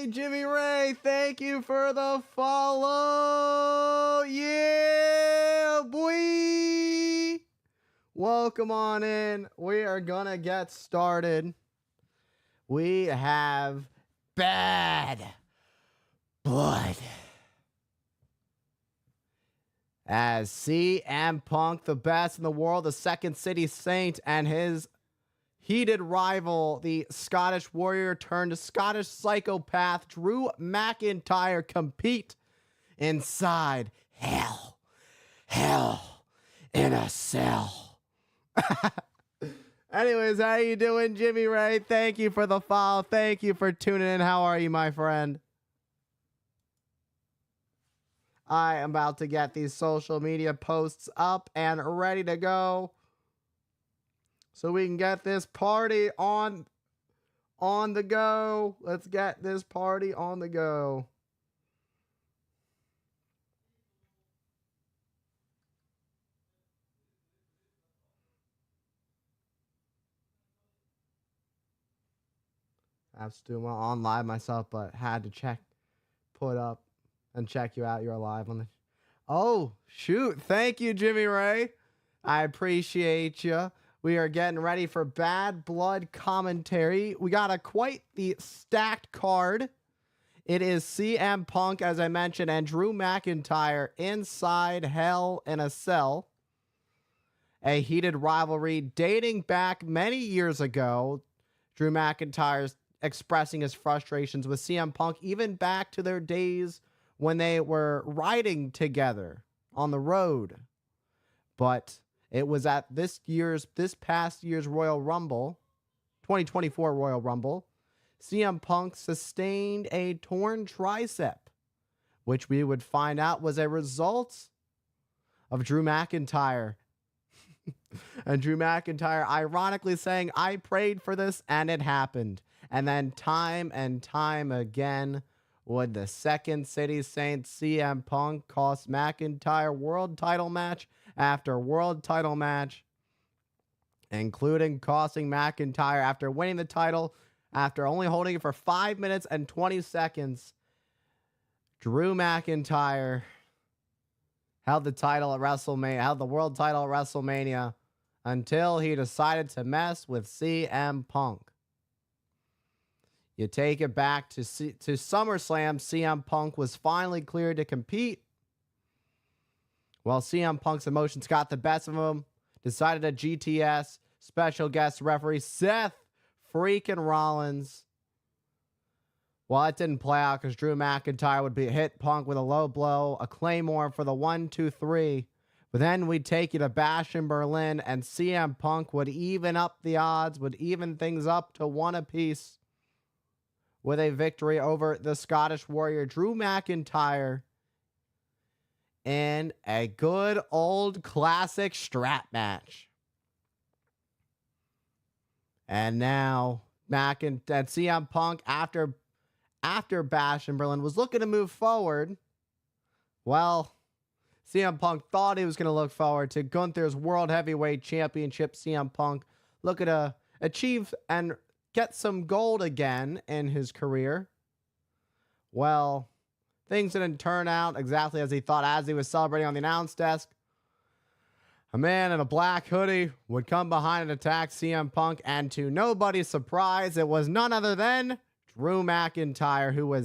Hey, Jimmy Ray, thank you for the follow. Yeah, boy. Welcome on in. We are going to get started. We have Bad Blood. As CM Punk, the best in the world, the Second City Saint, and his heated rival, the Scottish Warrior turned Scottish psychopath Drew McIntyre, compete inside hell in a cell. Anyways, how you doing, Jimmy Ray? Thank you for the follow. Thank you for tuning in. How are you, my friend? I am about to get these social media posts up and ready to go, so we can get this party on the go. Let's get this party on the go. I have to do well on live myself, but had to check, put up, and check you out. You're live on the. Oh, shoot. Thank you, Jimmy Ray. I appreciate you. We are getting ready for Bad Blood commentary. We got quite the stacked card. It is CM Punk, as I mentioned, and Drew McIntyre inside Hell in a Cell. A heated rivalry dating back many years ago. Drew McIntyre's expressing his frustrations with CM Punk, even back to their days when they were riding together on the road. But it was at this past year's Royal Rumble, 2024 Royal Rumble, CM Punk sustained a torn tricep, which we would find out was a result of Drew McIntyre. And Drew McIntyre ironically saying, "I prayed for this and it happened." And then time and time again would the Second City Saint CM Punk cost McIntyre world title match after world title match, including costing McIntyre after winning the title after only holding it for 5 minutes and 20 seconds. Drew McIntyre held the title at WrestleMania, held the world title at WrestleMania until he decided to mess with CM Punk. You take it back to SummerSlam, CM Punk was finally cleared to compete. Well, CM Punk's emotions got the best of him, decided a GTS special guest referee Seth freaking Rollins. Well, it didn't play out because Drew McIntyre would hit Punk with a low blow, a Claymore for the 1-2-3. But then we'd take you to Bash in Berlin, and CM Punk would even up the odds, would even things up to 1 apiece with a victory over the Scottish Warrior Drew McIntyre in a good old classic strap match. And now CM Punk, after Bash in Berlin, was looking to move forward. Well, CM Punk thought he was going to look forward to Gunther's World Heavyweight Championship. CM Punk looking to achieve and get some gold again in his career. Well, things didn't turn out exactly as he thought. As he was celebrating on the announce desk, a man in a black hoodie would come behind and attack CM Punk, and to nobody's surprise, it was none other than Drew McIntyre, who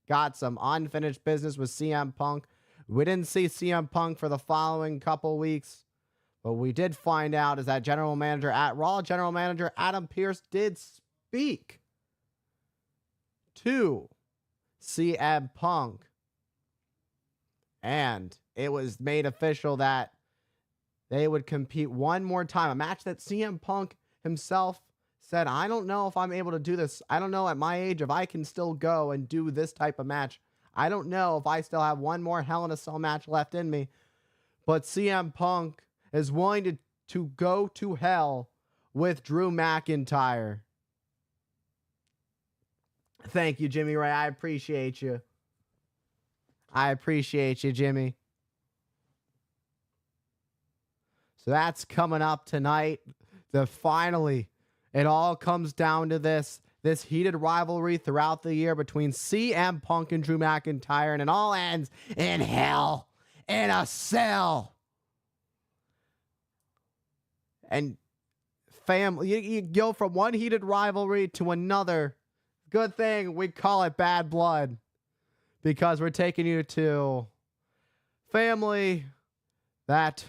got some unfinished business with CM Punk. We didn't see CM Punk for the following couple weeks. What we did find out is that General Manager Adam Pearce did speak to CM Punk, and it was made official that they would compete one more time, a match that CM Punk himself said, "I don't know if I'm able to do this. I don't know at my age if I can still go and do this type of match. I don't know if I still have one more Hell in a Cell match left in me." But CM Punk is willing to go to hell with Drew McIntyre. Thank you, Jimmy Ray. I appreciate you. I appreciate you, Jimmy. So that's coming up tonight. Finally, it all comes down to this. this heated rivalry throughout the year between CM Punk and Drew McIntyre, and it all ends in hell in a cell. And family, you go from one heated rivalry to another. Good thing we call it Bad Blood, because we're taking you to family that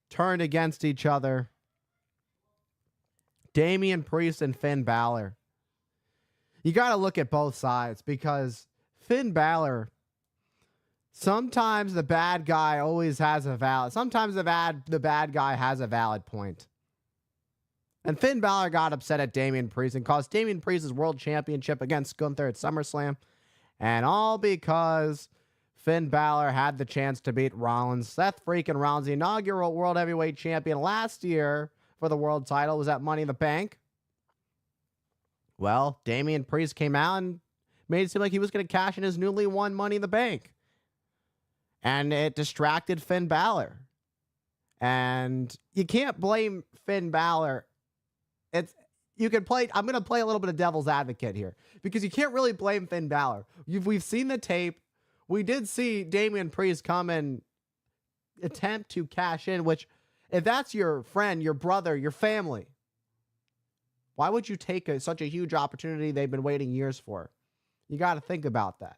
turned against each other. Damian Priest and Finn Balor. You got to look at both sides, because Finn Balor, sometimes the bad guy always has a valid, sometimes the bad guy has a valid point. And Finn Balor got upset at Damian Priest and cost Damian Priest his world championship against Gunther at SummerSlam. And all because Finn Balor had the chance to beat Rollins. Seth freaking Rollins, the inaugural World Heavyweight Champion last year for the world title, was at Money in the Bank. Well, Damian Priest came out and made it seem like he was going to cash in his newly won Money in the Bank. And it distracted Finn Balor. And you can't blame Finn Balor. I'm going to play a little bit of devil's advocate here, because you can't really blame Finn Balor. We've seen the tape. We did see Damian Priest come and attempt to cash in, which, if that's your friend, your brother, your family, why would you take such a huge opportunity they've been waiting years for? You got to think about that.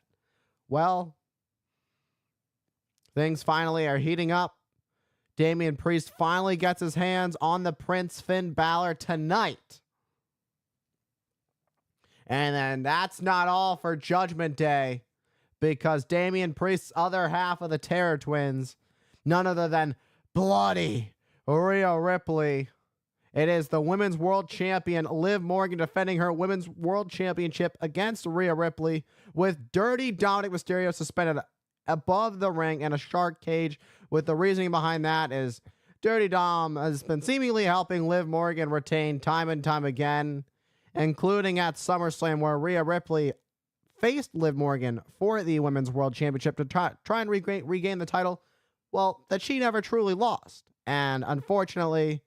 Well, things finally are heating up. Damian Priest finally gets his hands on the Prince Finn Balor tonight. And then that's not all for Judgment Day, because Damian Priest's other half of the Terror Twins, none other than Bloody Rhea Ripley. It is the Women's World Champion Liv Morgan defending her Women's World Championship against Rhea Ripley, with Dirty Dominic Mysterio suspended above the ring in a shark cage, with the reasoning behind that is Dirty Dom has been seemingly helping Liv Morgan retain time and time again, including at SummerSlam, where Rhea Ripley faced Liv Morgan for the Women's World Championship to try and regain the title, well, that she never truly lost. And unfortunately,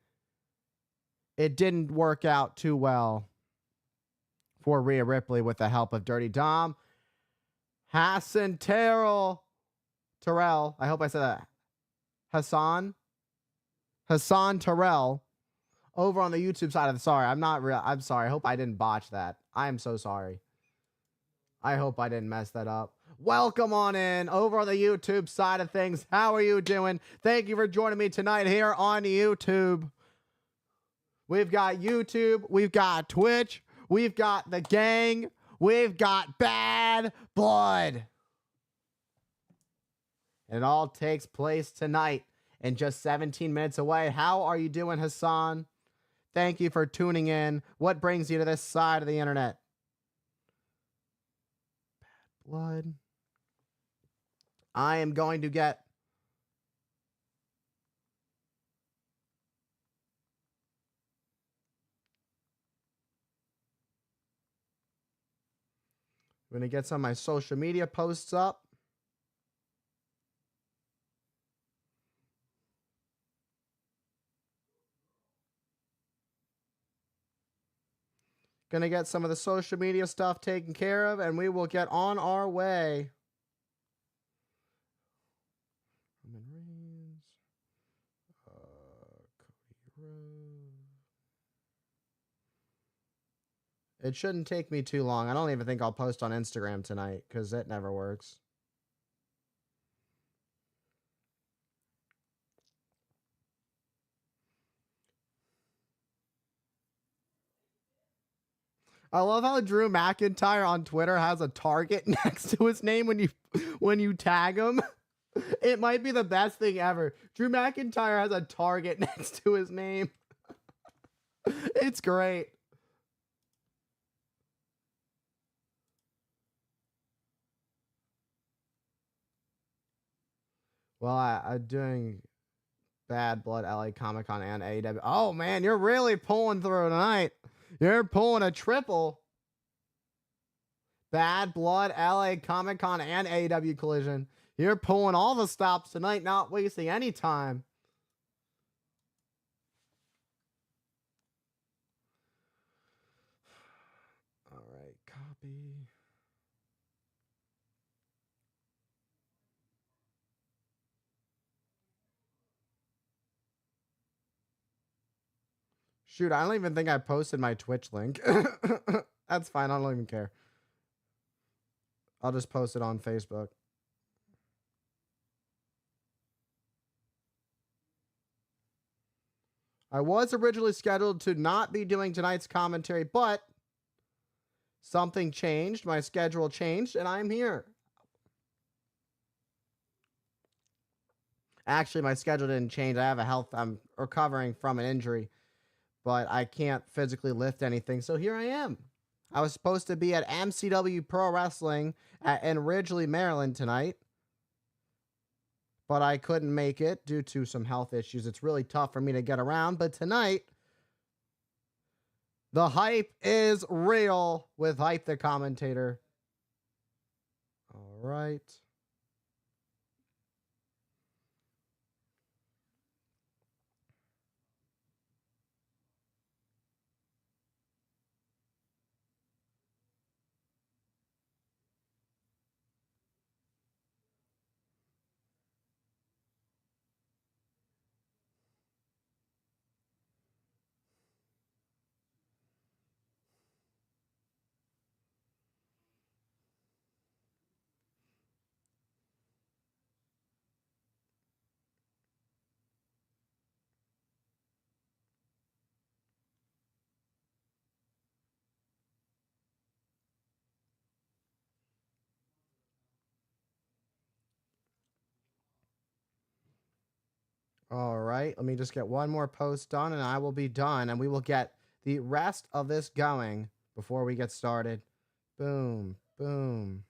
it didn't work out too well for Rhea Ripley with the help of Dirty Dom. Hassan Terrell, I hope I said that. Hassan Terrell, over on the YouTube side of the, I'm sorry. I hope I didn't botch that. I am so sorry. I hope I didn't mess that up. Welcome on in over on the YouTube side of things. How are you doing? Thank you for joining me tonight here on YouTube. We've got YouTube, we've got Twitch, we've got the gang, we've got Bad Blood. It all takes place tonight and just 17 minutes away. How are you doing, Hassan? Thank you for tuning in. What brings you to this side of the internet? Bad Blood. I am going to get... I'm going to get some of my social media posts up. Going to get some of the social media stuff taken care of, and we will get on our way. Roman Reigns. Cody Rhodes. It shouldn't take me too long. I don't even think I'll post on Instagram tonight, because it never works. I love how Drew McIntyre on Twitter has a target next to his name when you tag him. It might be the best thing ever. Drew McIntyre has a target next to his name. It's great. Well, I'm doing Bad Blood, LA Comic Con, and AEW. Oh man, you're really pulling through tonight. You're pulling a triple. Bad Blood, LA Comic Con, and AEW Collision. You're pulling all the stops tonight, not wasting any time. Copy. Shoot, I don't even think I posted my Twitch link. That's fine. I don't even care. I'll just post it on Facebook. I was originally scheduled to not be doing tonight's commentary, but something changed. My schedule changed, and I'm here. Actually, my schedule didn't change. I'm recovering from an injury, but I can't physically lift anything, so here I am. I was supposed to be at MCW Pro Wrestling in Ridgely, Maryland tonight, but I couldn't make it due to some health issues. It's really tough for me to get around, but tonight, the hype is real with Hype the Commentator. All right. All right, let me just get one more post done and I will be done and we will get the rest of this going before we get started. Boom, boom.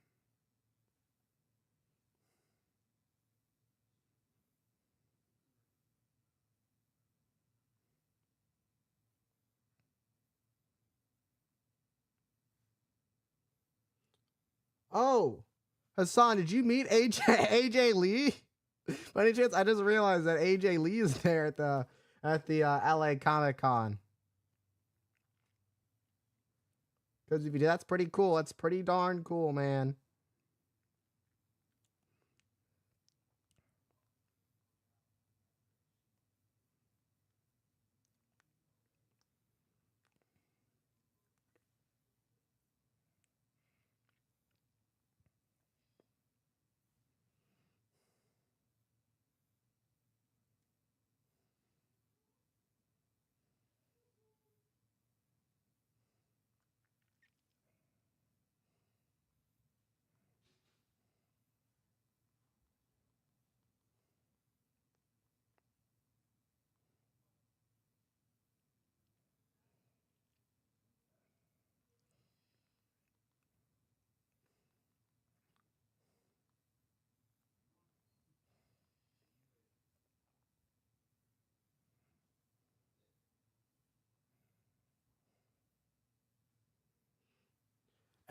Oh, Hassan, did you meet AJ Lee? By any chance, I just realized that AJ Lee is there at the LA Comic Con. Because if you do, that's pretty cool. That's pretty darn cool, man.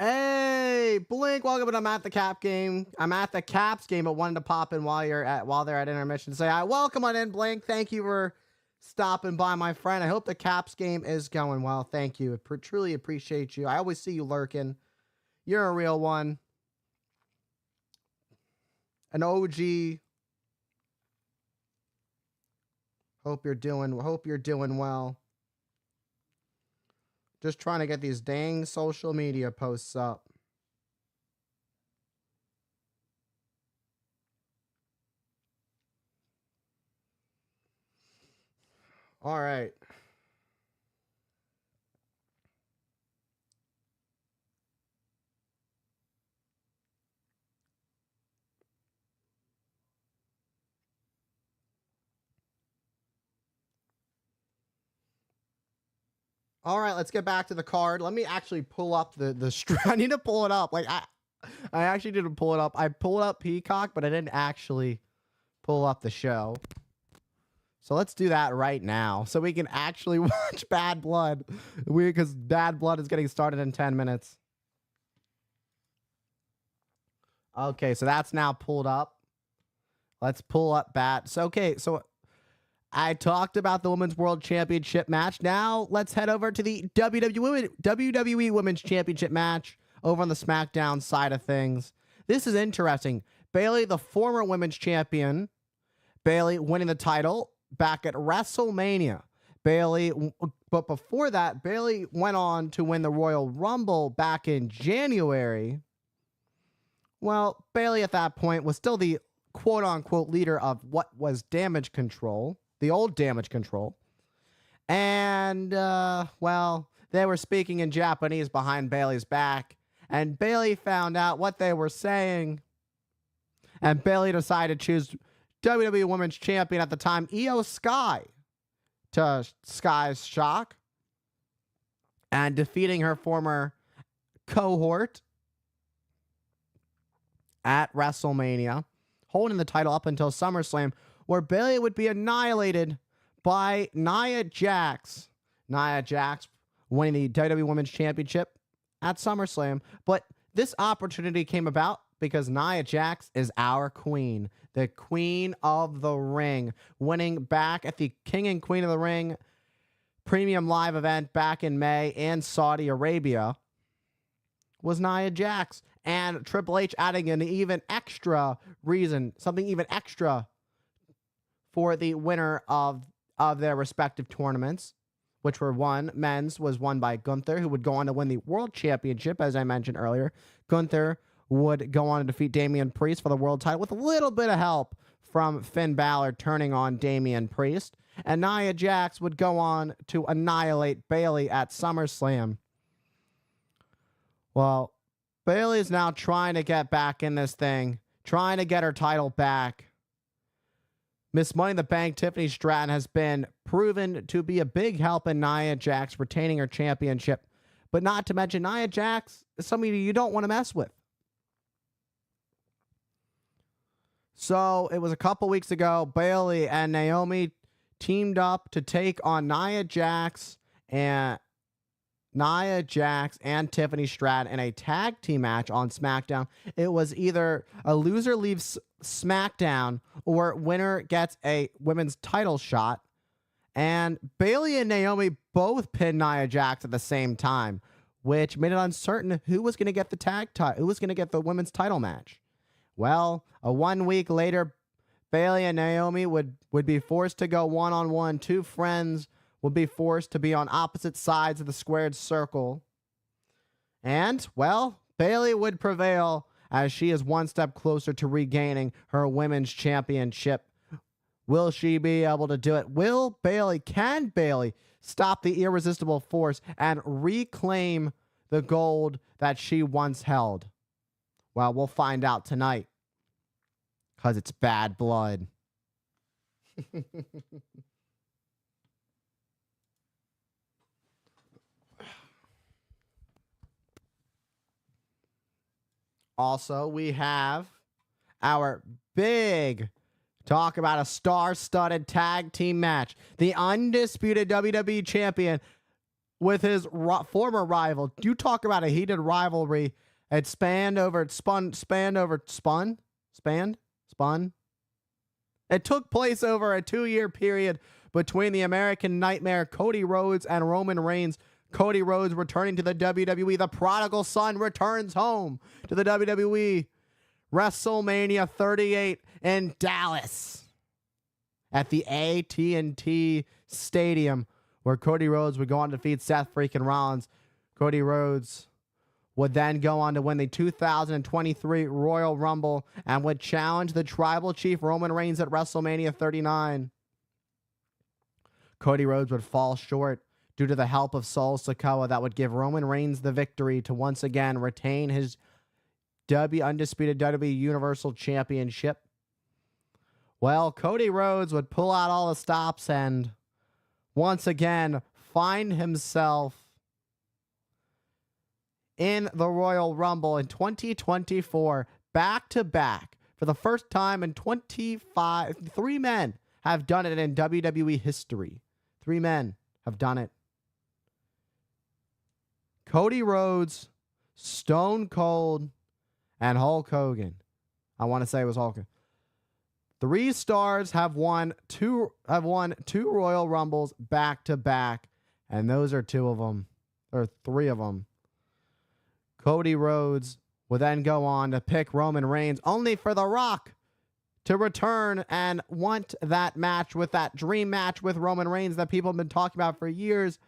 Hey, Blink, welcome to I'm at the Cap game. I'm at the Caps game, but wanted to pop in while they're at intermission. Say hi. Welcome on in, Blink. Thank you for stopping by, my friend. I hope the Caps game is going well. Thank you. Truly appreciate you. I always see you lurking. You're a real one. An OG. Hope you're doing well. Just trying to get these dang social media posts up. All right. All right, let's get back to the card. Let me actually pull up the I need to pull it up. Like I actually didn't pull it up. I pulled up Peacock, but I didn't actually pull up the show. So let's do that right now so we can actually watch Bad Blood. Because Bad Blood is getting started in 10 minutes. Okay, so that's now pulled up. Let's pull up Bad. So, okay, so I talked about the Women's World Championship match. Now let's head over to the WWE Women's Championship match. over on the SmackDown side of things. This is interesting. Bayley, the former women's champion, Bayley winning the title back at WrestleMania. But before that, Bayley went on to win the Royal Rumble back in January. Well, Bayley at that point was still the quote-unquote leader of what was Damage Control, the old Damage Control. And, well, they were speaking in Japanese behind Bayley's back, and Bayley found out what they were saying, and Bayley decided to choose WWE Women's Champion at the time, Io Sky, to Sky's shock, and defeating her former cohort at WrestleMania, holding the title up until SummerSlam, where Bayley would be annihilated by Nia Jax. Nia Jax winning the WWE Women's Championship at SummerSlam. But this opportunity came about because Nia Jax is our queen, the queen of the ring, winning back at the King and Queen of the Ring premium live event back in May in Saudi Arabia was Nia Jax. And Triple H adding an even extra reason, something even extra for the winner of their respective tournaments, which were men's was won by Gunther, who would go on to win the World Championship, as I mentioned earlier. Gunther would go on to defeat Damian Priest for the world title with a little bit of help from Finn Balor turning on Damian Priest. And Nia Jax would go on to annihilate Bayley at SummerSlam. Well, Bayley is now trying to get back in this thing, trying to get her title back. Miss Money in the Bank, Tiffany Stratton, has been proven to be a big help in Nia Jax retaining her championship. But not to mention, Nia Jax is somebody you don't want to mess with. So it was a couple weeks ago, Bayley and Naomi teamed up to take on Nia Jax and Tiffany Stratton in a tag team match on SmackDown. It was either a loser leaves SmackDown or winner gets a women's title shot. And Bayley and Naomi both pinned Nia Jax at the same time, which made it uncertain who was going to get the who was going to get the women's title match. Well, 1 week later, Bayley and Naomi would be forced to go one-on-one. Two friends would be forced to be on opposite sides of the squared circle. And, well, Bayley would prevail as she is one step closer to regaining her women's championship. Will she be able to do it? Can Bayley stop the irresistible force and reclaim the gold that she once held? Well, we'll find out tonight, because it's Bad Blood. Also, we have our big talk about a star-studded tag team match. The undisputed WWE champion with his former rival. You talk about a heated rivalry. It spanned. It took place over a 2-year period between the American Nightmare, Cody Rhodes, and Roman Reigns. Cody Rhodes returning to the WWE. The prodigal son returns home to the WWE. WrestleMania 38 in Dallas at the AT&T Stadium, where Cody Rhodes would go on to defeat Seth freaking Rollins. Cody Rhodes would then go on to win the 2023 Royal Rumble and would challenge the Tribal Chief Roman Reigns at WrestleMania 39. Cody Rhodes would fall short due to the help of Sol Sikoa that would give Roman Reigns the victory to once again retain his undisputed WWE Universal Championship. Well, Cody Rhodes would pull out all the stops and once again find himself in the Royal Rumble in 2024, back-to-back. For the first time in 3 men have done it in WWE history. 3 men have done it. Cody Rhodes, Stone Cold, and Hulk Hogan. I want to say it was Hulk Hogan. 3 stars have won two Royal Rumbles back to back, and those are 2 of them, or 3 of them. Cody Rhodes would then go on to pick Roman Reigns, only for The Rock to return and want that match, with that dream match with Roman Reigns that people have been talking about for years.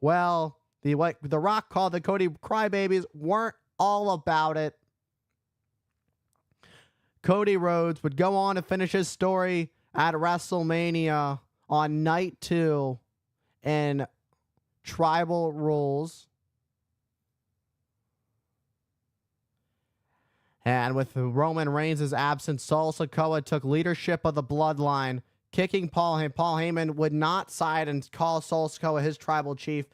Well, what The Rock called the Cody Crybabies weren't all about it. Cody Rhodes would go on to finish his story at WrestleMania on night 2 in Tribal Rules. And with Roman Reigns' absence, Solo Sikoa took leadership of the bloodline, kicking Paul Heyman. Paul Heyman would not side and call Solo Sikoa his tribal chief.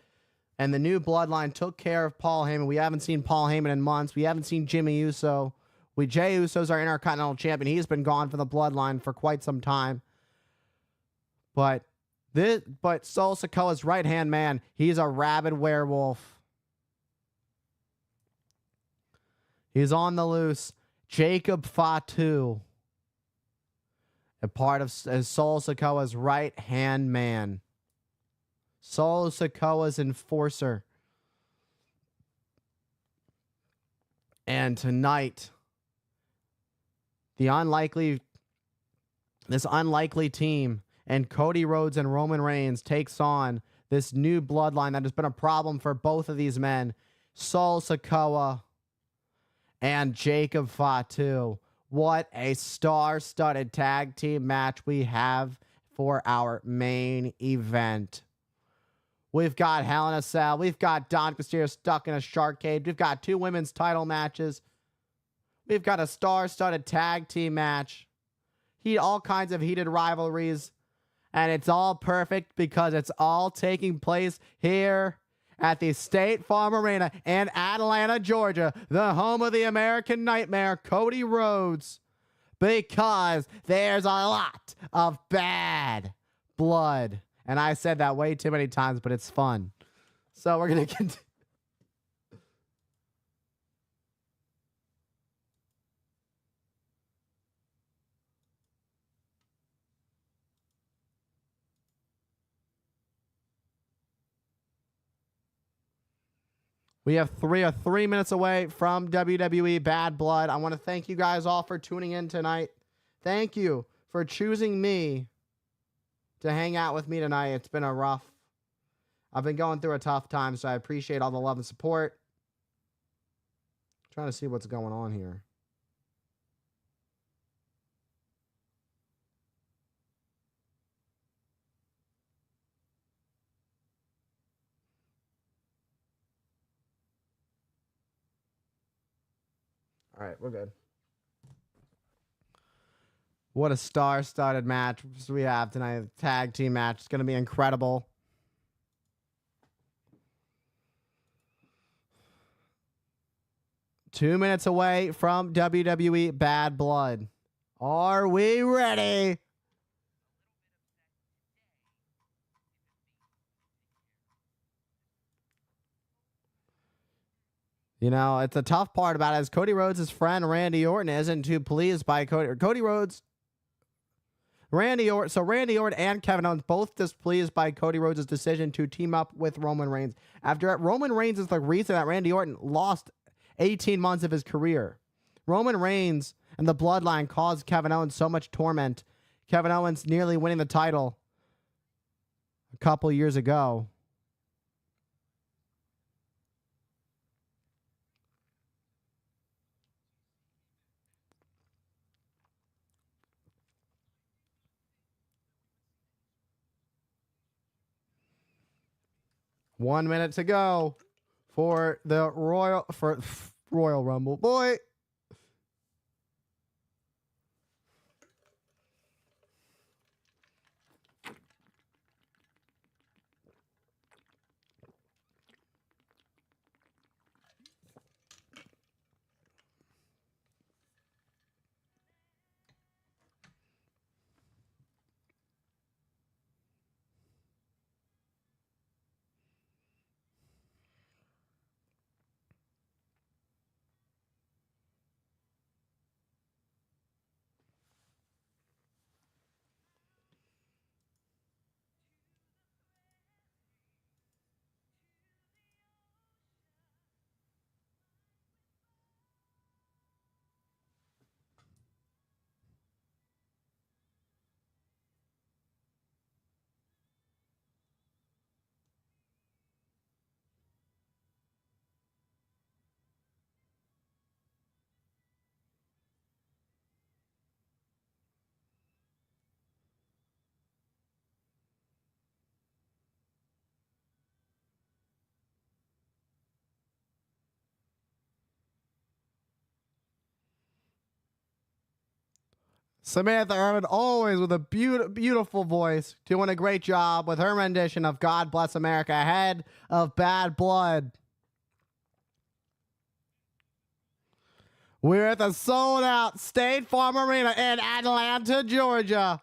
And the new bloodline took care of Paul Heyman. We haven't seen Paul Heyman in months. We haven't seen Jimmy Uso. Jey Uso's our Intercontinental Champion. He's been gone from the bloodline for quite some time. But Solo Sikoa's right-hand man, he's a rabid werewolf. He's on the loose. Jacob Fatu, a part of Solo Sikoa's right-hand man. Solo Sikoa's enforcer. And tonight, this unlikely team and Cody Rhodes and Roman Reigns takes on this new bloodline that has been a problem for both of these men, Solo Sikoa and Jacob Fatu. What a star-studded tag team match we have for our main event. We've got Hell in a Cell. We've got Don Castillo stuck in a shark cage. We've got 2 women's title matches. We've got a star-studded tag team match. All kinds of heated rivalries. And it's all perfect because it's all taking place here at the State Farm Arena in Atlanta, Georgia, the home of the American Nightmare, Cody Rhodes, because there's a lot of bad blood. And I said that way too many times, but it's fun. So we're going to continue. We have 3 minutes away from WWE Bad Blood. I want to thank you guys all for tuning in tonight. Thank you for choosing me to hang out with me tonight. It's been I've been going through a tough time, so I appreciate all the love and support. I'm trying to see what's going on here. All right, we're good. What a star-studded match we have tonight. The tag team match. It's going to be incredible. Two minutes away from WWE Bad Blood. Are we ready? You know, it's a tough part about it is Cody Rhodes' friend Randy Orton isn't too pleased by Cody Rhodes. Randy Orton and Kevin Owens both displeased by Cody Rhodes' decision to team up with Roman Reigns. After Roman Reigns is the reason that Randy Orton lost 18 months of his career. Roman Reigns and the Bloodline caused Kevin Owens so much torment. Kevin Owens nearly winning the title a couple years ago. One minute to go for the Royal Rumble. Boy. Samantha Irvin, always with a beautiful voice, doing a great job with her rendition of God Bless America ahead of Bad Blood. We're at the sold out State Farm Arena in Atlanta, Georgia.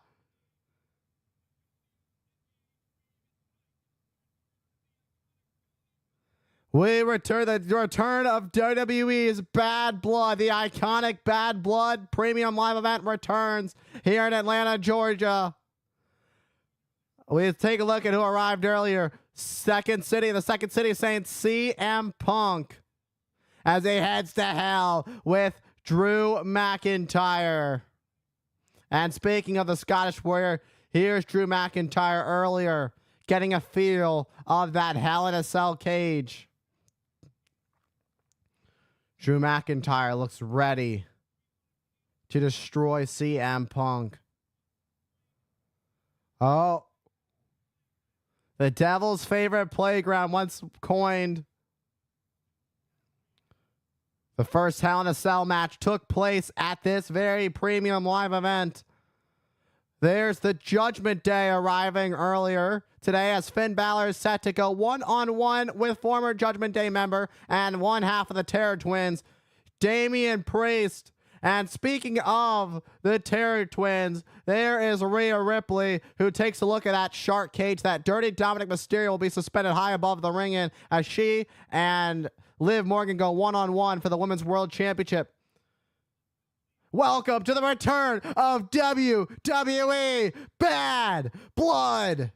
We return the return of WWE's Bad Blood. The iconic Bad Blood premium live event returns here in Atlanta, Georgia. We take a look at who arrived earlier. The second city saying CM Punk as he heads to hell with Drew McIntyre. And speaking of the Scottish Warrior, here's Drew McIntyre earlier, getting a feel of that Hell in a Cell cage. Drew McIntyre looks ready to destroy CM Punk. Oh. The devil's favorite playground once coined. The first Hell in a Cell match took place at this very premium live event. There's the Judgment Day arriving earlier today as Finn Balor is set to go one-on-one with former Judgment Day member and one half of the Terror Twins, Damian Priest. And speaking of the Terror Twins, there is Rhea Ripley, who takes a look at that shark cage. That dirty Dominic Mysterio will be suspended high above the ring in as she and Liv Morgan go one-on-one for the Women's World Championship. Welcome to the return of WWE Bad Blood.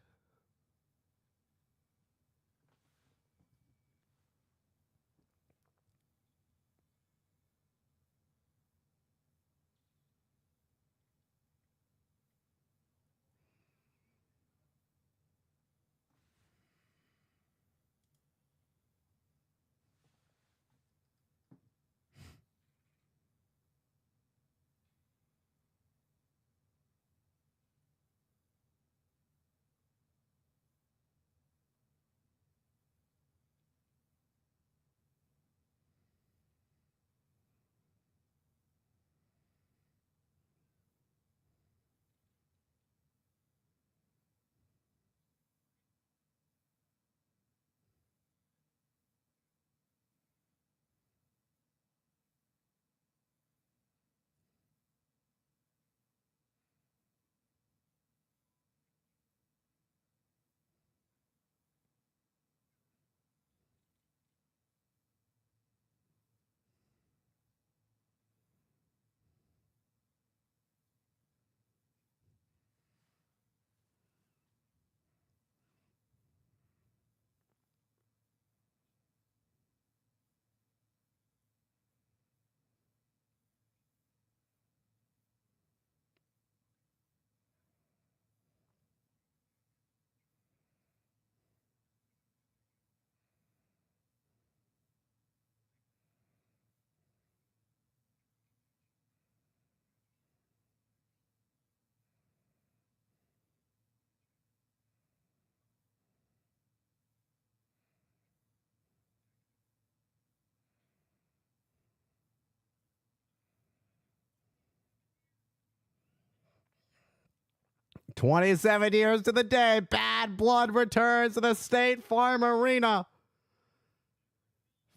"27 years to the day, Bad Blood returns to the State Farm Arena.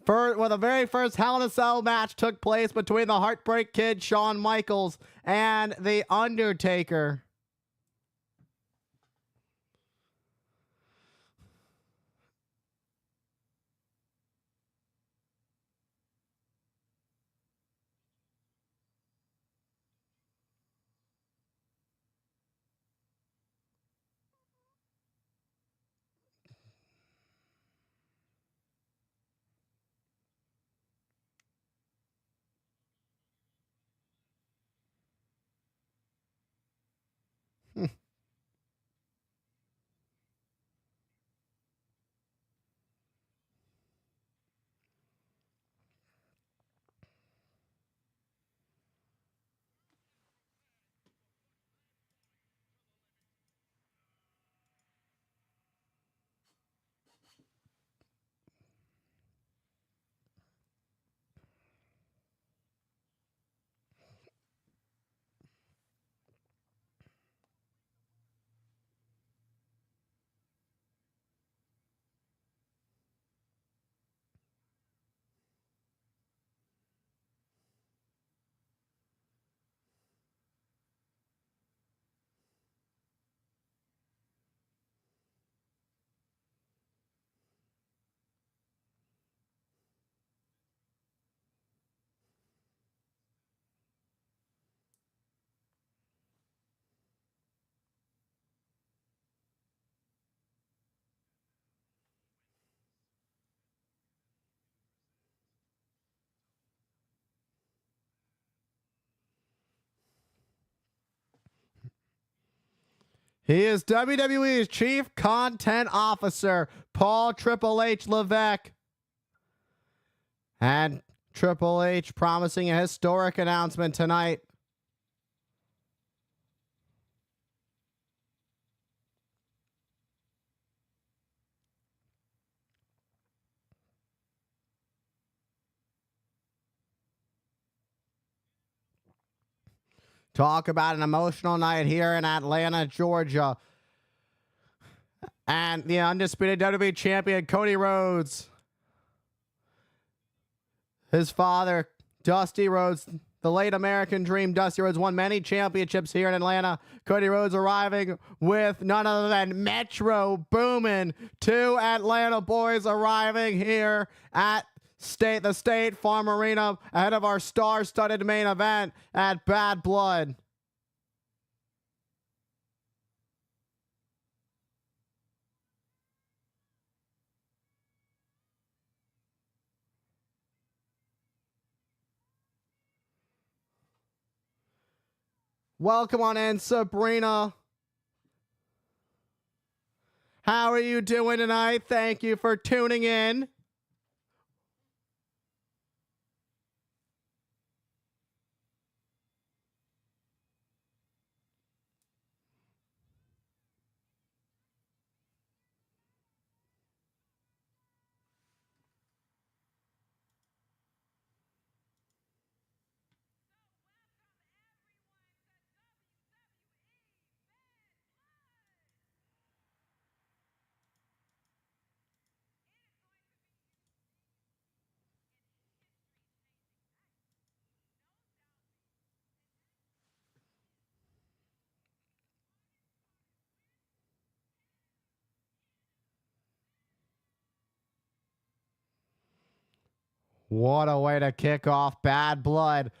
The very first Hell in a Cell match took place between the Heartbreak Kid, Shawn Michaels, and The Undertaker. He is WWE's Chief Content Officer, Paul Triple H Levesque. And Triple H promising a historic announcement tonight. Talk about an emotional night here in Atlanta, Georgia. And the undisputed WWE champion, Cody Rhodes. His father, Dusty Rhodes, the late American Dream, Dusty Rhodes, won many championships here in Atlanta. Cody Rhodes arriving with none other than Metro Boomin. Two Atlanta boys arriving here at the State Farm Arena ahead of our star-studded main event at Bad Blood. Welcome on in, Sabrina. How are you doing tonight? Thank you for tuning in. What a way to kick off Bad Blood.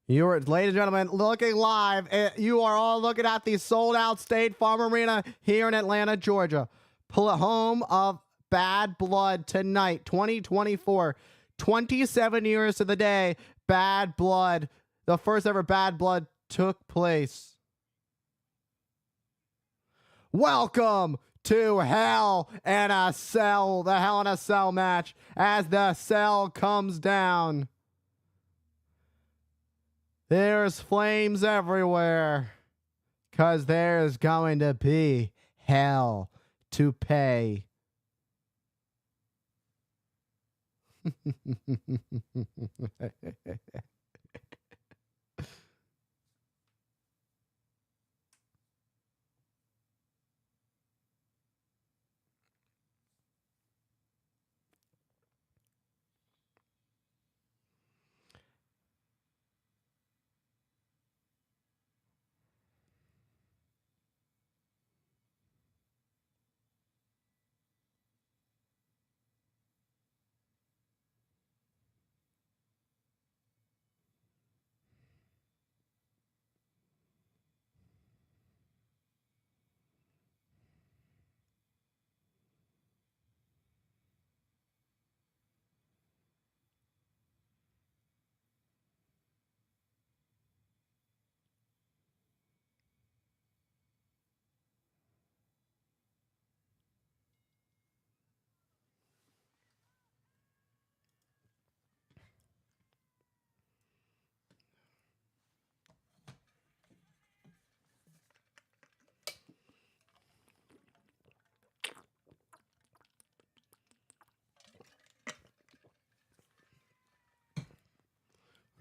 You are, ladies and gentlemen, looking live. You are all looking at the sold-out State Farm Arena here in Atlanta, Georgia. Home of Bad Blood tonight, 2024. 27 years to the day, Bad Blood, the first ever Bad Blood took place. Welcome to Hell in a Cell, the Hell in a Cell match, as the cell comes down. There's flames everywhere, because there's going to be hell to pay.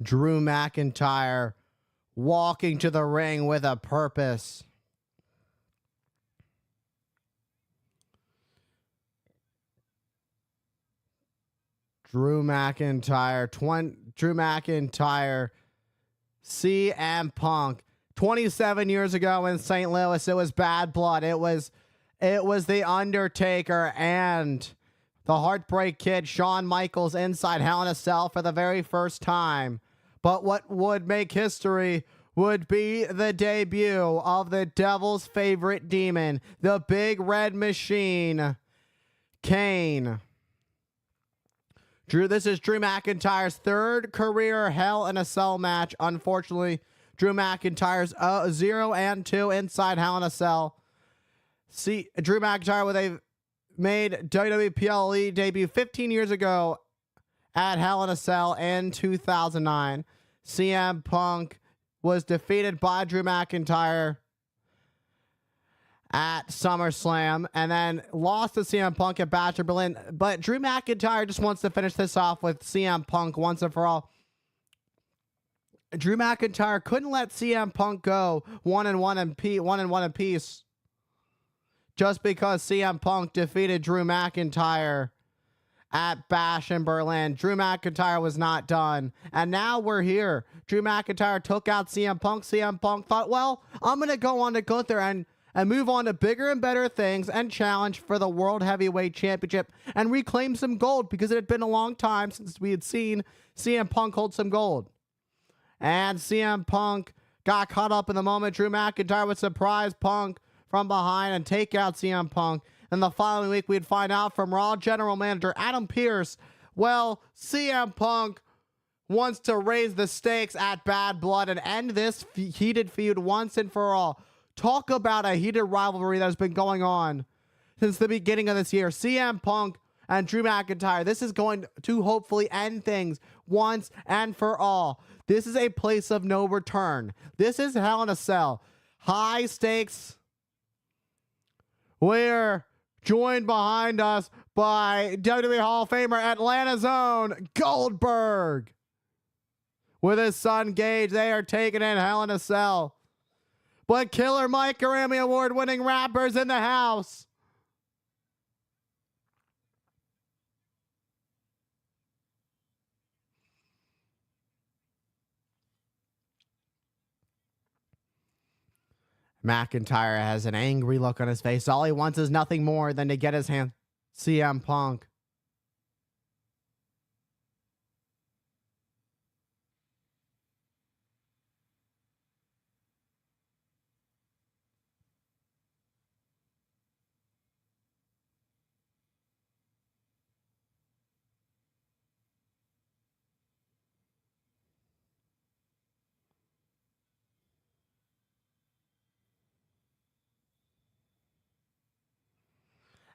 Drew McIntyre walking to the ring with a purpose. Drew McIntyre, CM Punk. 27 years ago in St. Louis, it was Bad Blood. It was The Undertaker and the Heartbreak Kid, Shawn Michaels, inside Hell in a Cell for the very first time. But what would make history would be the debut of the Devil's favorite demon, the Big Red Machine, Kane. This is Drew McIntyre's third career Hell in a Cell match. Unfortunately, Drew McIntyre's 0-2 inside Hell in a Cell. See, Drew McIntyre with a made WWE PLE debut 15 years ago at Hell in a Cell in 2009. CM Punk was defeated by Drew McIntyre at SummerSlam and then lost to CM Punk at Bash of Berlin. But Drew McIntyre just wants to finish this off with CM Punk once and for all. Drew McIntyre couldn't let CM Punk go 1-1 in peace just because CM Punk defeated Drew McIntyre at Bash in Berlin. Drew McIntyre was not done. And now we're here. Drew McIntyre took out CM Punk. CM Punk thought, well, I'm going to go on to Gunther and move on to bigger and better things and challenge for the World Heavyweight Championship and reclaim some gold because it had been a long time since we had seen CM Punk hold some gold. And CM Punk got caught up in the moment. Drew McIntyre would surprise Punk from behind and take out CM Punk. And the following week, we'd find out from Raw General Manager Adam Pearce, well, CM Punk wants to raise the stakes at Bad Blood and end this heated feud once and for all. Talk about a heated rivalry that has been going on since the beginning of this year. CM Punk and Drew McIntyre. This is going to hopefully end things once and for all. This is a place of no return. This is Hell in a Cell. High stakes. We're joined behind us by WWE Hall of Famer Atlanta's own Goldberg. With his son Gage, they are taking in Hell in a Cell. But Killer Mike, Grammy Award-winning rappers in the house. McIntyre has an angry look on his face. All he wants is nothing more than to get his hand. CM Punk.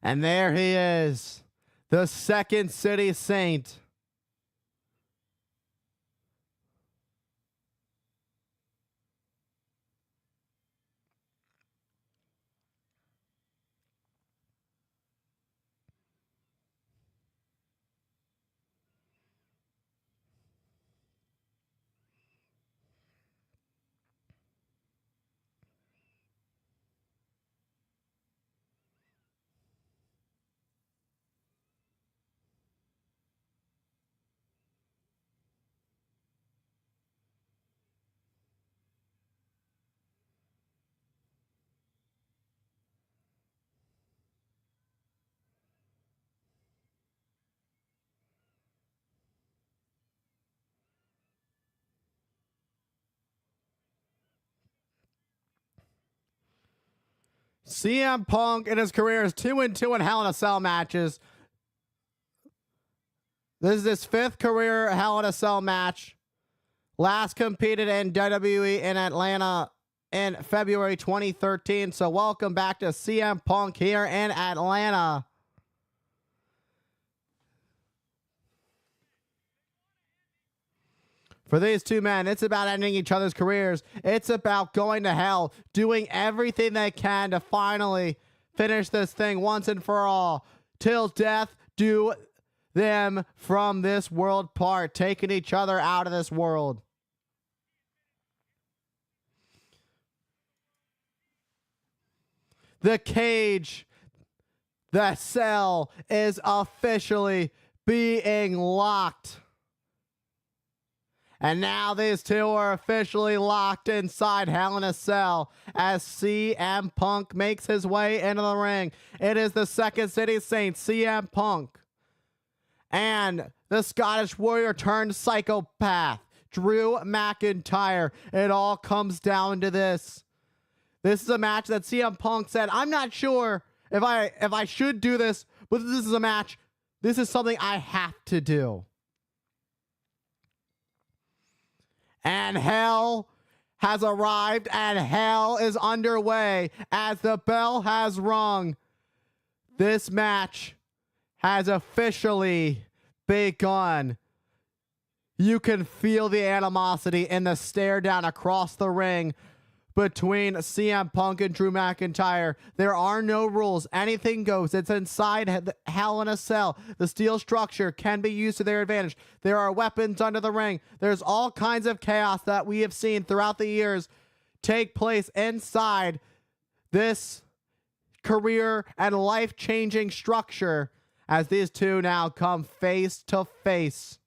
And there he is, the Second City Saint. CM Punk in his career is 2-2 in Hell in a Cell matches. This is his 5th career Hell in a Cell match. Last competed in WWE in Atlanta in February 2013. So welcome back to CM Punk here in Atlanta. For these two men, it's about ending each other's careers. It's about going to hell, doing everything they can to finally finish this thing once and for all. Till death do them from this world part, taking each other out of this world. The cage, the cell is officially being locked. And now these two are officially locked inside Hell in a Cell as CM Punk makes his way into the ring. It is the Second City Saint, CM Punk, and the Scottish Warrior turned psychopath, Drew McIntyre. It all comes down to this. This is a match that CM Punk said, I'm not sure if I should do this, but this is a match. This is something I have to do. And Hell has arrived and hell is underway as the bell has rung. This match has officially begun. You can feel the animosity in the stare down across the ring between CM Punk and Drew McIntyre. There are no rules. Anything goes. It's inside Hell in a Cell. The steel structure can be used to their advantage. There are weapons under the ring. There's all kinds of chaos that we have seen throughout the years take place inside this career and life-changing structure as these two now come face to face.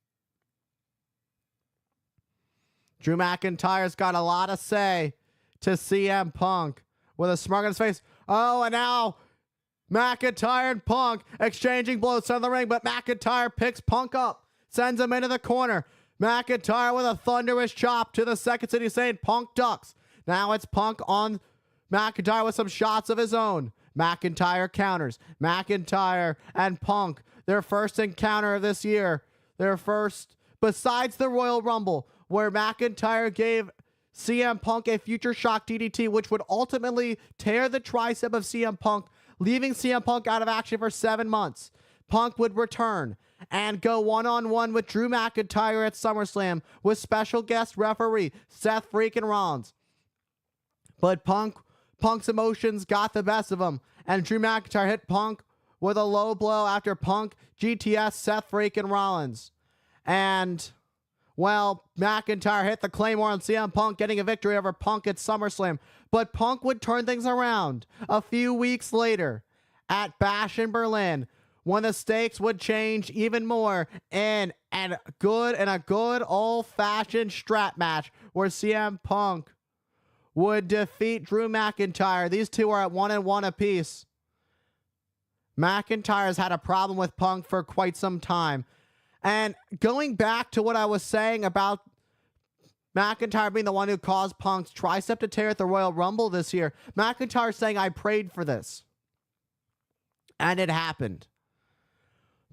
Drew McIntyre's got a lot to say to CM Punk with a smirk on his face. Oh, and now McIntyre and Punk exchanging blows on the ring, but McIntyre picks Punk up, sends him into the corner. McIntyre with a thunderous chop to the second city saying Punk ducks. Now it's Punk on McIntyre with some shots of his own. McIntyre counters. McIntyre and Punk, their first encounter of this year. Their first, besides the Royal Rumble, where McIntyre gave CM Punk a future shock DDT, which would ultimately tear the tricep of CM Punk, leaving CM Punk out of action for 7 months. Punk would return and go one-on-one with Drew McIntyre at SummerSlam with special guest referee Seth freaking Rollins. But Punk's emotions got the best of him, and Drew McIntyre hit Punk with a low blow after Punk GTS Seth freaking Rollins. And well, McIntyre hit the Claymore on CM Punk, getting a victory over Punk at SummerSlam. But Punk would turn things around a few weeks later at Bash in Berlin, when the stakes would change even more in a good old-fashioned strap match where CM Punk would defeat Drew McIntyre. These two are at 1-1 apiece. McIntyre's had a problem with Punk for quite some time. And going back to what I was saying about McIntyre being the one who caused Punk's tricep to tear at the Royal Rumble this year, McIntyre saying, I prayed for this. And it happened.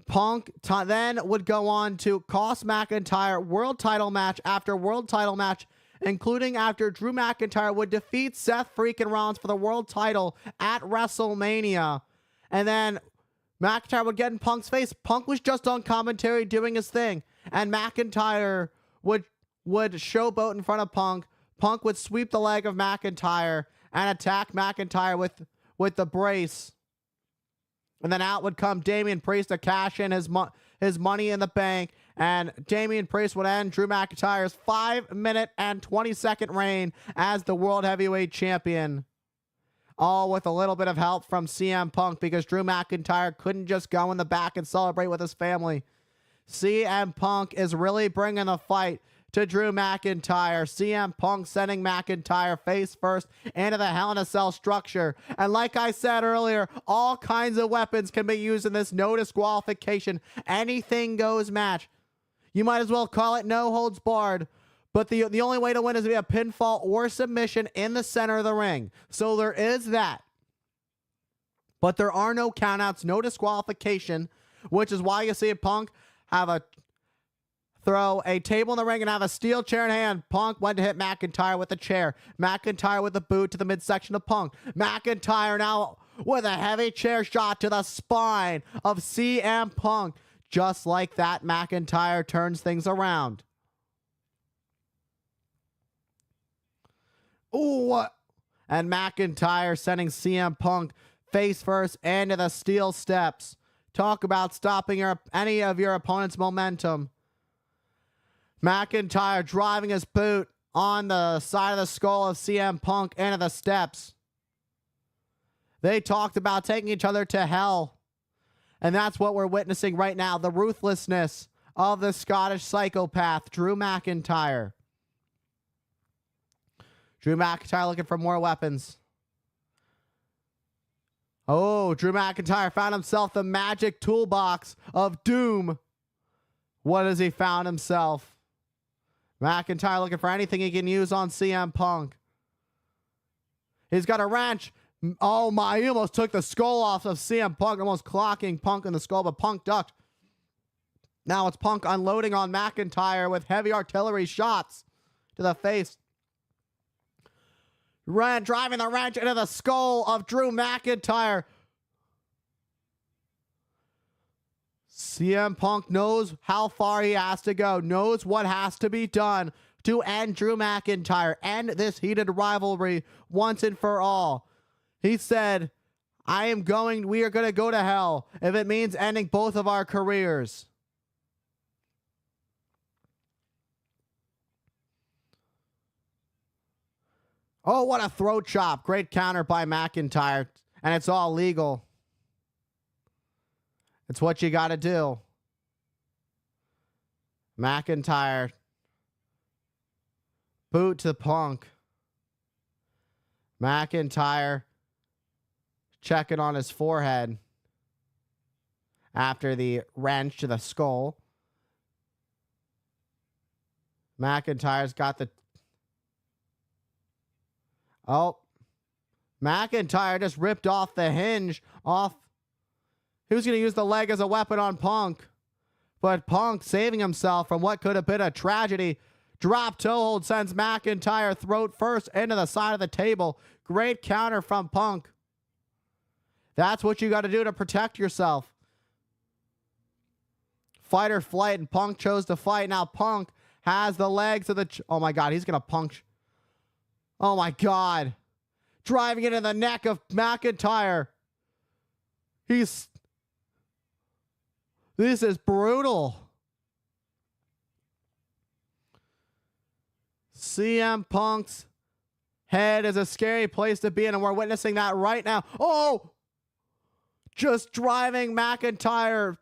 Punk then would go on to cost McIntyre world title match after world title match, including after Drew McIntyre would defeat Seth freaking Rollins for the world title at WrestleMania. And then McIntyre would get in Punk's face. Punk was just on commentary doing his thing. And McIntyre would showboat in front of Punk. Punk would sweep the leg of McIntyre and attack McIntyre with the brace. And then out would come Damian Priest to cash in his money in the bank. And Damian Priest would end Drew McIntyre's 5-minute and 20-second reign as the World Heavyweight Champion. All with a little bit of help from CM Punk, because Drew McIntyre couldn't just go in the back and celebrate with his family. CM Punk is really bringing the fight to Drew McIntyre. CM Punk sending McIntyre face first into the Hell in a Cell structure. And like I said earlier, all kinds of weapons can be used in this no disqualification, anything goes match. You might as well call it no holds barred. But the only way to win is to be a pinfall or submission in the center of the ring. So there is that. But there are no countouts, no disqualification, which is why you see Punk throw a table in the ring and have a steel chair in hand. Punk went to hit McIntyre with the chair. McIntyre with the boot to the midsection of Punk. McIntyre now with a heavy chair shot to the spine of CM Punk. Just like that, McIntyre turns things around. Ooh, what? And McIntyre sending CM Punk face first into the steel steps. Talk about stopping any of your opponent's momentum. McIntyre driving his boot on the side of the skull of CM Punk into the steps. They talked about taking each other to hell. And that's what we're witnessing right now. The ruthlessness of the Scottish psychopath, Drew McIntyre. Drew McIntyre looking for more weapons. Oh, Drew McIntyre found himself the magic toolbox of doom. What has he found himself? McIntyre looking for anything he can use on CM Punk. He's got a wrench. Oh my, he almost took the skull off of CM Punk, almost clocking Punk in the skull, but Punk ducked. Now it's Punk unloading on McIntyre with heavy artillery shots to the face. driving the wrench into the skull of Drew McIntyre. CM Punk knows how far he has to go, knows what has to be done to end Drew McIntyre, end this heated rivalry once and for all. He said, we are going to go to hell if it means ending both of our careers. Oh, what a throat chop. Great counter by McIntyre. And it's all legal. It's what you got to do. McIntyre. Boot to Punk. McIntyre checking on his forehead after the wrench to the skull. McIntyre's got the... Oh. McIntyre just ripped off the hinge off. He was going to use the leg as a weapon on Punk. But Punk, saving himself from what could have been a tragedy, drop toe hold sends McIntyre throat first into the side of the table. Great counter from Punk. That's what you got to do to protect yourself. Fight or flight, and Punk chose to fight. Now Punk has the legs of the... Oh my God, he's going to punch. Oh my God. Driving it in the neck of McIntyre. This is brutal. CM Punk's head is a scary place to be in, and we're witnessing that right now. Oh! Just driving McIntyre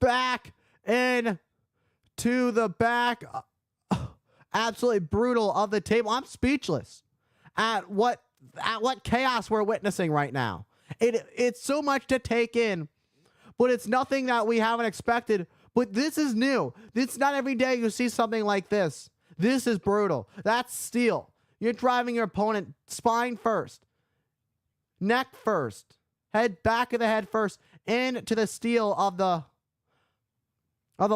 back in to the back. Absolutely brutal of the table. I'm speechless at what chaos we're witnessing right now. It's so much to take in, but it's nothing that we haven't expected. But this is new. It's not every day you see something like this. This is brutal. That's steel. You're driving your opponent spine first, neck first, back of the head first, into the steel of the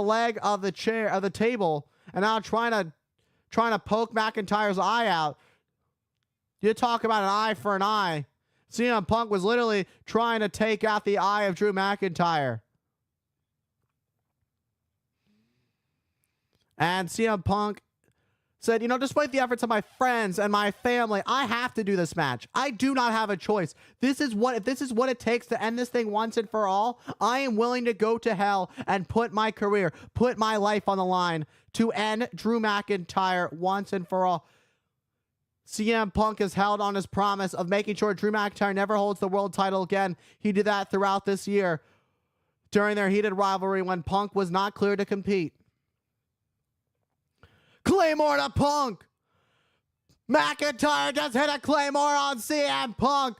leg of the chair of the table, and now trying to poke McIntyre's eye out. You talk about an eye for an eye. CM Punk was literally trying to take out the eye of Drew McIntyre. And CM Punk said, despite the efforts of my friends and my family, I have to do this match. I do not have a choice. If this is what it takes to end this thing once and for all, I am willing to go to hell and put my career, put my life on the line to end Drew McIntyre once and for all. CM Punk has held on his promise of making sure Drew McIntyre never holds the world title again. He did that throughout this year during their heated rivalry when Punk was not clear to compete. Claymore to Punk. McIntyre just hit a Claymore on CM Punk.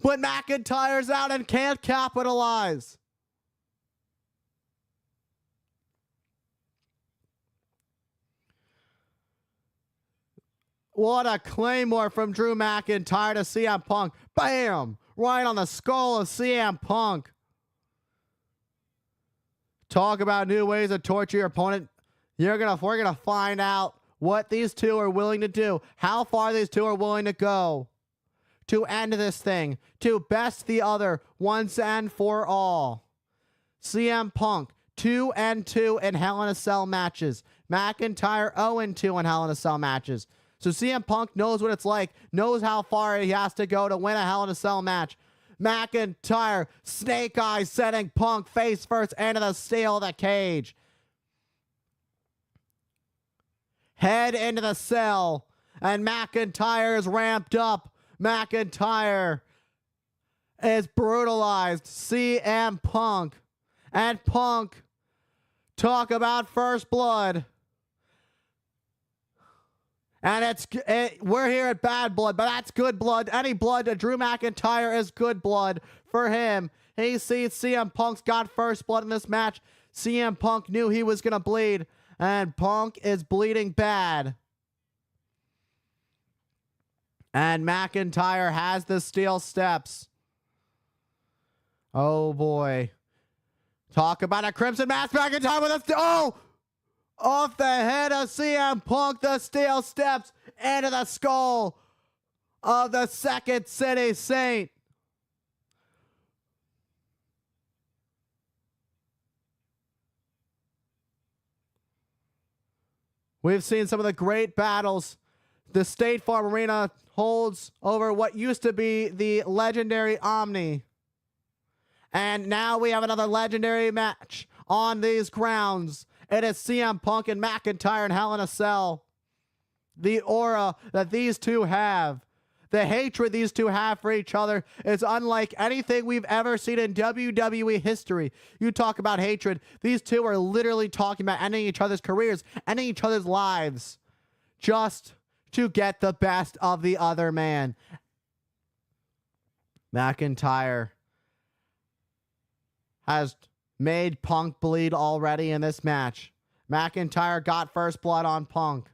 But McIntyre's out and can't capitalize. What a Claymore from Drew McIntyre to CM Punk. Bam! Right on the skull of CM Punk. Talk about new ways to torture your opponent. We're gonna find out what these two are willing to do, how far these two are willing to go to end this thing, to best the other once and for all. CM Punk 2-2 in Hell in a Cell matches. McIntyre 0-2 in Hell in a Cell matches. So CM Punk knows what it's like, knows how far he has to go to win a Hell in a Cell match. McIntyre, snake eyes, sending Punk face first into the steel of the cage. Head into the cell, and McIntyre is ramped up. McIntyre is brutalized. CM Punk. And Punk, talk about first blood. And we're here at Bad Blood, but that's good blood. Any blood to Drew McIntyre is good blood for him. He sees CM Punk's got first blood in this match. CM Punk knew he was going to bleed, and Punk is bleeding bad. And McIntyre has the steel steps. Oh, boy. Talk about a Crimson Mask. McIntyre with a... Off the head of CM Punk, the steel steps into the skull of the Second City Saint. We've seen some of the great battles the State Farm Arena holds over what used to be the legendary Omni. And now we have another legendary match on these grounds. It is CM Punk and McIntyre in Hell in a Cell. The aura that these two have, the hatred these two have for each other is unlike anything we've ever seen in WWE history. You talk about hatred. These two are literally talking about ending each other's careers, ending each other's lives, just to get the best of the other man. McIntyre has made Punk bleed already in this match. McIntyre got first blood on Punk.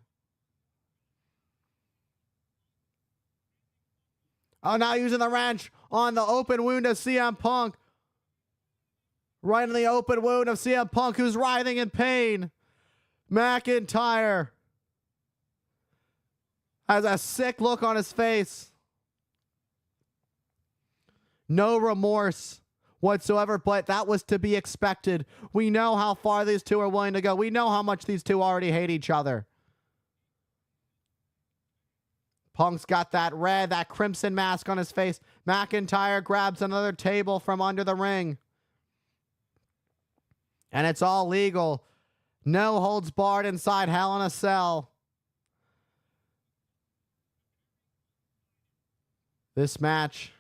Oh, now using the wrench on the open wound of CM Punk. Right in the open wound of CM Punk, who's writhing in pain. McIntyre has a sick look on his face. No remorse whatsoever, but that was to be expected. We know how far these two are willing to go. We know how much these two already hate each other. Punk's got that crimson mask on his face. McIntyre grabs another table from under the ring. And it's all legal. No holds barred inside Hell in a Cell. This match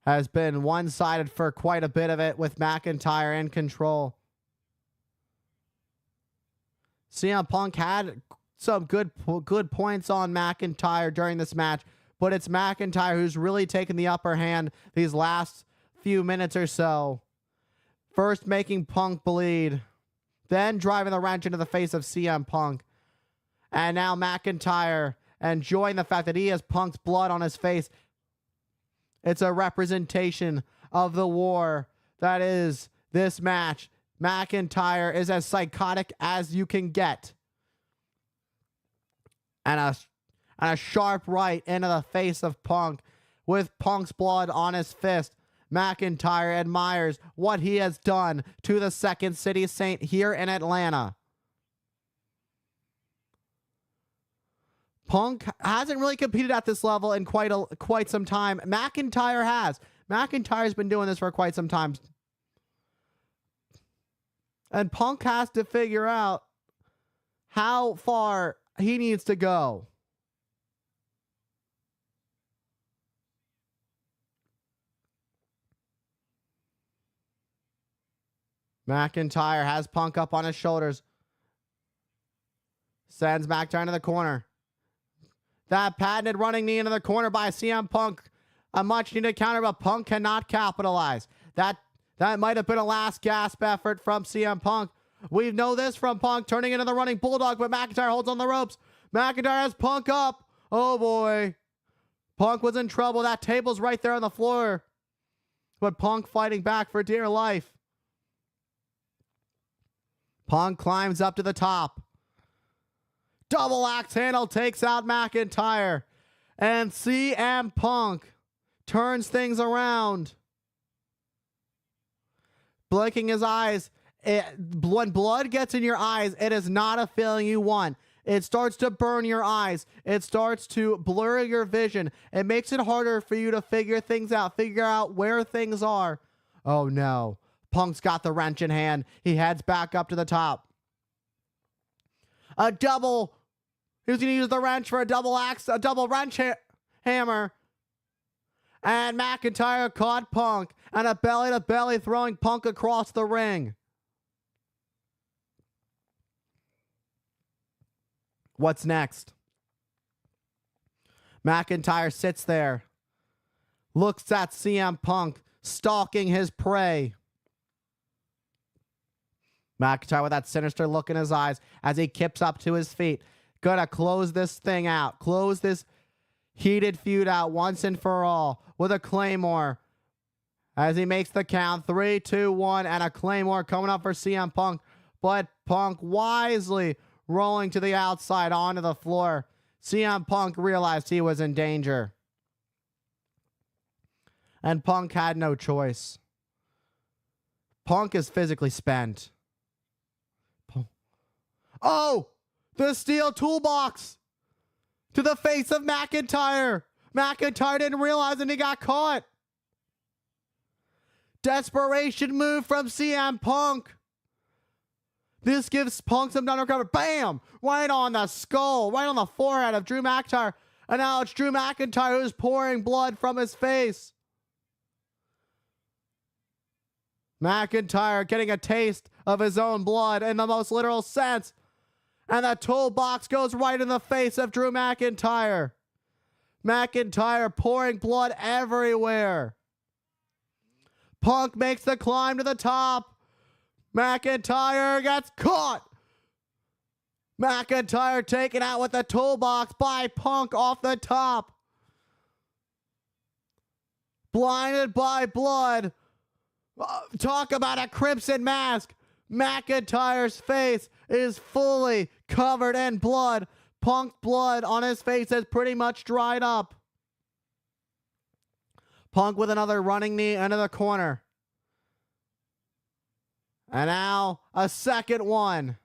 has been one-sided for quite a bit of it, with McIntyre in control. CM Punk had some good points on McIntyre during this match, but it's McIntyre who's really taken the upper hand these last few minutes or so. First making Punk bleed, then driving the wrench into the face of CM Punk. And now McIntyre enjoying the fact that he has Punk's blood on his face. It's a representation of the war that is this match. McIntyre is as psychotic as you can get. And a sharp right into the face of Punk with Punk's blood on his fist. McIntyre admires what he has done to the Second City Saint here in Atlanta. Punk hasn't really competed at this level in quite some time. McIntyre has. McIntyre's been doing this for quite some time. And Punk has to figure out how far he needs to go. McIntyre has Punk up on his shoulders. Sends McIntyre into the corner. That patented running knee into the corner by CM Punk. A much needed counter, but Punk cannot capitalize. That might have been a last gasp effort from CM Punk. We know this from Punk turning into the running bulldog, but McIntyre holds on the ropes. McIntyre has Punk up. Oh boy. Punk was in trouble. That table's right there on the floor. But Punk fighting back for dear life. Punk climbs up to the top. Double axe handle takes out McIntyre. And CM Punk turns things around. Blinking his eyes. When blood gets in your eyes, it is not a feeling you want. It starts to burn your eyes. It starts to blur your vision. It makes it harder for you to figure things out, figure out where things are. Oh no. Punk's got the wrench in hand. He heads back up to the top. A double. He's going to use the wrench for a double axe, a double wrench hammer. And McIntyre caught Punk and a belly-to-belly throwing Punk across the ring. What's next? McIntyre sits there, looks at CM Punk, stalking his prey. McIntyre with that sinister look in his eyes as he kips up to his feet. Gonna close this thing out. Close this heated feud out once and for all with a Claymore. As he makes the count. 3, 2, 1. And a Claymore coming up for CM Punk. But Punk wisely rolling to the outside onto the floor. CM Punk realized he was in danger. And Punk had no choice. Punk is physically spent. Oh! The steel toolbox! To the face of McIntyre! McIntyre didn't realize and he got caught. Desperation move from CM Punk. This gives Punk some time to recover. Bam! Right on the skull, right on the forehead of Drew McIntyre. And now it's Drew McIntyre who's pouring blood from his face. McIntyre getting a taste of his own blood in the most literal sense. And the toolbox goes right in the face of Drew McIntyre. McIntyre pouring blood everywhere. Punk makes the climb to the top. McIntyre gets caught. McIntyre taken out with the toolbox by Punk off the top. Blinded by blood. Talk about a crimson mask. McIntyre's face is fully covered in blood. Punk blood on his face has pretty much dried up. Punk with another running knee into the corner. And now a second one.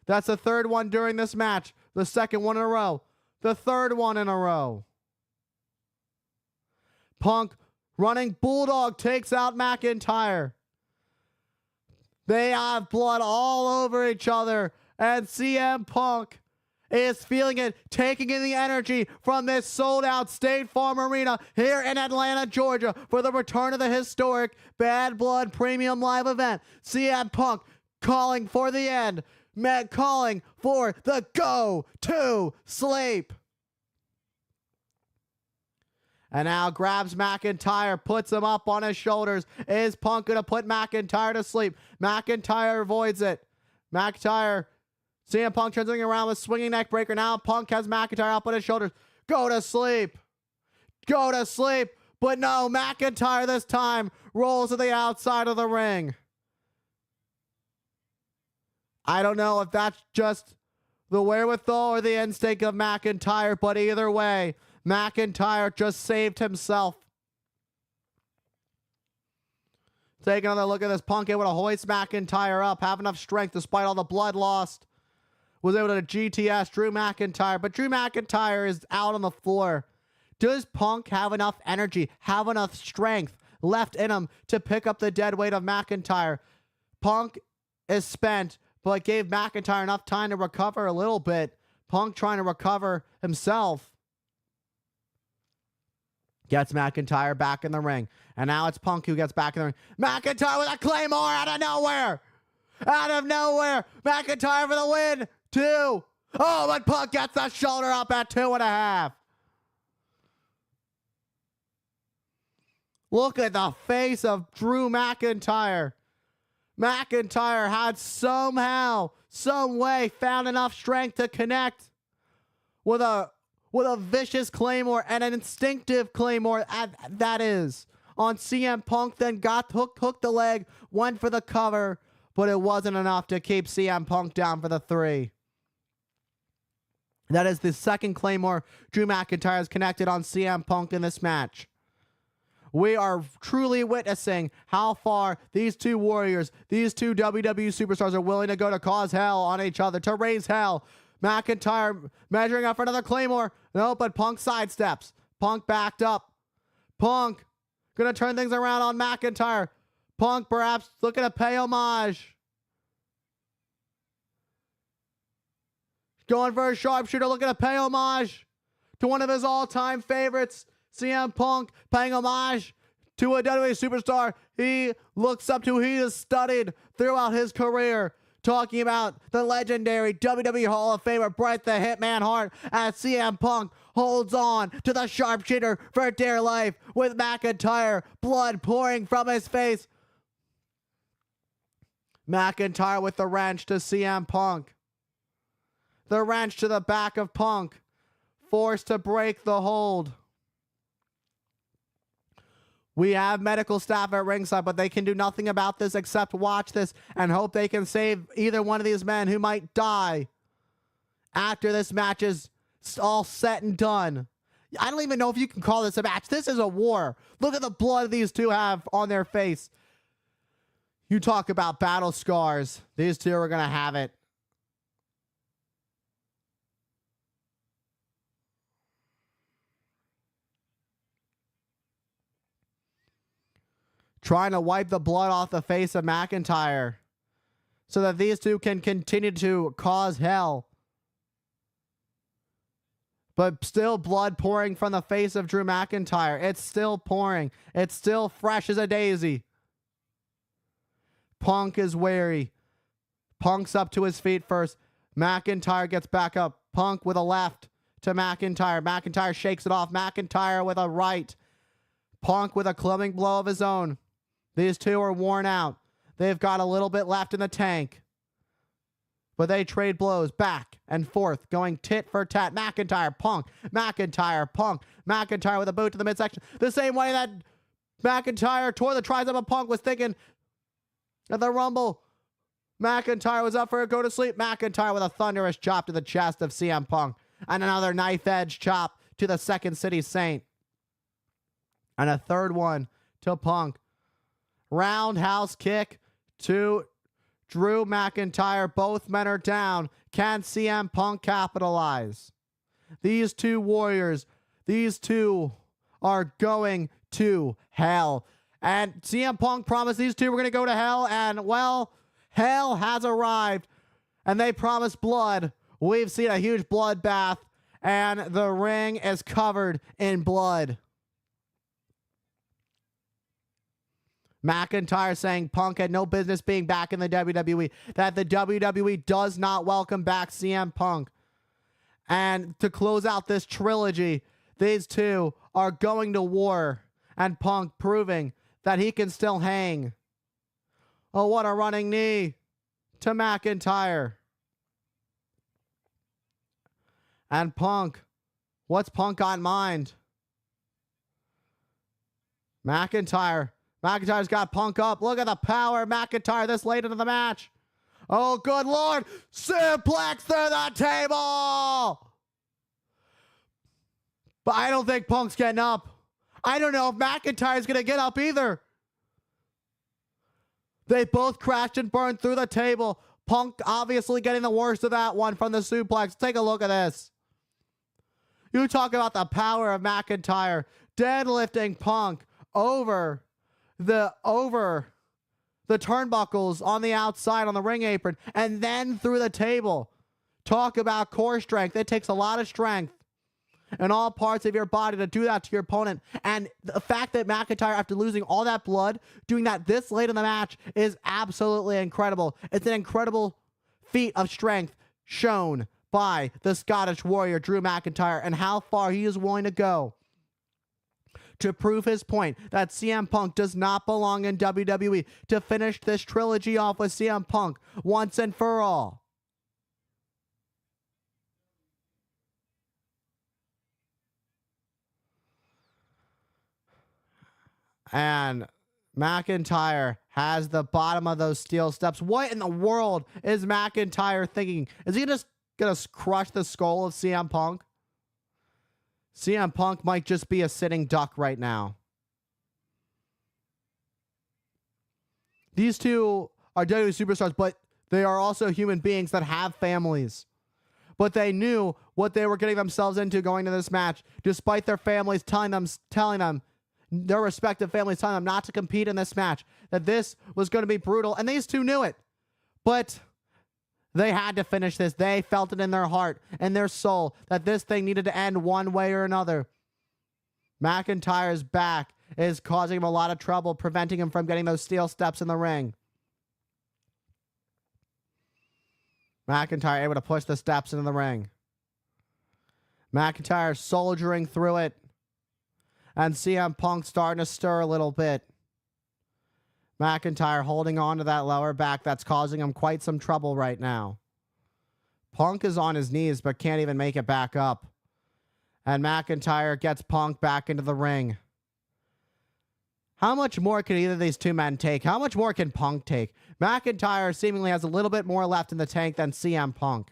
That's the third one during this match. The second one in a row. The third one in a row. Punk running bulldog takes out McIntyre. They have blood all over each other. And CM Punk is feeling it, taking in the energy from this sold-out State Farm Arena here in Atlanta, Georgia for the return of the historic Bad Blood Premium Live event. CM Punk calling for the end. Calling for the go to sleep. And now grabs McIntyre, puts him up on his shoulders. Is Punk going to put McIntyre to sleep? McIntyre avoids it. CM Punk turns around with swinging neck breaker. Now Punk has McIntyre up on his shoulders. Go to sleep. Go to sleep. But no, McIntyre this time rolls to the outside of the ring. I don't know if that's just the wherewithal or the instinct of McIntyre, but either way, McIntyre just saved himself. Take another look at this. Punk able to hoist McIntyre up, have enough strength despite all the blood lost. Was able to GTS Drew McIntyre, but Drew McIntyre is out on the floor. Does Punk have enough energy, have enough strength left in him to pick up the dead weight of McIntyre? Punk is spent, but gave McIntyre enough time to recover a little bit. Punk trying to recover himself. Gets McIntyre back in the ring. And now it's Punk who gets back in the ring. McIntyre with a Claymore out of nowhere. Out of nowhere. McIntyre for the win. 2. Oh, but Punk gets the shoulder up at 2.5. Look at the face of Drew McIntyre. McIntyre had somehow, some way found enough strength to connect with a vicious Claymore and an instinctive Claymore, that is, on CM Punk, then got hooked the leg, went for the cover, but it wasn't enough to keep CM Punk down for the 3. That is the second Claymore Drew McIntyre has connected on CM Punk in this match. We are truly witnessing how far these two warriors, these two WWE superstars are willing to go to cause hell on each other, to raise hell. McIntyre measuring up for another Claymore. No, but Punk sidesteps. Punk backed up. Punk gonna turn things around on McIntyre. Punk perhaps looking to pay homage. Going for a sharpshooter, looking to pay homage to one of his all-time favorites. CM Punk paying homage to a WWE superstar he looks up to, he has studied throughout his career. Talking about the legendary WWE Hall of Famer Bret the Hitman Hart, as CM Punk holds on to the sharpshooter for dear life with McIntyre, blood pouring from his face. McIntyre with the wrench to CM Punk. The wrench to the back of Punk, forced to break the hold. We have medical staff at ringside, but they can do nothing about this except watch this and hope they can save either one of these men who might die after this match is It's all set and done. I don't even know if you can call this a match. This is a war. Look at the blood these two have on their face. You talk about battle scars. These two are going to have it. Trying to wipe the blood off the face of McIntyre so that these two can continue to cause hell. But still blood pouring from the face of Drew McIntyre. It's still pouring. It's still fresh as a daisy. Punk is wary. Punk's up to his feet first. McIntyre gets back up. Punk with a left to McIntyre. McIntyre shakes it off. McIntyre with a right. Punk with a clubbing blow of his own. These two are worn out. They've got a little bit left in the tank. But they trade blows back and forth, going tit for tat. McIntyre, Punk. McIntyre, Punk. McIntyre with a boot to the midsection. The same way that McIntyre tore the tricep of Punk was thinking at the Rumble. McIntyre was up for a go to sleep. McIntyre with a thunderous chop to the chest of CM Punk. And another knife edge chop to the Second City Saint. And a third one to Punk. Roundhouse kick to Drew McIntyre. Both men are down. Can CM Punk capitalize? These two warriors, these two are going to hell. And CM Punk promised these two were going to go to hell. And, well, hell has arrived. And they promised blood. We've seen a huge bloodbath. And the ring is covered in blood. McIntyre saying Punk had no business being back in the WWE, that the WWE does not welcome back CM Punk. And to close out this trilogy, these two are going to war, and Punk proving that he can still hang. Oh, what a running knee to McIntyre. And Punk, what's Punk got in mind? McIntyre's got Punk up. Look at the power of McIntyre this late into the match. Oh, good Lord. Suplex through the table. But I don't think Punk's getting up. I don't know if McIntyre's going to get up either. They both crashed and burned through the table. Punk obviously getting the worst of that one from the suplex. Take a look at this. You talk about the power of McIntyre deadlifting Punk over the turnbuckles on the outside on the ring apron and then through the table. Talk about core strength. It takes a lot of strength in all parts of your body to do that to your opponent. And the fact that McIntyre, after losing all that blood, doing that this late in the match is absolutely incredible. It's an incredible feat of strength shown by the Scottish Warrior, Drew McIntyre, and how far he is willing to go to prove his point that CM Punk does not belong in WWE, to finish this trilogy off with CM Punk once and for all. And McIntyre has the bottom of those steel steps. What in the world is McIntyre thinking? Is he just going to crush the skull of CM Punk? CM Punk might just be a sitting duck right now. These two are WWE superstars, but they are also human beings that have families. But they knew what they were getting themselves into going to this match, despite their families telling them, their respective families telling them not to compete in this match, that this was going to be brutal. And these two knew it. But they had to finish this. They felt it in their heart and their soul that this thing needed to end one way or another. McIntyre's back is causing him a lot of trouble, preventing him from getting those steel steps in the ring. McIntyre able to push the steps into the ring. McIntyre soldiering through it. And CM Punk starting to stir a little bit. McIntyre holding on to that lower back that's causing him quite some trouble right now. Punk is on his knees but can't even make it back up. And McIntyre gets Punk back into the ring. How much more can either of these two men take? How much more can Punk take? McIntyre seemingly has a little bit more left in the tank than CM Punk.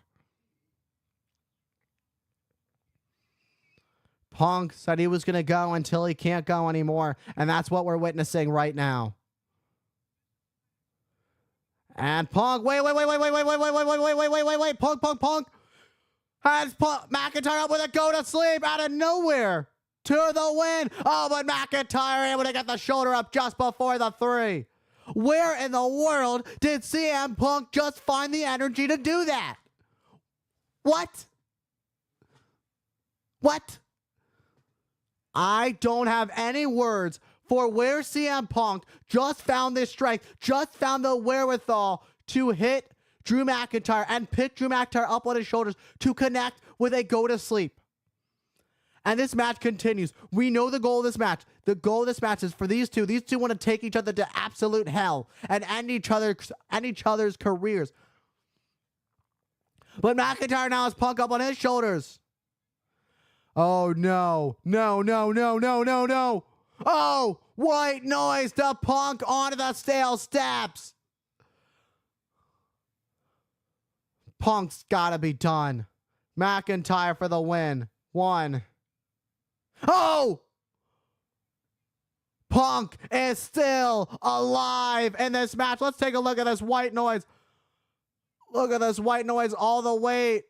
Punk said he was going to go until he can't go anymore, and that's what we're witnessing right now. And Punk, wait, Punk has McIntyre up with a go to sleep out of nowhere to the win. Oh, but McIntyre able to get the shoulder up just before the 3. Where in the world did CM Punk just find the energy to do that? What? I don't have any words for where CM Punk just found this strength, just found the wherewithal to hit Drew McIntyre and pick Drew McIntyre up on his shoulders to connect with a go to sleep. And this match continues. We know the goal of this match. The goal of this match is for these two. These two want to take each other to absolute hell and end each other's careers. But McIntyre now has Punk up on his shoulders. Oh, no. Oh, white noise to Punk onto the steel steps. Punk's got to be done. McIntyre for the win. 1. Oh! Punk is still alive in this match. Let's take a look at this white noise. Look at this white noise. All the weight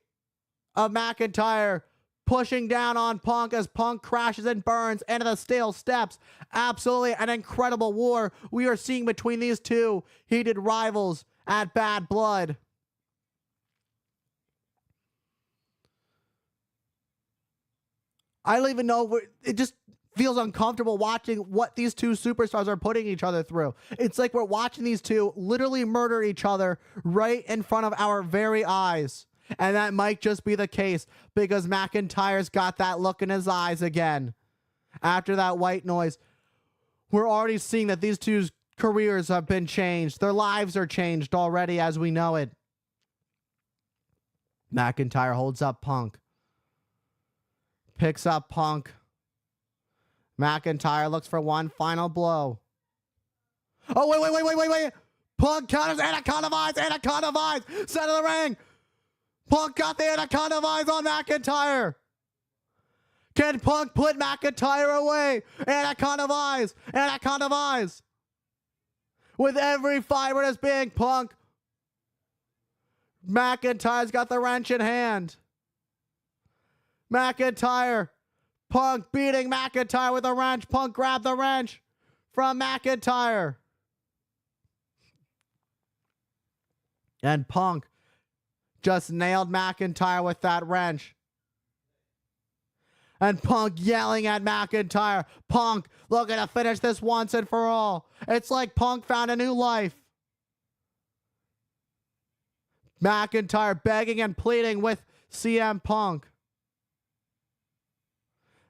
of McIntyre pushing down on Punk as Punk crashes and burns into the steel steps. Absolutely an incredible war we are seeing between these two heated rivals at Bad Blood. I don't even know. It just feels uncomfortable watching what these two superstars are putting each other through. It's like we're watching these two literally murder each other right in front of our very eyes. And that might just be the case because McIntyre's got that look in his eyes again. After that white noise, we're already seeing that these two's careers have been changed. Their lives are changed already as we know it. McIntyre holds up Punk. Picks up Punk. McIntyre looks for one final blow. Oh, wait. Punk counters, Anaconda Vise, center of the ring. Punk got the Anaconda Vise on McIntyre. Can Punk put McIntyre away? Anaconda Vise. With every fiber as being Punk. McIntyre's got the wrench in hand. McIntyre. Punk beating McIntyre with a wrench. Punk grabbed the wrench from McIntyre. And Punk just nailed McIntyre with that wrench. And Punk yelling at McIntyre. Punk looking to finish this once and for all. It's like Punk found a new life. McIntyre begging and pleading with CM Punk.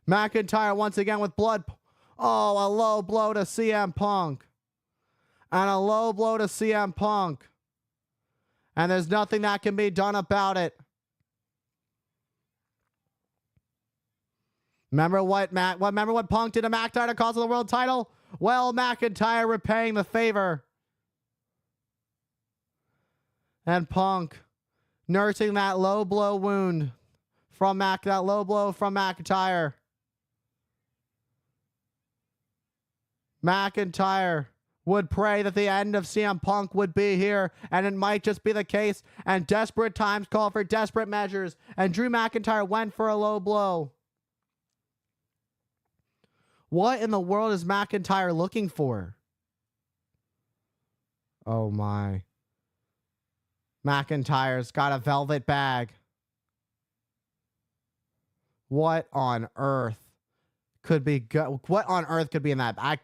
McIntyre once again with blood. Oh, a low blow to CM Punk. And a low blow to CM Punk. And there's nothing that can be done about it. Remember what Punk did to McIntyre to cost him the world title? Well, McIntyre repaying the favor. And Punk nursing that low blow wound from McIntyre. McIntyre would pray that the end of CM Punk would be here, and it might just be the case, and desperate times call for desperate measures, and Drew McIntyre went for a low blow. What in the world is McIntyre looking for? Oh my. McIntyre's got a velvet bag. What on earth could be what on earth could be in that bag?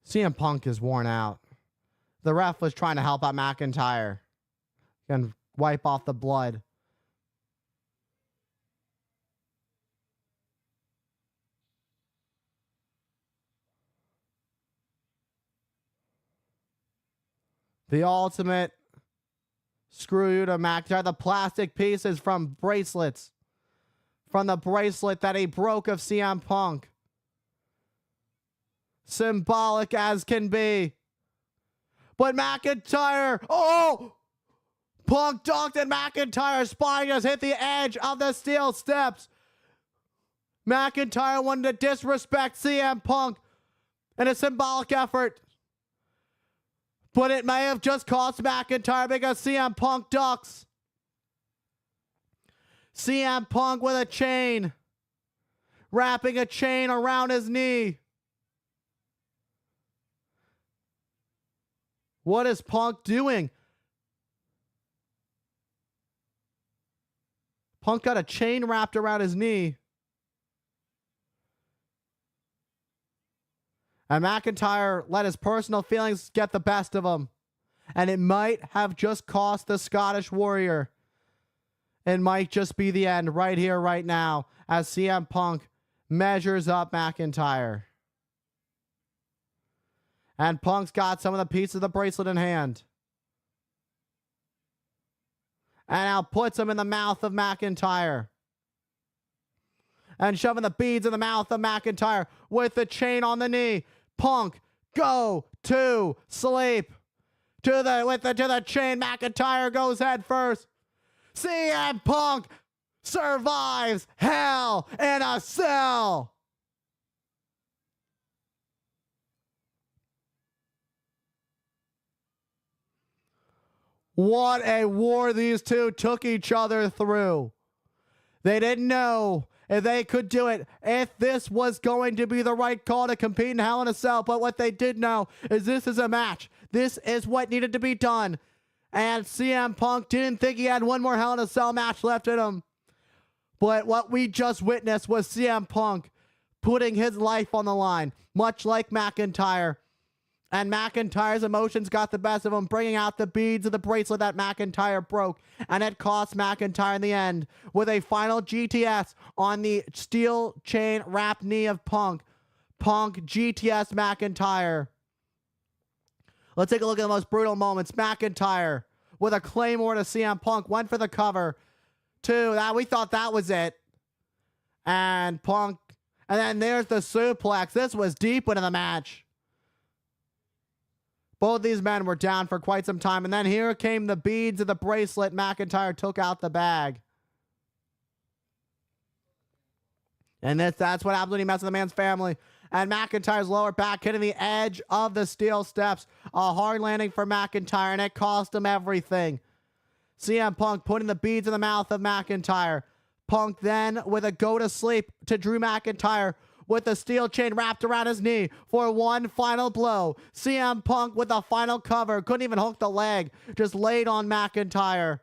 CM Punk is worn out. The ref was trying to help out McIntyre and wipe off the blood. The ultimate screw you to McIntyre. The plastic pieces from bracelets. From the bracelet that he broke of CM Punk. Symbolic as can be. But McIntyre, oh! Punk ducked and McIntyre's spine just hit the edge of the steel steps. McIntyre wanted to disrespect CM Punk in a symbolic effort. But it may have just cost McIntyre because CM Punk ducks. CM Punk with a chain. Wrapping a chain around his knee. What is Punk doing? Punk got a chain wrapped around his knee. And McIntyre let his personal feelings get the best of him. And it might have just cost the Scottish Warrior. It might just be the end right here, right now, as CM Punk measures up McIntyre. And Punk's got some of the pieces of the bracelet in hand. And now puts them in the mouth of McIntyre. And shoving the beads in the mouth of McIntyre with the chain on the knee. Punk, go to sleep. To the chain. McIntyre goes head first. CM Punk survives Hell in a Cell. What a war these two took each other through. They didn't know if they could do it, if this was going to be the right call to compete in Hell in a Cell. But what they did know is this is a match. This is what needed to be done. And CM Punk didn't think he had one more Hell in a Cell match left in him. But what we just witnessed was CM Punk putting his life on the line, much like McIntyre. And McIntyre's emotions got the best of him, bringing out the beads of the bracelet that McIntyre broke. And it cost McIntyre in the end with a final GTS on the steel chain wrapped knee of Punk. Punk GTS McIntyre. Let's take a look at the most brutal moments. McIntyre with a claymore to CM Punk. Went for the cover. We thought that was it. And Punk. And then there's the suplex. This was deep into the match. Both these men were down for quite some time. And then here came the beads of the bracelet. McIntyre took out the bag. And that's what happens when you mess with a man's family. And McIntyre's lower back hitting the edge of the steel steps. A hard landing for McIntyre, and it cost him everything. CM Punk putting the beads in the mouth of McIntyre. Punk then with a go to sleep to Drew McIntyre with the steel chain wrapped around his knee for one final blow. CM Punk with a final cover. Couldn't even hook the leg. Just laid on McIntyre.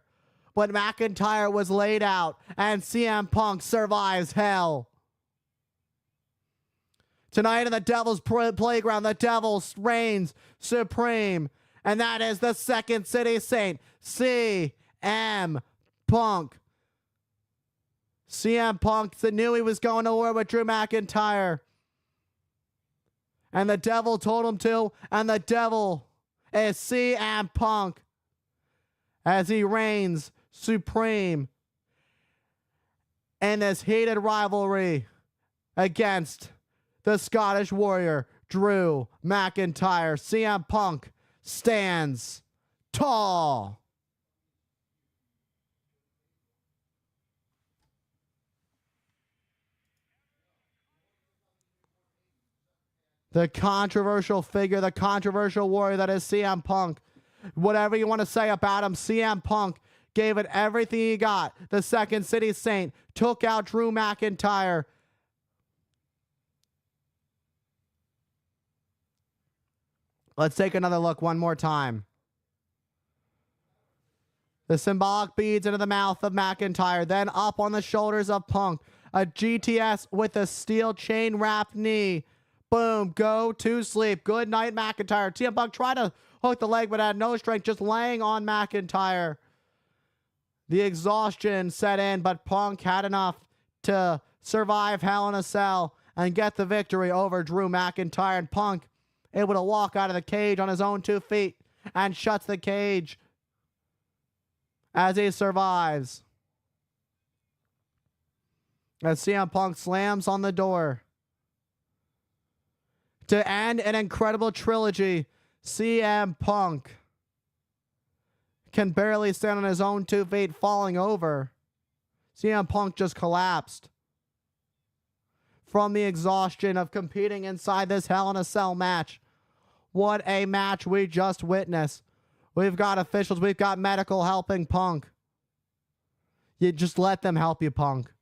But McIntyre was laid out, and CM Punk survives Hell. Tonight in the Devil's Playground, the Devil reigns supreme. And that is the Second City Saint, CM Punk. CM Punk knew he was going to war with Drew McIntyre. And the Devil told him to. And the Devil is CM Punk. As he reigns supreme in this heated rivalry against the Scottish Warrior, Drew McIntyre. CM Punk stands tall. The controversial figure, the controversial warrior that is CM Punk. Whatever you want to say about him, CM Punk gave it everything he got. The Second City Saint took out Drew McIntyre. Let's take another look one more time. The symbolic beads into the mouth of McIntyre, then up on the shoulders of Punk. A GTS with a steel chain wrapped knee. Boom, go to sleep. Good night, McIntyre. CM Punk tried to hook the leg, but had no strength, just laying on McIntyre. The exhaustion set in, but Punk had enough to survive Hell in a Cell and get the victory over Drew McIntyre. And Punk able to walk out of the cage on his own 2 feet and shuts the cage as he survives. As CM Punk slams on the door. To end an incredible trilogy, CM Punk can barely stand on his own 2 feet, falling over. CM Punk just collapsed from the exhaustion of competing inside this Hell in a Cell match. What a match we just witnessed. We've got officials, we've got medical helping Punk. You just let them help you, Punk.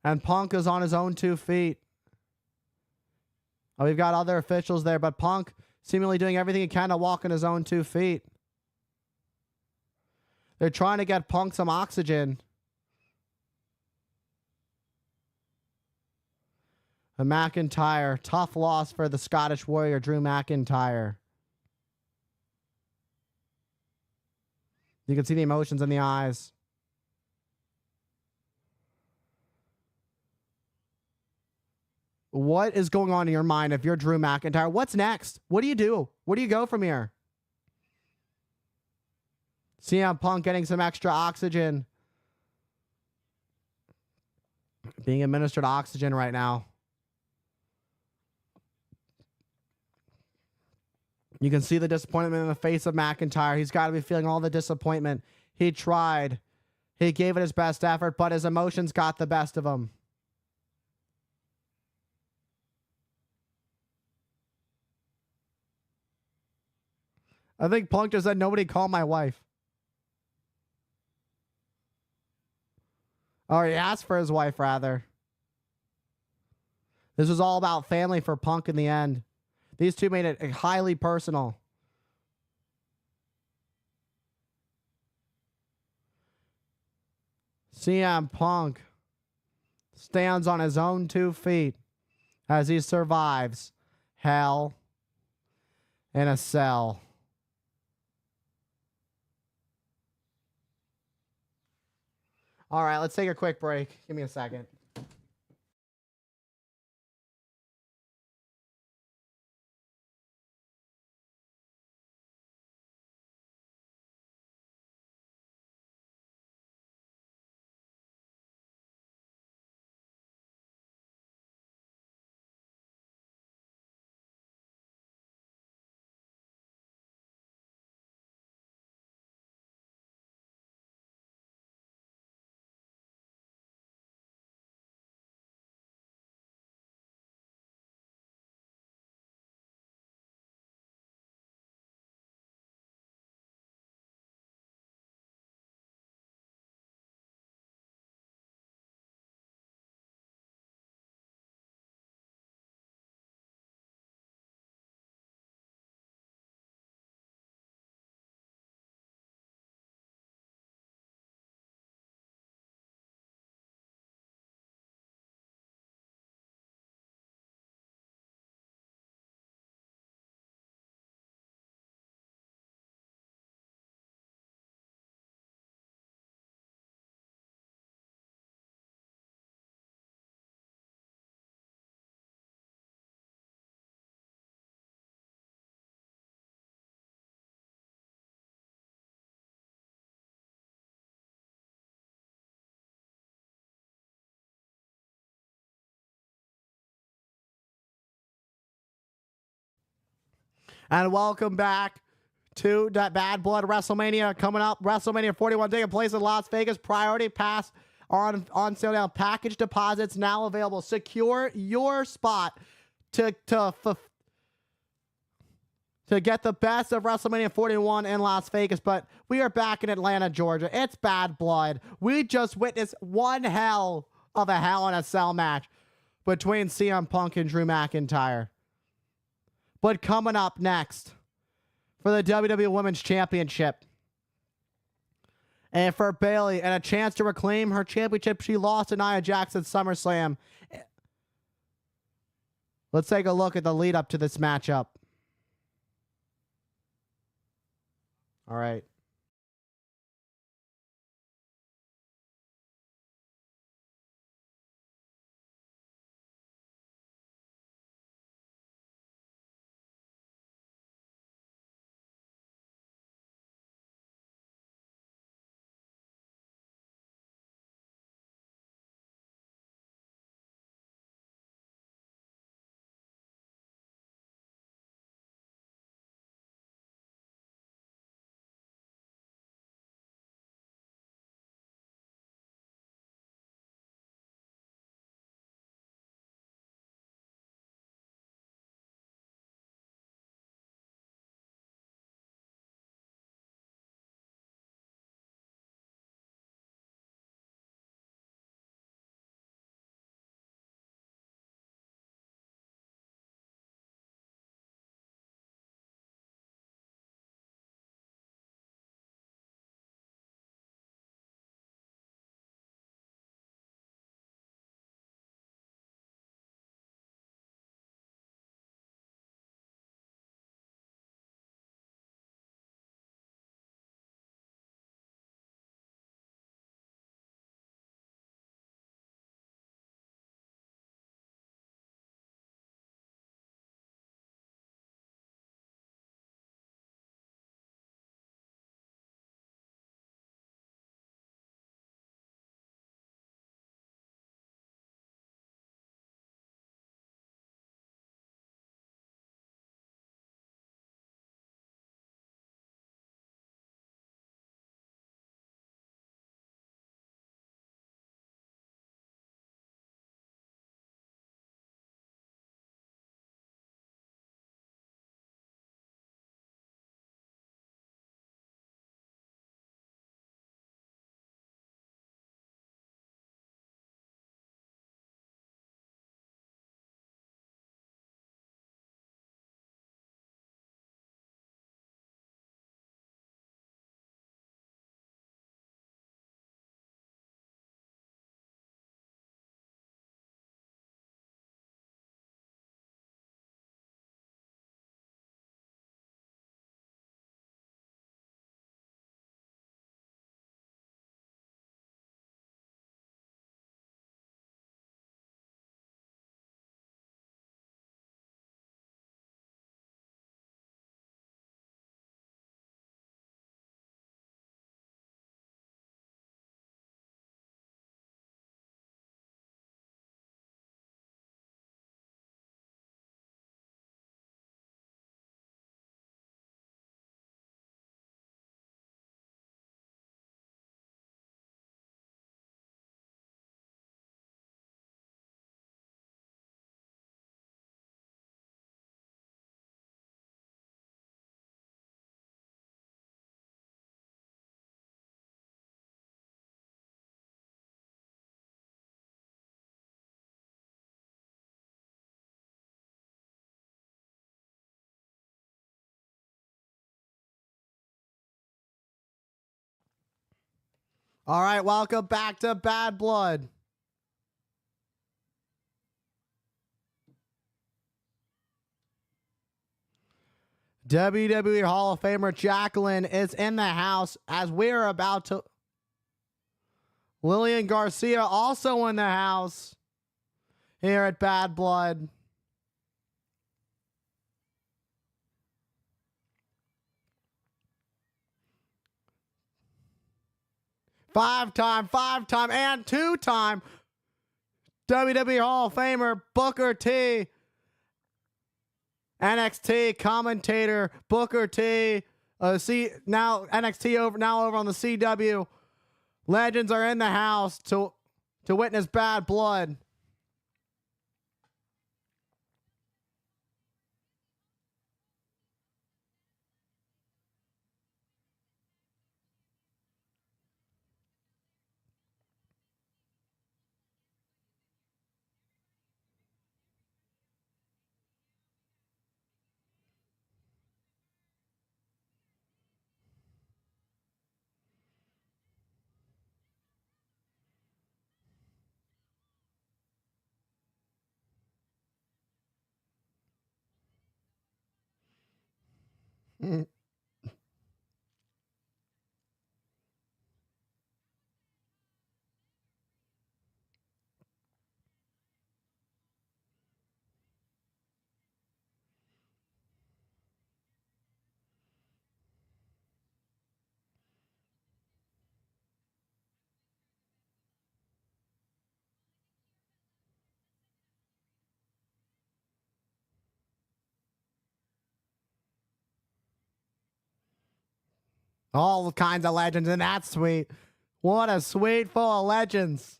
And Punk is on his own 2 feet. Oh, we've got other officials there, but Punk seemingly doing everything he can to walk on his own 2 feet. They're trying to get Punk some oxygen. And McIntyre, tough loss for the Scottish Warrior, Drew McIntyre. You can see the emotions in the eyes. What is going on in your mind if you're Drew McIntyre? What's next? What do you do? Where do you go from here? CM Punk getting some extra oxygen. Being administered oxygen right now. You can see the disappointment in the face of McIntyre. He's got to be feeling all the disappointment. He tried. He gave it his best effort, but his emotions got the best of him. I think Punk just said, nobody call my wife. Or he asked for his wife, rather. This was all about family for Punk in the end. These two made it highly personal. CM Punk stands on his own 2 feet as he survives Hell in a Cell. All right, let's take a quick break. Give me a second. And welcome back to that Bad Blood WrestleMania coming up. WrestleMania 41 taking place in Las Vegas. Priority pass on sale now. Package deposits now available. Secure your spot to get the best of WrestleMania 41 in Las Vegas. But we are back in Atlanta, Georgia. It's Bad Blood. We just witnessed one hell of a Hell in a Cell match between CM Punk and Drew McIntyre. But coming up next for the WWE Women's Championship and for Bayley and a chance to reclaim her championship she lost to Nia Jax at SummerSlam. Let's take a look at the lead up to this matchup. All right. All right, welcome back to Bad Blood. WWE Hall of Famer Jacqueline is in the house as we're about to... Lillian Garcia also in the house here at Bad Blood. Five-time, and two-time WWE Hall of Famer Booker T. NXT commentator Booker T. Now NXT over on the CW. Legends are in the house to witness Bad Blood. All kinds of legends in that suite. What a suite full of legends.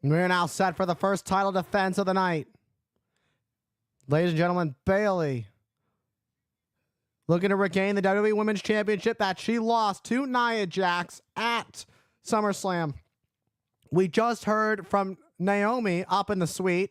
We're now set for the first title defense of the night. Ladies and gentlemen, Bayley looking to regain the WWE Women's Championship that she lost to Nia Jax at SummerSlam. We just heard from Naomi up in the suite.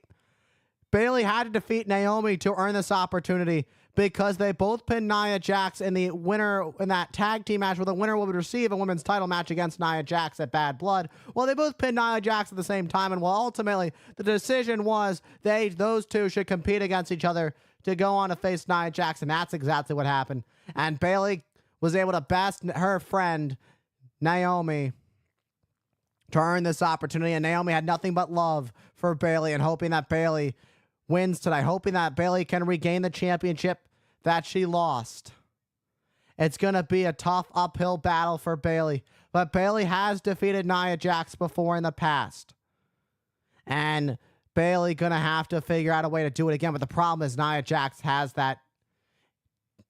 Bayley had to defeat Naomi to earn this opportunity because they both pinned Nia Jax in the winner in that tag team match where the winner would receive a women's title match against Nia Jax at Bad Blood. Well, they both pinned Nia Jax at the same time, and ultimately the decision was those two should compete against each other to go on to face Nia Jax, and that's exactly what happened. And Bayley was able to best her friend Naomi to earn this opportunity, and Naomi had nothing but love for Bayley and hoping that Bayley wins tonight, hoping that Bayley can regain the championship that she lost. It's going to be a tough uphill battle for Bayley, but Bayley has defeated Nia Jax before in the past. And Bayley going to have to figure out a way to do it again, but the problem is Nia Jax has that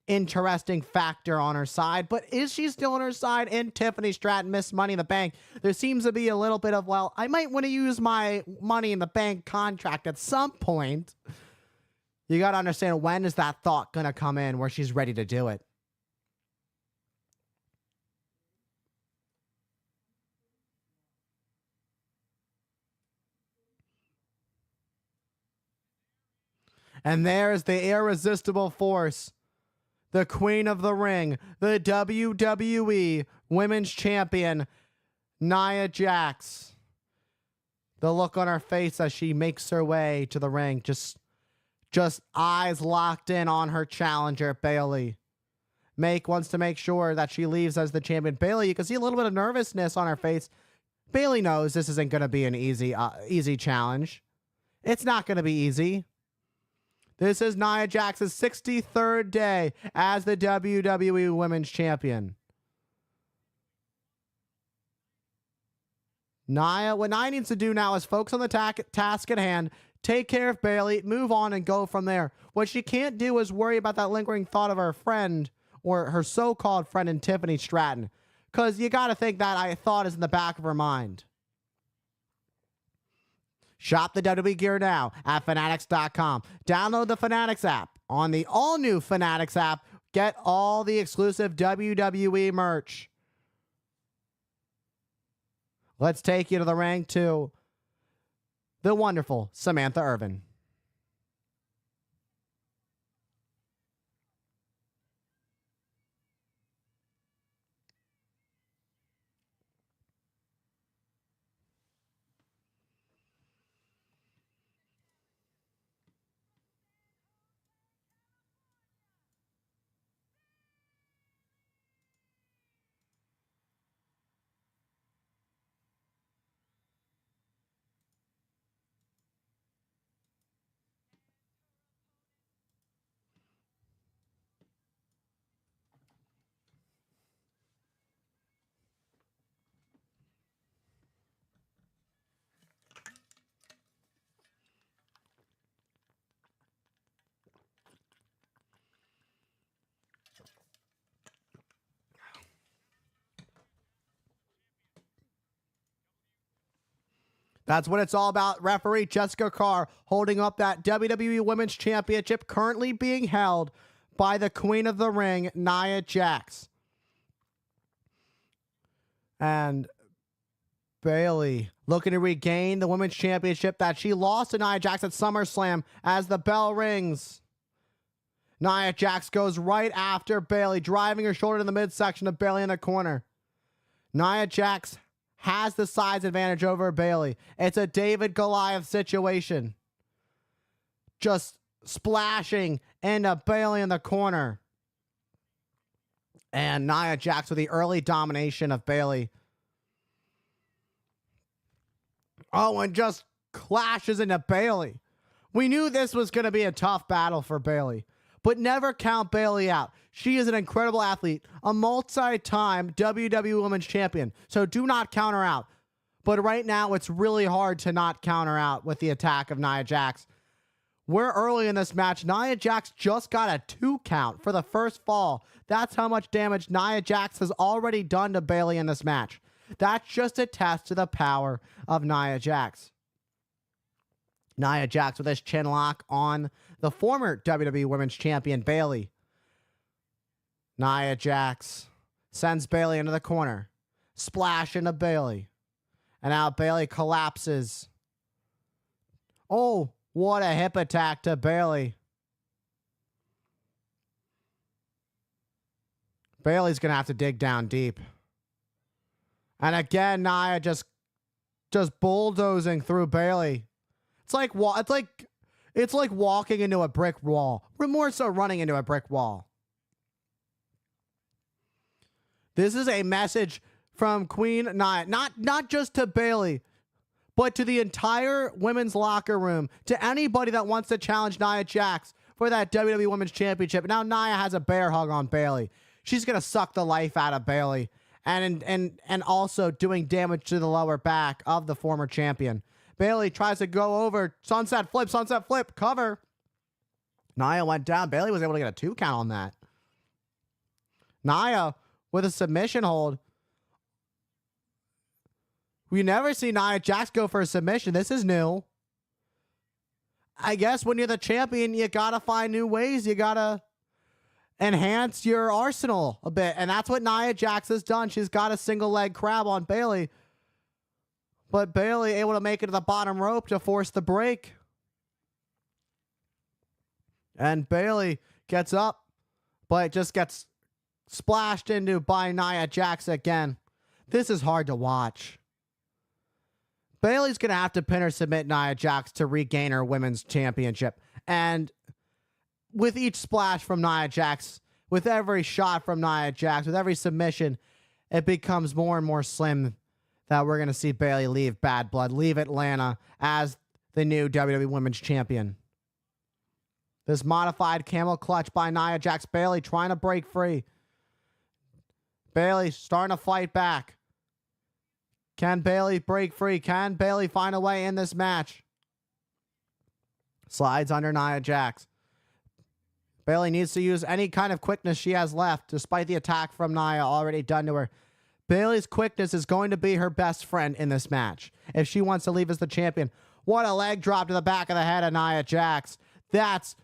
interesting factor on her side, but is she still on her side in Tiffany Stratton, Miss Money in the Bank? There seems to be a little bit of, well, I might want to use my Money in the Bank contract at some point. You got to understand, when is that thought going to come in where she's ready to do it? And there's the irresistible force, the Queen of the Ring, the WWE Women's Champion, Nia Jax. The look on her face as she makes her way to the ring, just eyes locked in on her challenger, Bayley. Wants to make sure that she leaves as the champion. Bayley, you can see a little bit of nervousness on her face. Bayley knows this isn't going to be an easy challenge. It's not going to be easy. This is Nia Jax's 63rd day as the WWE Women's Champion. What Nia needs to do now is focus on the task at hand, take care of Bayley, move on, and go from there. What she can't do is worry about that lingering thought of her friend, or her so-called friend in Tiffany Stratton, because you got to think that thought is in the back of her mind. Shop the WWE gear now at Fanatics.com. Download the Fanatics app. On the all-new Fanatics app, get all the exclusive WWE merch. Let's take you to the ring to the wonderful Samantha Irvin. That's what it's all about. Referee Jessica Carr holding up that WWE Women's Championship, currently being held by the Queen of the Ring, Nia Jax. And Bayley looking to regain the Women's Championship that she lost to Nia Jax at SummerSlam as the bell rings. Nia Jax goes right after Bayley, driving her shoulder to the midsection of Bayley in the corner. Nia Jax has the size advantage over Bayley. It's a David Goliath situation. Just splashing into Bayley in the corner. And Nia Jax with the early domination of Bayley. Oh, and just clashes into Bayley. We knew this was going to be a tough battle for Bayley, but never count Bayley out. She is an incredible athlete, a multi-time WWE Women's Champion, so do not count her out. But right now, it's really hard to not count her out with the attack of Nia Jax. We're early in this match. Nia Jax just got a 2 count for the first fall. That's how much damage Nia Jax has already done to Bayley in this match. That's just a test to the power of Nia Jax. Nia Jax with his chin lock on the former WWE Women's Champion, Bayley. Nia Jax sends Bayley into the corner. Splash into Bayley. And now Bayley collapses. Oh, what a hip attack to Bayley. Bayley's going to have to dig down deep. And again, Nia just bulldozing through Bayley. It's like walking into a brick wall. We're more so running into a brick wall. This is a message from Queen Nia, not just to Bayley, but to the entire women's locker room, to anybody that wants to challenge Nia Jax for that WWE Women's Championship. Now Nia has a bear hug on Bayley. She's gonna suck the life out of Bayley, and also doing damage to the lower back of the former champion. Bayley tries to go over, sunset flip, cover. Nia went down. Bayley was able to get a 2 count on that. Nia with a submission hold. We never see Nia Jax go for a submission. This is new. I guess when you're the champion, you gotta find new ways. You gotta enhance your arsenal a bit. And that's what Nia Jax has done. She's got a single leg crab on Bayley. But Bayley able to make it to the bottom rope to force the break. And Bayley gets up, but just gets splashed into by Nia Jax again. This is hard to watch. Bayley's going to have to pin or submit Nia Jax to regain her women's championship. And with each splash from Nia Jax, with every shot from Nia Jax, with every submission, it becomes more and more slim that we're going to see Bayley leave Bad Blood, leave Atlanta as the new WWE Women's Champion. This modified camel clutch by Nia Jax. Bayley trying to break free. Bayley starting to fight back. Can Bayley break free? Can Bayley find a way in this match? Slides under Nia Jax. Bayley needs to use any kind of quickness she has left, despite the attack from Nia already done to her. Bayley's quickness is going to be her best friend in this match if she wants to leave as the champion. What a leg drop to the back of the head of Nia Jax. That's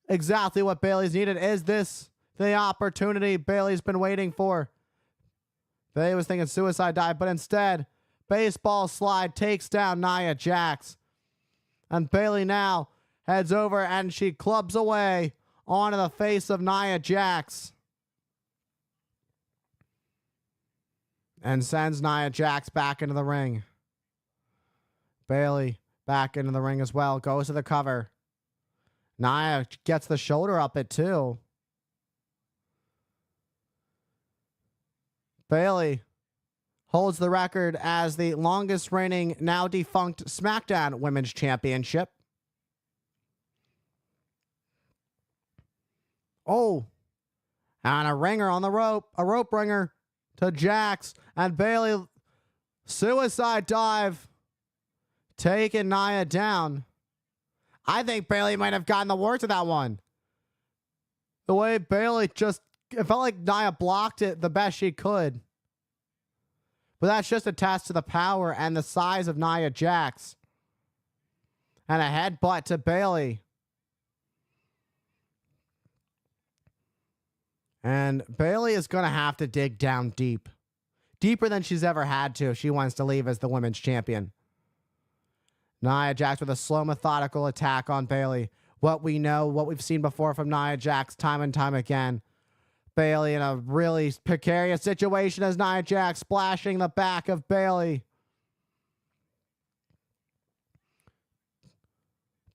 exactly what Bayley's needed. Is this the opportunity Bayley's been waiting for? Bayley was thinking suicide dive, but instead, baseball slide takes down Nia Jax. And Bayley now heads over and she clubs away onto the face of Nia Jax. And sends Nia Jax back into the ring. Bayley back into the ring as well. Goes to the cover. Nia gets the shoulder up it too. Bayley holds the record as the longest reigning, now defunct SmackDown Women's Championship. Oh, and a ringer on the rope, a rope ringer to Jax, and Bayley suicide dive, taking Nia down. I think Bayley might have gotten the worst of that one. The way Bayley just, it felt like Nia blocked it the best she could. But that's just a test to the power and the size of Nia Jax. And a headbutt to Bayley. And Bayley is going to have to dig down deep. Deeper than she's ever had to if she wants to leave as the women's champion. Nia Jax with a slow, methodical attack on Bayley. What we know, what we've seen before from Nia Jax time and time again. Bayley in a really precarious situation as Nia Jax splashing the back of Bayley.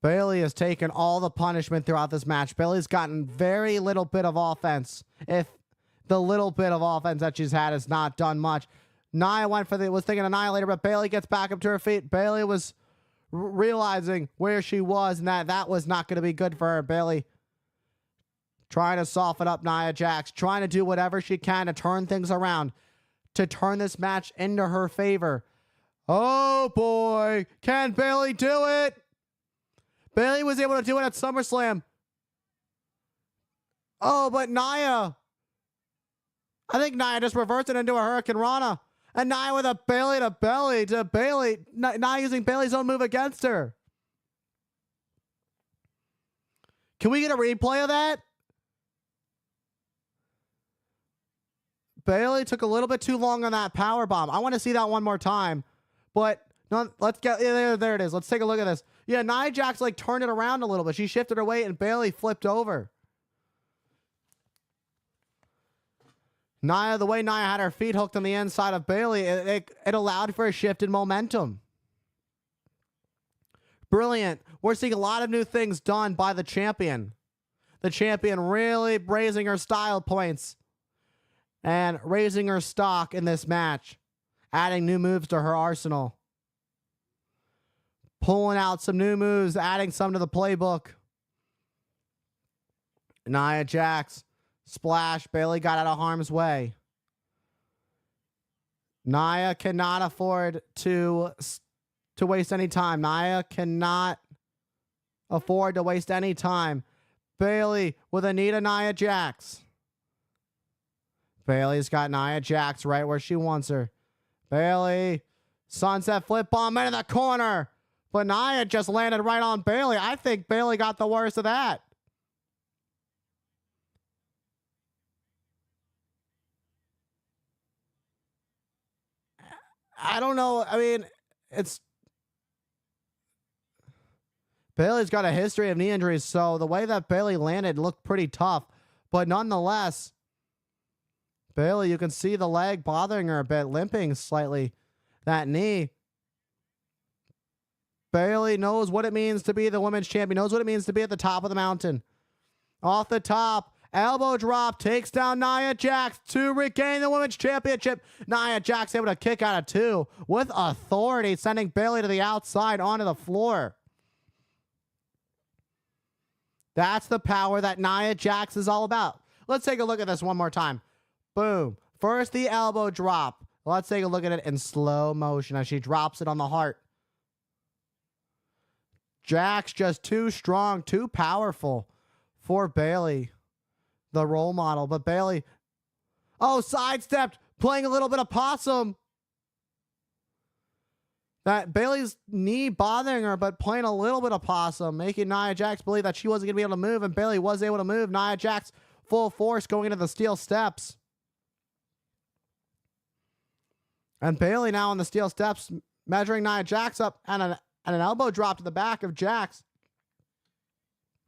Bayley has taken all the punishment throughout this match. Bayley's gotten very little bit of offense. If the little bit of offense that she's had has not done much. Nia was thinking Annihilator, but Bayley gets back up to her feet. Bayley was realizing where she was and that was not going to be good for her. Bayley trying to soften up Nia Jax, trying to do whatever she can to turn things around, to turn this match into her favor. Oh boy, can Bayley do it? Bayley was able to do it at SummerSlam. Oh, but Nia. I think Nia just reversed it into a Hurricane Rana. And Nia with a Bayley to belly to Bayley. Nia using Bayley's own move against her. Can we get a replay of that? Bayley took a little bit too long on that power bomb. I want to see that one more time. But no, let's get there it is. Let's take a look at this. Yeah, Nia Jax like turned it around a little bit. She shifted her weight and Bayley flipped over. Nia, the way Nia had her feet hooked on the inside of Bayley, it allowed for a shift in momentum. Brilliant. We're seeing a lot of new things done by the champion. The champion really raising her style points and raising her stock in this match, adding new moves to her arsenal. Pulling out some new moves, adding some to the playbook. Nia Jax, splash. Bayley got out of harm's way. Nia cannot afford to waste any time. Nia cannot afford to waste any time. Bayley with a knee to Nia Jax. Bayley's got Nia Jax right where she wants her. Bayley, sunset flip bomb into the corner. But Nia just landed right on Bayley. I think Bayley got the worst of that. I don't know. I mean, Bayley's got a history of knee injuries, so the way that Bayley landed looked pretty tough. But nonetheless, Bayley, you can see the leg bothering her a bit, limping slightly. That knee. Bayley knows what it means to be the women's champion, knows what it means to be at the top of the mountain. Off the top, elbow drop, takes down Nia Jax to regain the women's championship. Nia Jax able to kick out of two with authority, sending Bayley to the outside onto the floor. That's the power that Nia Jax is all about. Let's take a look at this one more time. Boom. First, the elbow drop. Let's take a look at it in slow motion as she drops it on the heart. Jax just too strong, too powerful for Bayley, the role model. But Bayley, oh, sidestepped, playing a little bit of possum. That Bayley's knee bothering her, but playing a little bit of possum, making Nia Jax believe that she wasn't going to be able to move, and Bayley was able to move. Nia Jax full force going into the steel steps. And Bayley now on the steel steps, measuring Nia Jax up, and and an elbow drop to the back of Jax.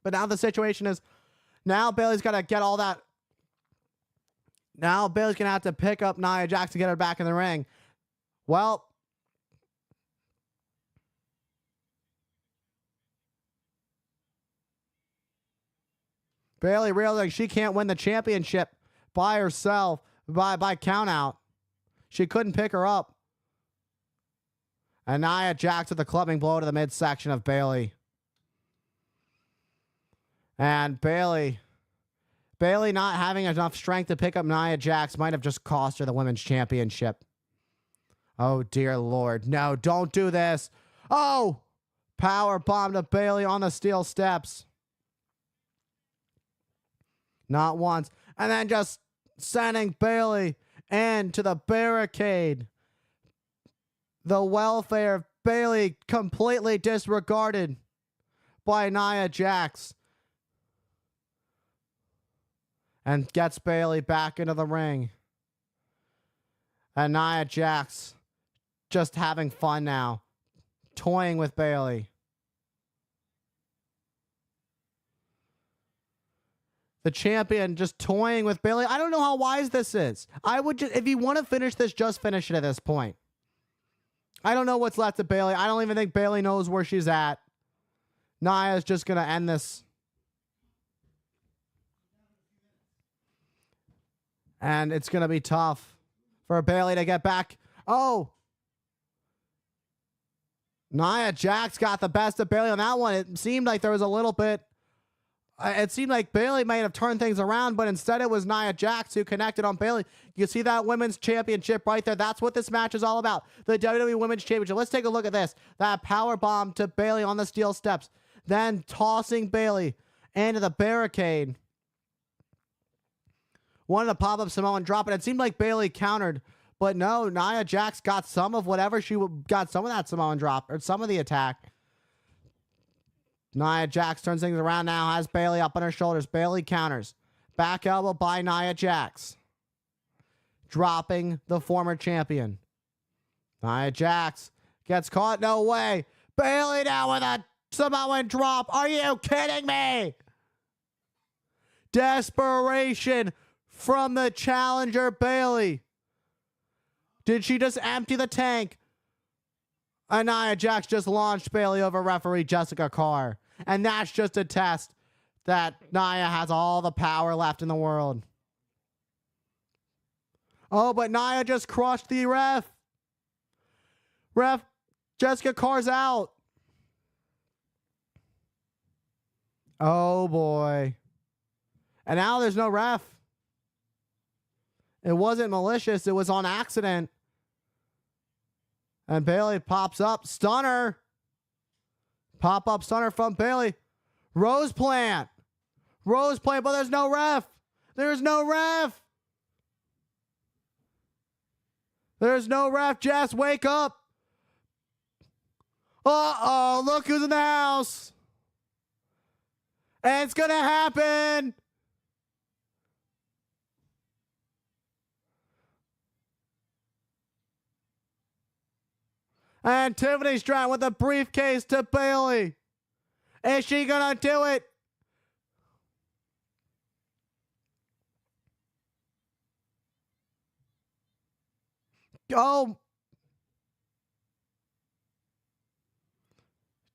But now the situation is, now Bayley's got to get all that. Now Bayley's going to have to pick up Nia Jax to get her back in the ring. Well, Bayley realizing she can't win the championship by herself, by count out. She couldn't pick her up. And Nia Jax with the clubbing blow to the midsection of Bayley. And Bayley not having enough strength to pick up Nia Jax might have just cost her the women's championship. Oh, dear Lord. No, don't do this. Oh! Power bomb to Bayley on the steel steps. Not once. And then just sending Bayley into the barricade. The welfare of Bayley completely disregarded by Nia Jax. And gets Bayley back into the ring. And Nia Jax just having fun now. Toying with Bayley. The champion just toying with Bayley. I don't know how wise this is. I would just, if you want to finish this, just finish it at this point. I don't know what's left of Bayley. I don't even think Bayley knows where she's at. Nia's just going to end this. And it's going to be tough for Bayley to get back. Oh. Nia Jax got the best of Bayley on that one. It seemed like there was a little bit. It seemed like Bayley might have turned things around, but instead it was Nia Jax who connected on Bayley. You see that women's championship right there. That's what this match is all about. The WWE Women's Championship. Let's take a look at this. That power bomb to Bayley on the steel steps. Then tossing Bayley into the barricade. Wanted to pop up Samoan drop, and it seemed like Bayley countered. But no, Nia Jax got some of whatever got some of that Samoan drop, or some of the attack. Nia Jax turns things around now, has Bayley up on her shoulders. Bayley counters. Back elbow by Nia Jax. Dropping the former champion. Nia Jax gets caught. No way. Bayley now with a Samoan drop. Are you kidding me? Desperation from the challenger, Bayley. Did she just empty the tank? And Nia Jax just launched Bayley over referee Jessica Carr. And that's just a test that Nia has all the power left in the world. Oh, but Nia just crushed the ref. Jessica Carr's out. Oh, boy. And now there's no ref. It wasn't malicious. It was on accident. And Bayley pops up. Stunner. Pop-up stunner from Bayley. Rose plant. Rose plant, but there's no ref. There's no ref. There's no ref. Jess, wake up. Uh-oh, look who's in the house. And it's going to happen. And Tiffany Stratton with a briefcase to Bayley. Is she going to do it? Oh.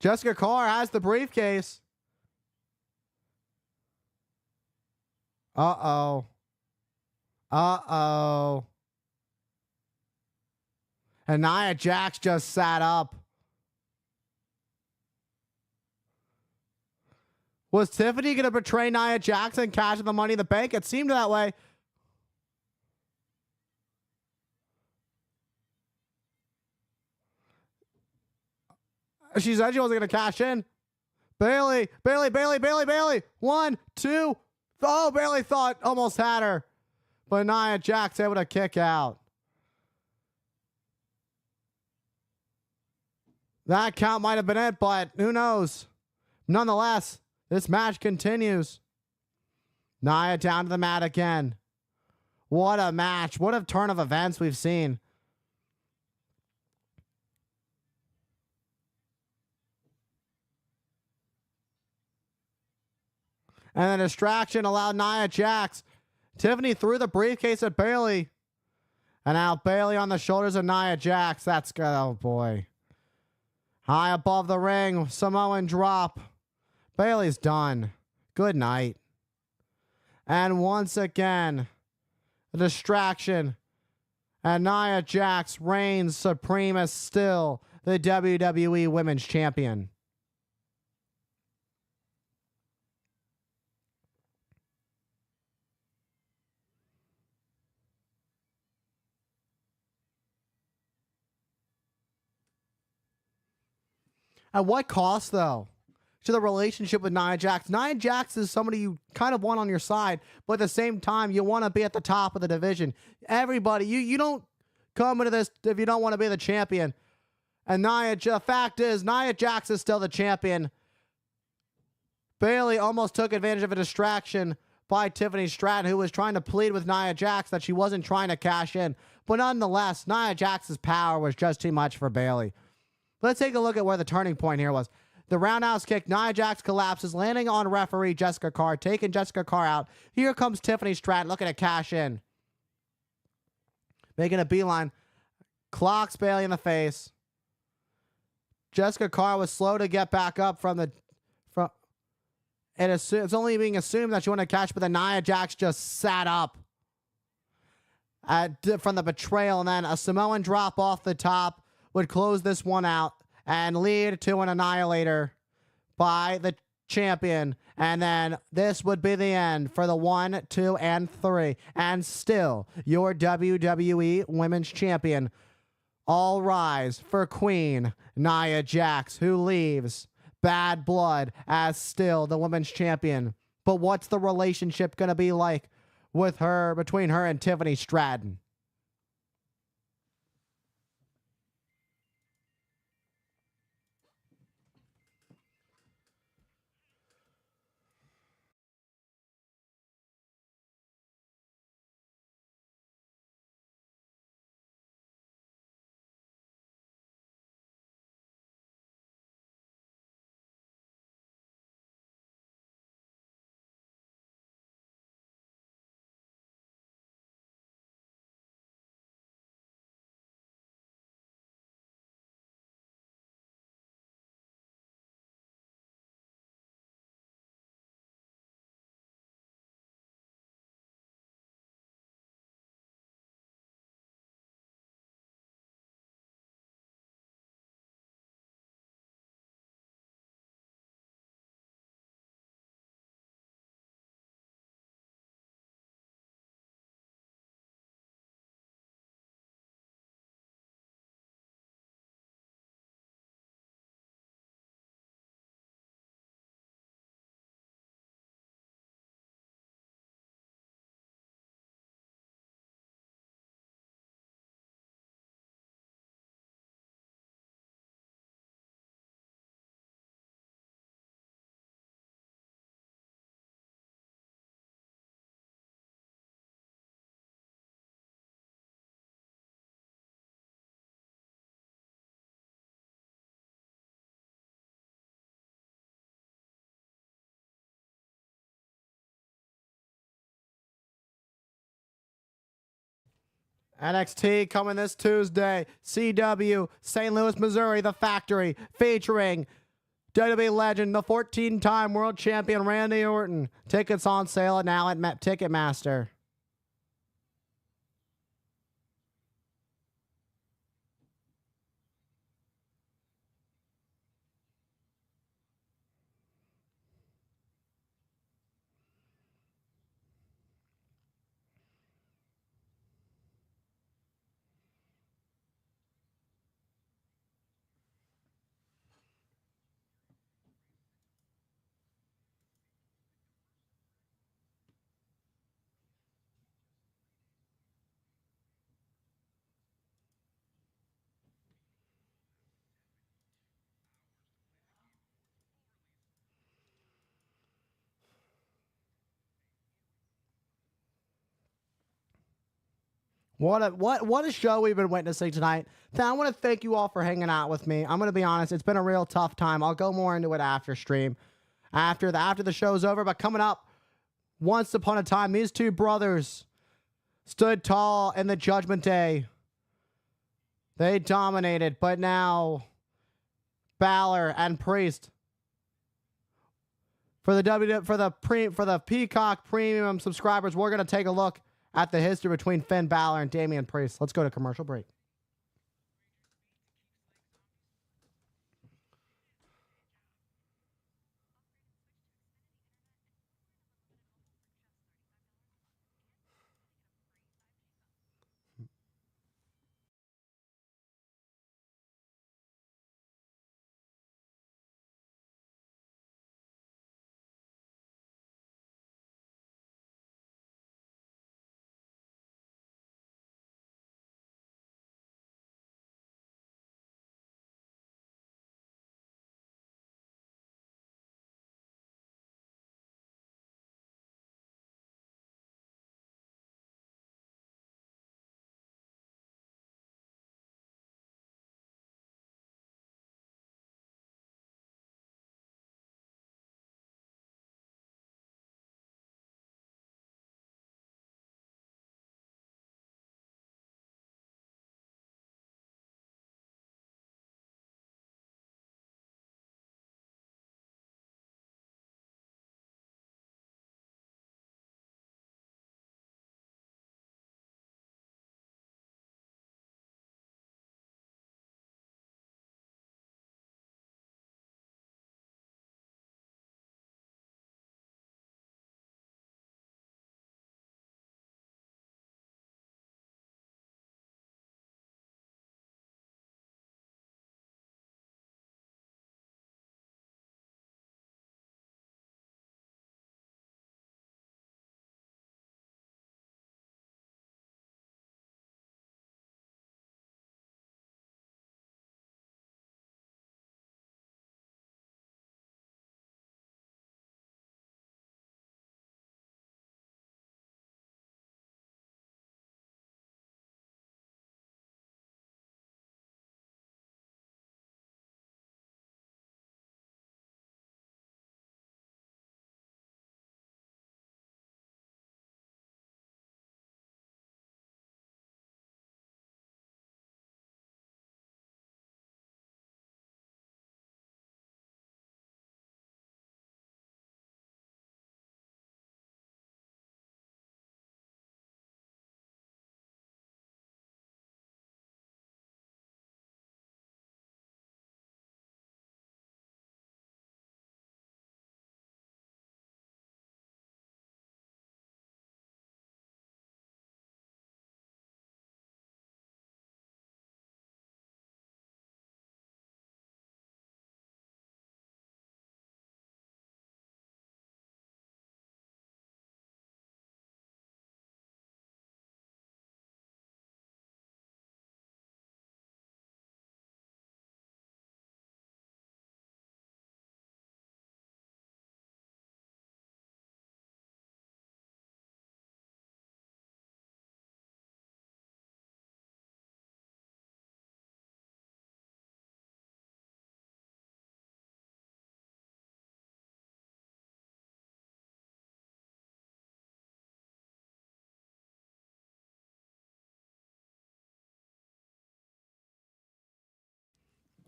Jessica Carr has the briefcase. Uh-oh. Uh-oh. And Nia Jax just sat up. Was Tiffany going to betray Nia Jax and cash in the Money in the Bank? It seemed that way. She said she wasn't going to cash in. Bayley. 1, 2. Oh, Bayley thought almost had her. But Nia Jax able to kick out. That count might have been it, but who knows? Nonetheless, this match continues. Nia down to the mat again. What a match. What a turn of events we've seen. And the distraction allowed Nia Jax. Tiffany threw the briefcase at Bayley. And now Bayley on the shoulders of Nia Jax. That's good. Oh, boy. High above the ring. Samoan drop. Bayley's done. Good night. And once again, a distraction. And Nia Jax reigns supreme as still the WWE Women's Champion. At what cost, though, to the relationship with Nia Jax? Nia Jax is somebody you kind of want on your side, but at the same time, you want to be at the top of the division. Everybody, you don't come into this if you don't want to be the champion. And the fact is, Nia Jax is still the champion. Bayley almost took advantage of a distraction by Tiffany Stratton, who was trying to plead with Nia Jax that she wasn't trying to cash in. But nonetheless, Nia Jax's power was just too much for Bayley. Let's take a look at where the turning point here was. The roundhouse kick, Nia Jax collapses, landing on referee Jessica Carr, taking Jessica Carr out. Here comes Tiffany Stratton looking to cash in. Making a beeline. Clocks Bayley in the face. Jessica Carr was slow to get back up from the... It's only being assumed that she wanted to catch, but then Nia Jax just sat up from the betrayal, and then a Samoan drop off the top would close this one out and lead to an annihilator by the champion. And then this would be the end for the 1, 2, and 3. And still, your WWE Women's Champion. All rise for Queen Nia Jax, who leaves Bad Blood as still the Women's Champion. But what's the relationship going to be like with her, between her and Tiffany Stratton? NXT coming this Tuesday. CW, St. Louis, Missouri, The Factory, featuring WWE legend, the 14-time world champion Randy Orton. Tickets on sale now at Ticketmaster. What a show we've been witnessing tonight. I want to thank you all for hanging out with me. I'm going to be honest, it's been a real tough time. I'll go more into it after stream. after the show's over. But coming up, once upon a time, these two brothers stood tall in the Judgment Day. They dominated, but now Balor and Priest for the Peacock Premium subscribers, we're going to take a look at the history between Finn Balor and Damian Priest. Let's go to commercial break.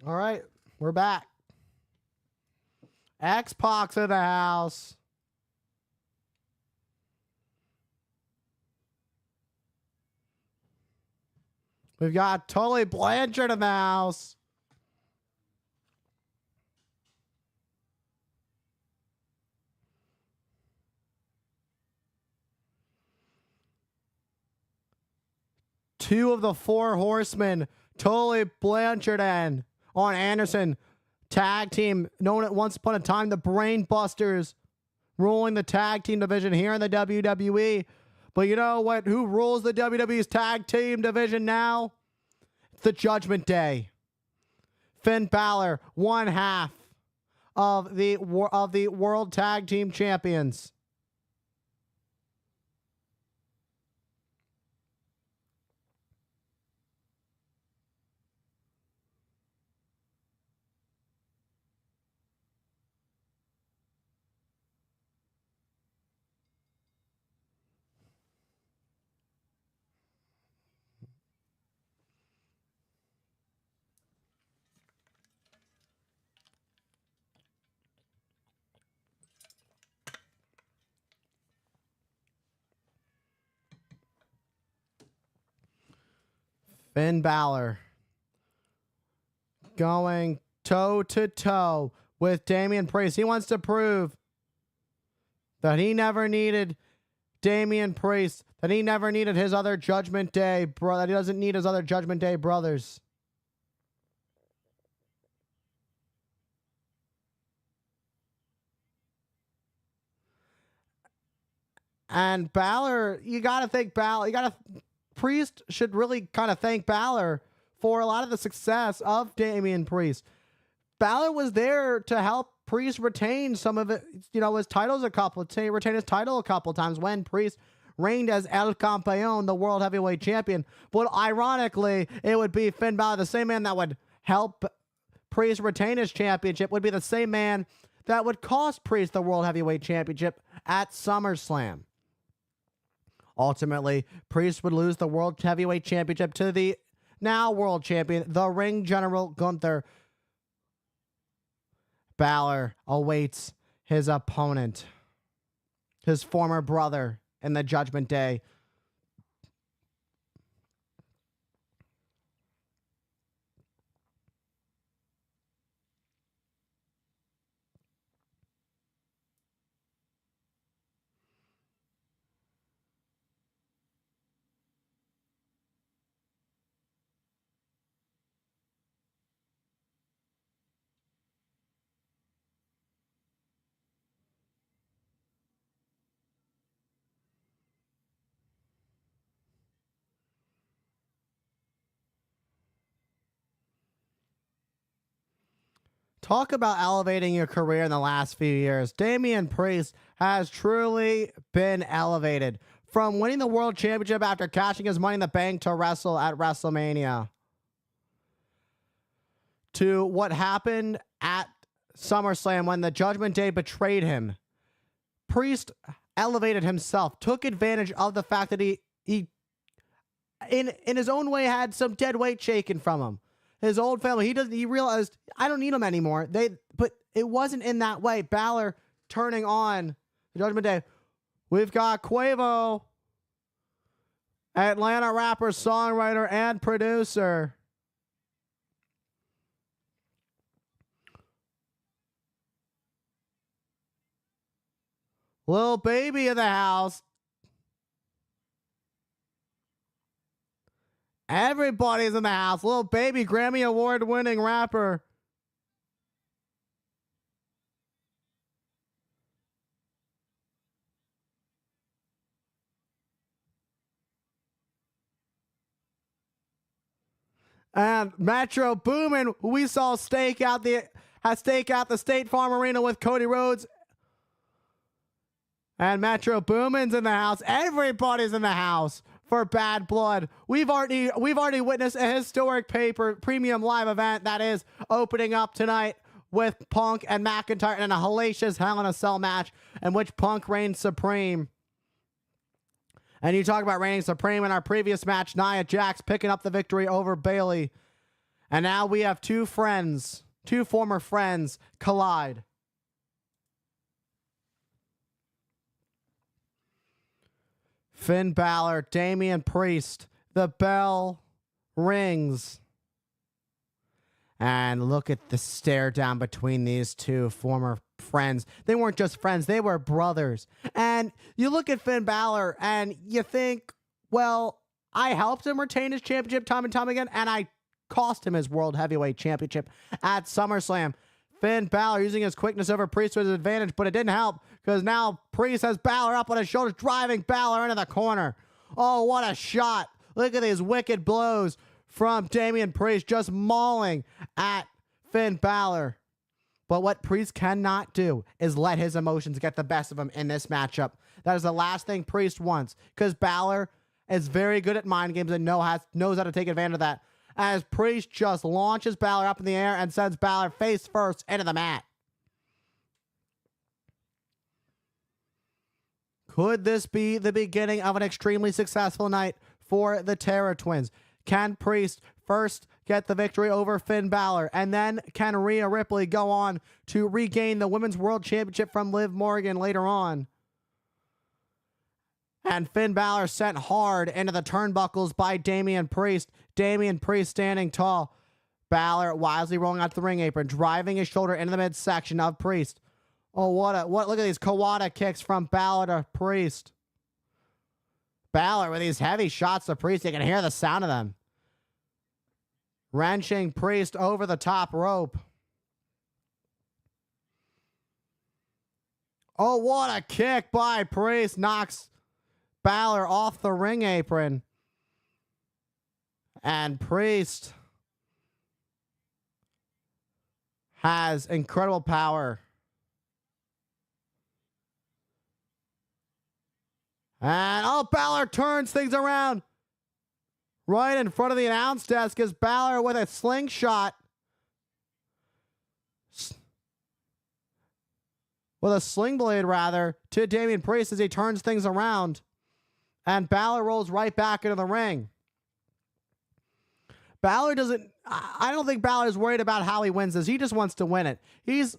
All right, we're back. X-Pac's in the house. We've got Tully Blanchard in the house. Two of the four horsemen, Tully Blanchard and Arn Anderson, tag team known at once upon a time the Brain Busters, ruling the tag team division here in the WWE. But you know what? Who rules the WWE's tag team division now? It's the Judgment Day. Finn Balor, one half of the World Tag Team Champions. Finn Balor going toe to toe with Damian Priest. He wants to prove that he never needed Damian Priest, that he never needed his other Judgment Day, that he doesn't need his other Judgment Day brothers. And Balor, Priest should really kind of thank Balor for a lot of the success of Damian Priest. Balor was there to help Priest retain some of it, his titles retain his title a couple times when Priest reigned as El Campeón, the World Heavyweight Champion. But ironically, it would be Finn Balor, the same man that would help Priest retain his championship, would be the same man that would cost Priest the World Heavyweight Championship at SummerSlam. Ultimately, Priest would lose the World Heavyweight Championship to the now World Champion, the Ring General Gunther. Balor awaits his opponent, his former brother in the Judgment Day. Talk about elevating your career in the last few years. Damian Priest has truly been elevated from winning the World Championship after cashing his Money in the Bank to wrestle at WrestleMania to what happened at SummerSlam when the Judgment Day betrayed him. Priest elevated himself, took advantage of the fact that he in his own way had some dead weight shaken from him. His old family, he realized, I don't need them anymore. But it wasn't in that way. Balor turning on the Judgment Day. We've got Quavo, Atlanta rapper, songwriter, and producer. Lil Baby in the house. Everybody's in the house. Lil Baby, Grammy Award-winning rapper. And Metro Boomin, we saw stake out the State Farm Arena with Cody Rhodes. And Metro Boomin's in the house. Everybody's in the house for Bad Blood. We've already witnessed a historic premium live event that is opening up tonight with Punk and McIntyre in a hellacious Hell in a Cell match in which Punk reigns supreme. And you talk about reigning supreme in our previous match, Nia Jax picking up the victory over Bayley. And now we have two former friends collide. Finn Balor, Damian Priest, the bell rings. And look at the stare down between these two former friends. They weren't just friends, they were brothers. And you look at Finn Balor and you think, well, I helped him retain his championship time and time again, and I cost him his World Heavyweight Championship at SummerSlam. Finn Balor using his quickness over Priest to his advantage, but it didn't help because now Priest has Balor up on his shoulders, driving Balor into the corner. Oh, what a shot. Look at these wicked blows from Damian Priest, just mauling at Finn Balor. But what Priest cannot do is let his emotions get the best of him in this matchup. That is the last thing Priest wants, because Balor is very good at mind games and knows how to take advantage of that. As Priest just launches Balor up in the air and sends Balor face first into the mat. Could this be the beginning of an extremely successful night for the Terror Twins? Can Priest first get the victory over Finn Balor, and then can Rhea Ripley go on to regain the Women's World Championship from Liv Morgan later on? And Finn Balor sent hard into the turnbuckles by Damian Priest. Damian Priest standing tall. Balor wisely rolling out the ring apron, driving his shoulder into the midsection of Priest. Oh, look at these Kawada kicks from Balor to Priest. Balor with these heavy shots to Priest. You can hear the sound of them. Wrenching Priest over the top rope. Oh, what a kick by Priest. Knocks Balor off the ring apron. And Priest has incredible power. And Balor turns things around. Right in front of the announce desk is Balor with a slingshot. With a sling blade, rather, to Damian Priest as he turns things around. And Balor rolls right back into the ring. Balor doesn't... I don't think Balor is worried about how he wins this. He just wants to win it. He's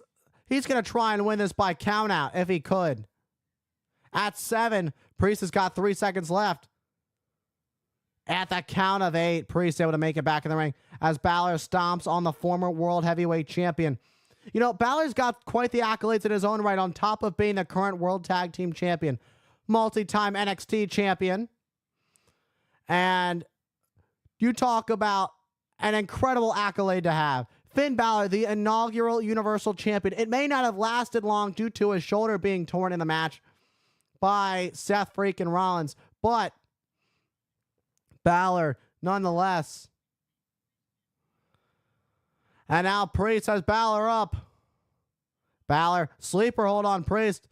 going to try and win this by countout if he could. At 7, Priest has got 3 seconds left. At the count of 8, Priest able to make it back in the ring as Balor stomps on the former World Heavyweight Champion. You know, Balor's got quite the accolades in his own right on top of being the current World Tag Team Champion. Multi-time NXT Champion. And you talk about an incredible accolade to have. Finn Balor, the inaugural Universal Champion. It may not have lasted long due to his shoulder being torn in the match by Seth freaking Rollins. But Balor, nonetheless. And now Priest has Balor up. Balor, sleeper hold on Priest.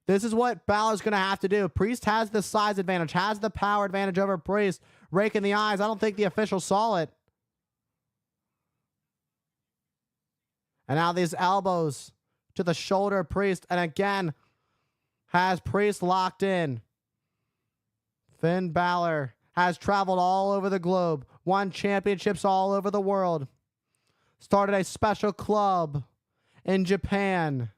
This is what Balor's going to have to do. Priest has the size advantage, has the power advantage over Priest. Raking the eyes. I don't think the official saw it. And now these elbows to the shoulder of Priest. And again, has Priest locked in. Finn Balor has traveled all over the globe. Won championships all over the world. Started a special club in Japan.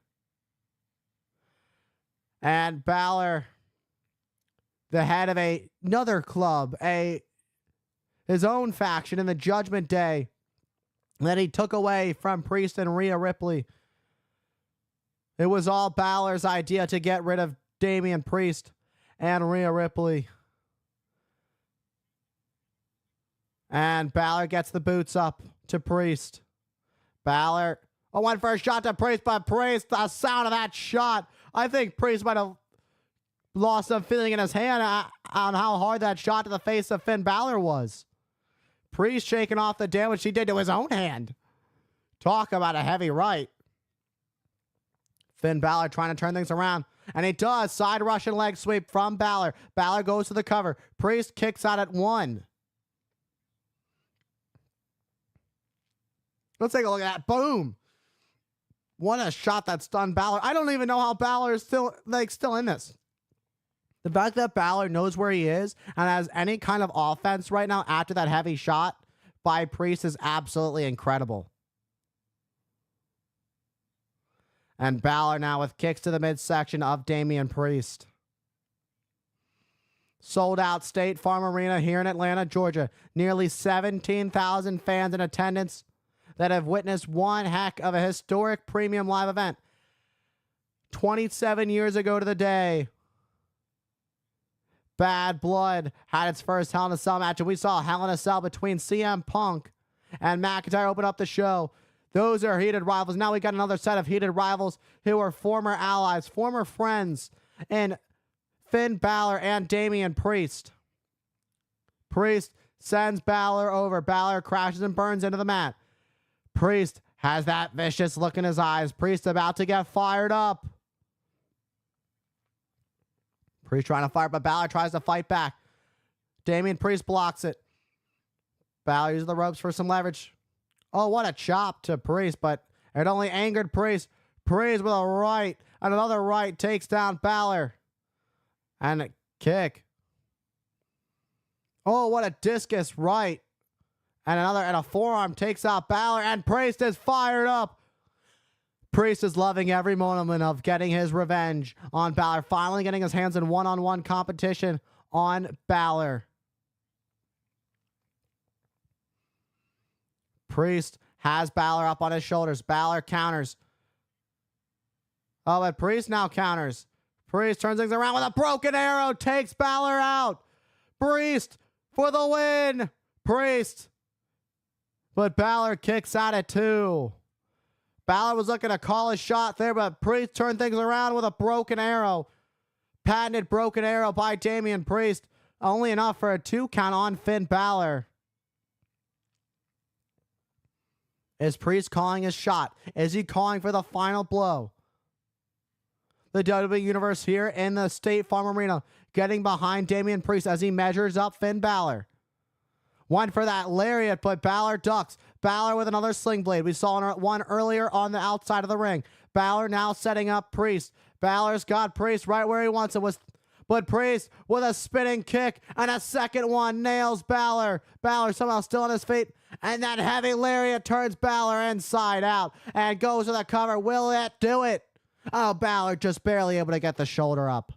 And Balor, the head of another club, his own faction in the Judgment Day that he took away from Priest and Rhea Ripley. It was all Balor's idea to get rid of Damian Priest and Rhea Ripley. And Balor gets the boots up to Priest. Balor went for a shot to Priest, but Priest, the sound of that shot, I think Priest might have lost some feeling in his hand on how hard that shot to the face of Finn Balor was. Priest shaking off the damage he did to his own hand. Talk about a heavy right. Finn Balor trying to turn things around. And he does. Side Russian leg sweep from Balor. Balor goes to the cover. Priest kicks out at 1. Let's take a look at that. Boom. What a shot that stunned Balor. I don't even know how Balor is still in this. The fact that Balor knows where he is and has any kind of offense right now after that heavy shot by Priest is absolutely incredible. And Balor now with kicks to the midsection of Damian Priest. Sold out State Farm Arena here in Atlanta, Georgia. Nearly 17,000 fans in attendance that have witnessed one heck of a historic premium live event. 27 years ago to the day, Bad Blood had its first Hell in a Cell match, and we saw Hell in a Cell between CM Punk and McIntyre open up the show. Those are heated rivals. Now we got another set of heated rivals who are former allies, former friends in Finn Balor and Damian Priest. Priest sends Balor over. Balor crashes and burns into the mat. Priest has that vicious look in his eyes. Priest about to get fired up. Priest trying to fight, but Balor tries to fight back. Damian Priest blocks it. Balor uses the ropes for some leverage. Oh, what a chop to Priest, but it only angered Priest. Priest with a right, and another right takes down Balor. And a kick. Oh, what a discus right. And a forearm takes out Balor, and Priest is fired up. Priest is loving every moment of getting his revenge on Balor, finally getting his hands in one-on-one competition on Balor. Priest has Balor up on his shoulders. Balor counters. Oh, but Priest now counters. Priest turns things around with a broken arrow, takes Balor out. Priest for the win. Priest. But Balor kicks out at 2. Balor was looking to call his shot there, but Priest turned things around with a broken arrow. Patented broken arrow by Damian Priest. Only enough for a 2 count on Finn Balor. Is Priest calling his shot? Is he calling for the final blow? The WWE Universe here in the State Farm Arena getting behind Damian Priest as he measures up Finn Balor. Went for that lariat, but Balor ducks. Balor with another sling blade. We saw one earlier on the outside of the ring. Balor now setting up Priest. Balor's got Priest right where he wants it. But Priest with a spinning kick and a second one nails Balor. Balor somehow still on his feet. And that heavy lariat turns Balor inside out and goes to the cover. Will it do it? Oh, Balor just barely able to get the shoulder up.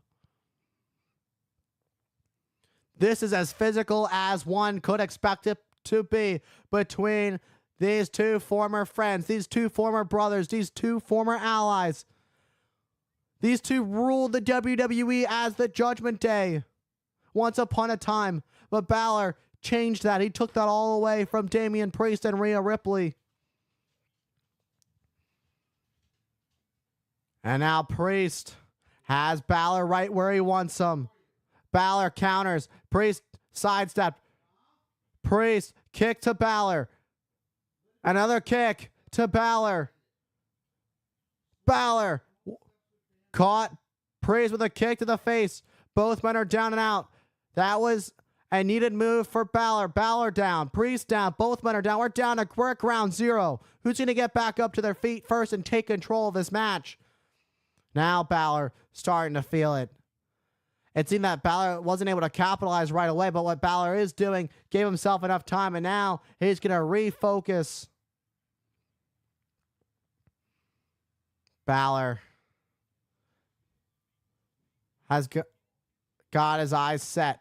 This is as physical as one could expect it to be between these two former friends, these two former brothers, these two former allies. These two ruled the WWE as the Judgment Day once upon a time. But Balor changed that. He took that all away from Damian Priest and Rhea Ripley. And now Priest has Balor right where he wants him. Balor counters. Priest sidestep. Priest kick to Balor. Another kick to Balor. Balor caught Priest with a kick to the face. Both men are down and out. That was a needed move for Balor. Balor down. Priest down. Both men are down. We're at ground 0. Who's going to get back up to their feet first and take control of this match? Now Balor starting to feel it. It seemed that Balor wasn't able to capitalize right away, but what Balor is doing gave himself enough time, and now he's going to refocus. Balor has got his eyes set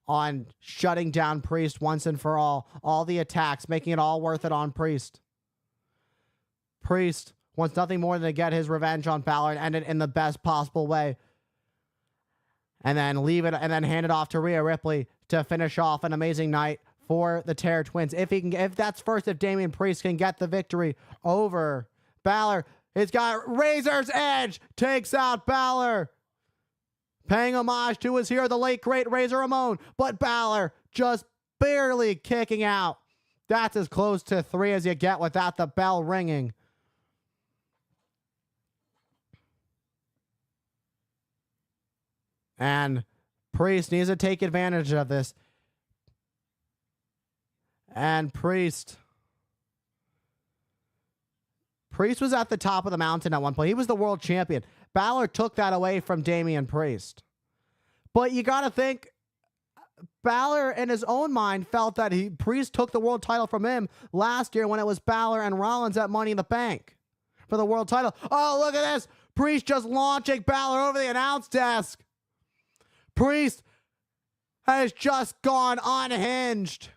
on shutting down Priest once and for all the attacks, making it all worth it on Priest. Priest wants nothing more than to get his revenge on Balor and end it in the best possible way. And then leave it and then hand it off to Rhea Ripley to finish off an amazing night for the Terror Twins. If Damian Priest can get the victory over Balor, he's got Razor's Edge, takes out Balor. Paying homage to his hero, the late great Razor Ramon, but Balor just barely kicking out. That's as close to 3 as you get without the bell ringing. And Priest needs to take advantage of this. And Priest was at the top of the mountain at one point. He was the world champion. Balor took that away from Damian Priest. But you got to think, Balor in his own mind felt that Priest took the world title from him last year when it was Balor and Rollins at Money in the Bank for the world title. Oh, look at this. Priest just launching Balor over the announce desk. Priest has just gone unhinged.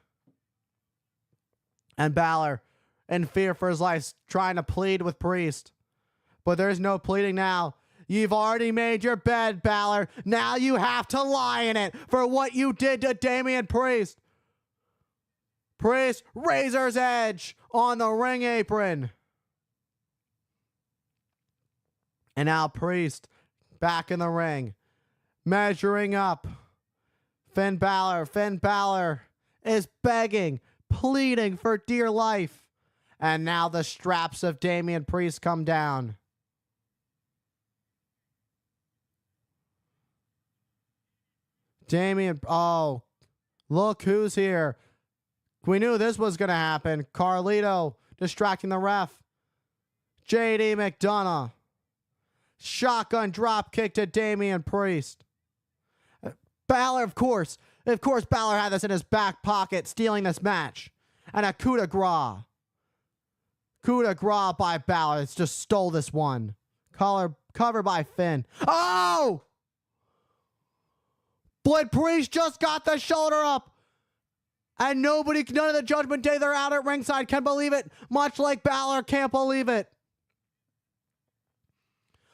And Balor, in fear for his life, trying to plead with Priest. But there's no pleading now. You've already made your bed, Balor. Now you have to lie in it for what you did to Damian Priest. Priest, Razor's Edge on the ring apron. And now Priest back in the ring. Measuring up. Finn Balor is begging, pleading for dear life. And now the straps of Damian Priest come down. Damian, oh, look who's here. We knew this was going to happen. Carlito distracting the ref. JD McDonough. Shotgun drop kick to Damian Priest. Balor, of course, Balor had this in his back pocket, stealing this match. And a coup de grace. Coup de grace by Balor. It's just stole this one. Cover by Finn. Oh! Blood Priest just got the shoulder up. And none of the Judgment Day, they're out at ringside, can believe it. Much like Balor can't believe it.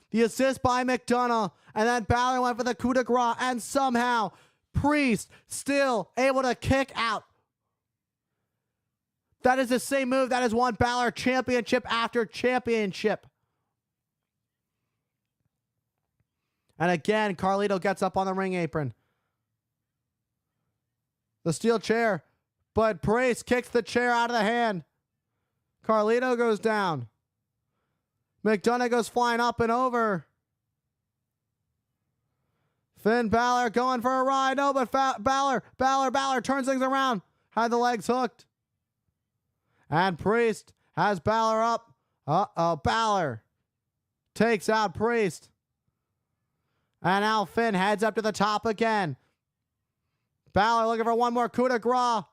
The assist by McDonough. And then Balor went for the coup de grace. And somehow, Priest still able to kick out. That is the same move that has won Balor championship after championship. And again, Carlito gets up on the ring apron. The steel chair. But Priest kicks the chair out of the hand. Carlito goes down. McDonough goes flying up and over. Finn Balor going for a ride. No, but Balor turns things around. Had the legs hooked. And Priest has Balor up. Uh-oh, Balor takes out Priest. And now Finn heads up to the top again. Balor looking for one more coup de grace.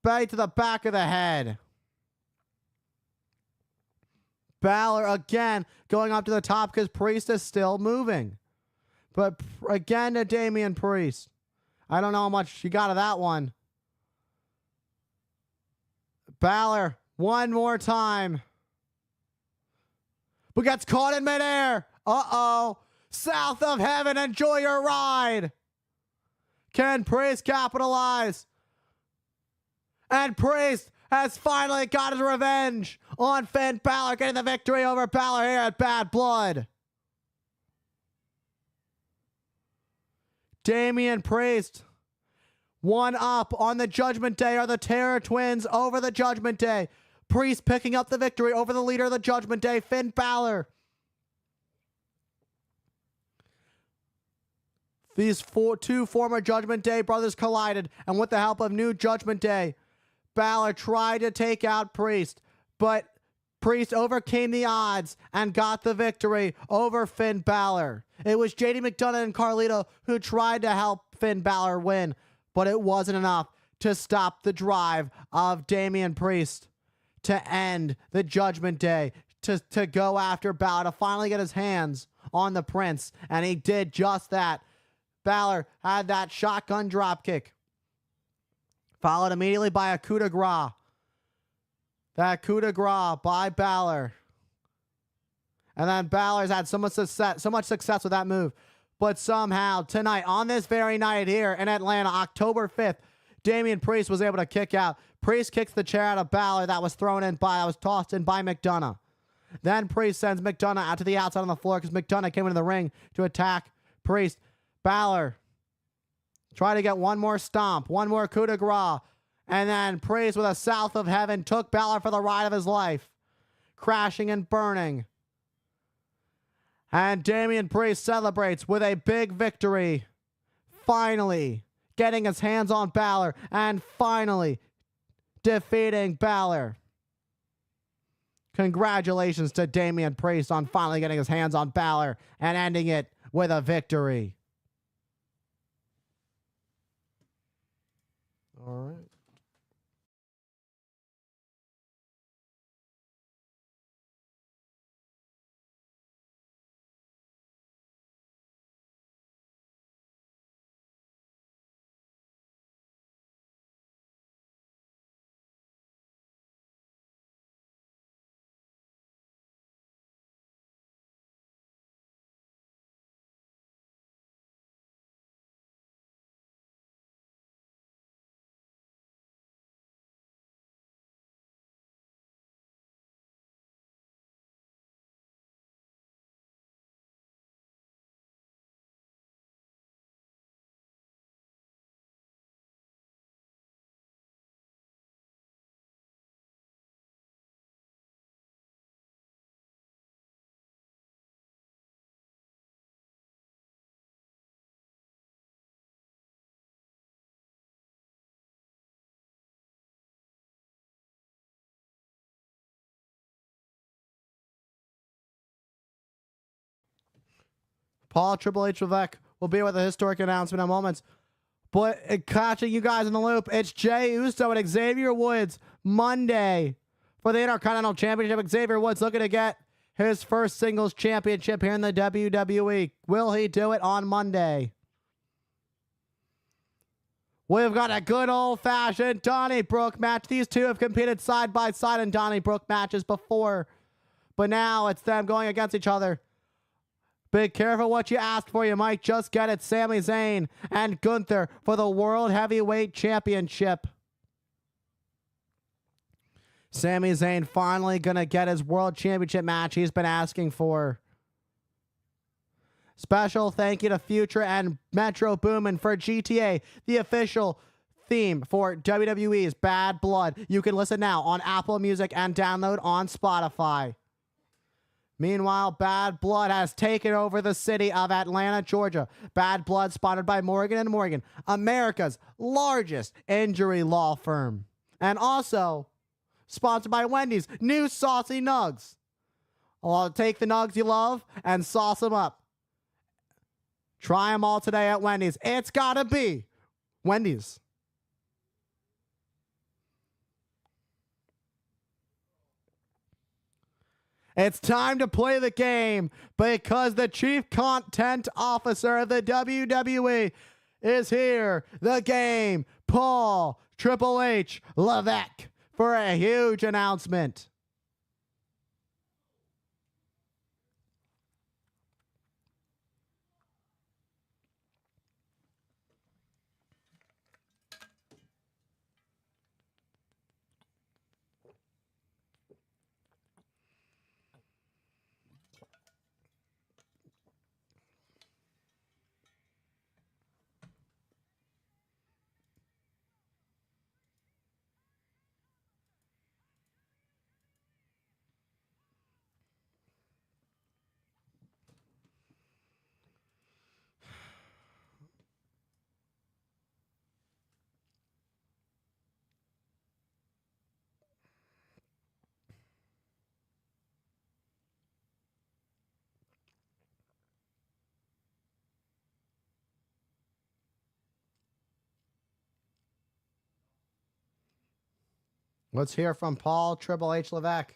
Right to the back of the head. Balor again going up to the top because Priest is still moving. But again to Damian Priest. I don't know how much he got of that one. Balor one more time. But gets caught in midair. Uh-oh. South of heaven, enjoy your ride. Can Priest capitalize? And Priest has finally got his revenge on Finn Balor, getting the victory over Balor here at Bad Blood. Damian Priest, one up on the Judgment Day, are the Terror Twins over the Judgment Day. Priest picking up the victory over the leader of the Judgment Day, Finn Balor. These two former Judgment Day brothers collided, and with the help of new Judgment Day, Balor tried to take out Priest, but Priest overcame the odds and got the victory over Finn Balor. It was JD McDonough and Carlito who tried to help Finn Balor win, but it wasn't enough to stop the drive of Damian Priest to end the Judgment Day, to go after Balor, to finally get his hands on the Prince, and he did just that. Balor had that shotgun dropkick, followed immediately by a coup de grace. That coup de grace by Balor. And then Balor's had so much success with that move. But somehow, tonight, on this very night here in Atlanta, October 5th, Damian Priest was able to kick out. Priest kicks the chair out of Balor that was tossed in by McDonough. Then Priest sends McDonough out to the outside on the floor because McDonough came into the ring to attack Priest. Balor tried to get one more stomp, one more coup de grace, and then Priest with a South of Heaven took Balor for the ride of his life, crashing and burning. And Damian Priest celebrates with a big victory, finally getting his hands on Balor and finally defeating Balor. Congratulations to Damian Priest on finally getting his hands on Balor and ending it with a victory. All right. Paul Triple H Levesque will be with a historic announcement in moments. But catching you guys in the loop, it's Jey Uso and Xavier Woods Monday For the Intercontinental Championship, Xavier Woods looking to get his first singles championship here in the WWE. Will he do it on Monday? We've got a good old-fashioned Donnybrook match. These two have competed side by side in Donnybrook matches before, but now it's them going against each other. Be careful what you ask for. You might just get it. Sami Zayn and Gunther for the World Heavyweight Championship. Sami Zayn finally going to get his World Championship match he's been asking for. Special thank you to Future and Metro Boomin for GTA, the official theme for WWE's Bad Blood. You can listen now on Apple Music and download on Spotify. Meanwhile, Bad Blood has taken over the city of Atlanta, Georgia. Bad Blood, sponsored by Morgan & Morgan, America's largest injury law firm. And also sponsored by Wendy's new Saucy Nugs. I'll take the nugs you love and sauce them up. Try them all today at Wendy's. It's gotta be Wendy's. It's time to play the game because the Chief Content Officer of the WWE is here. The game, Paul Triple H Levesque, for a huge announcement. Let's hear from Paul Triple H Levesque.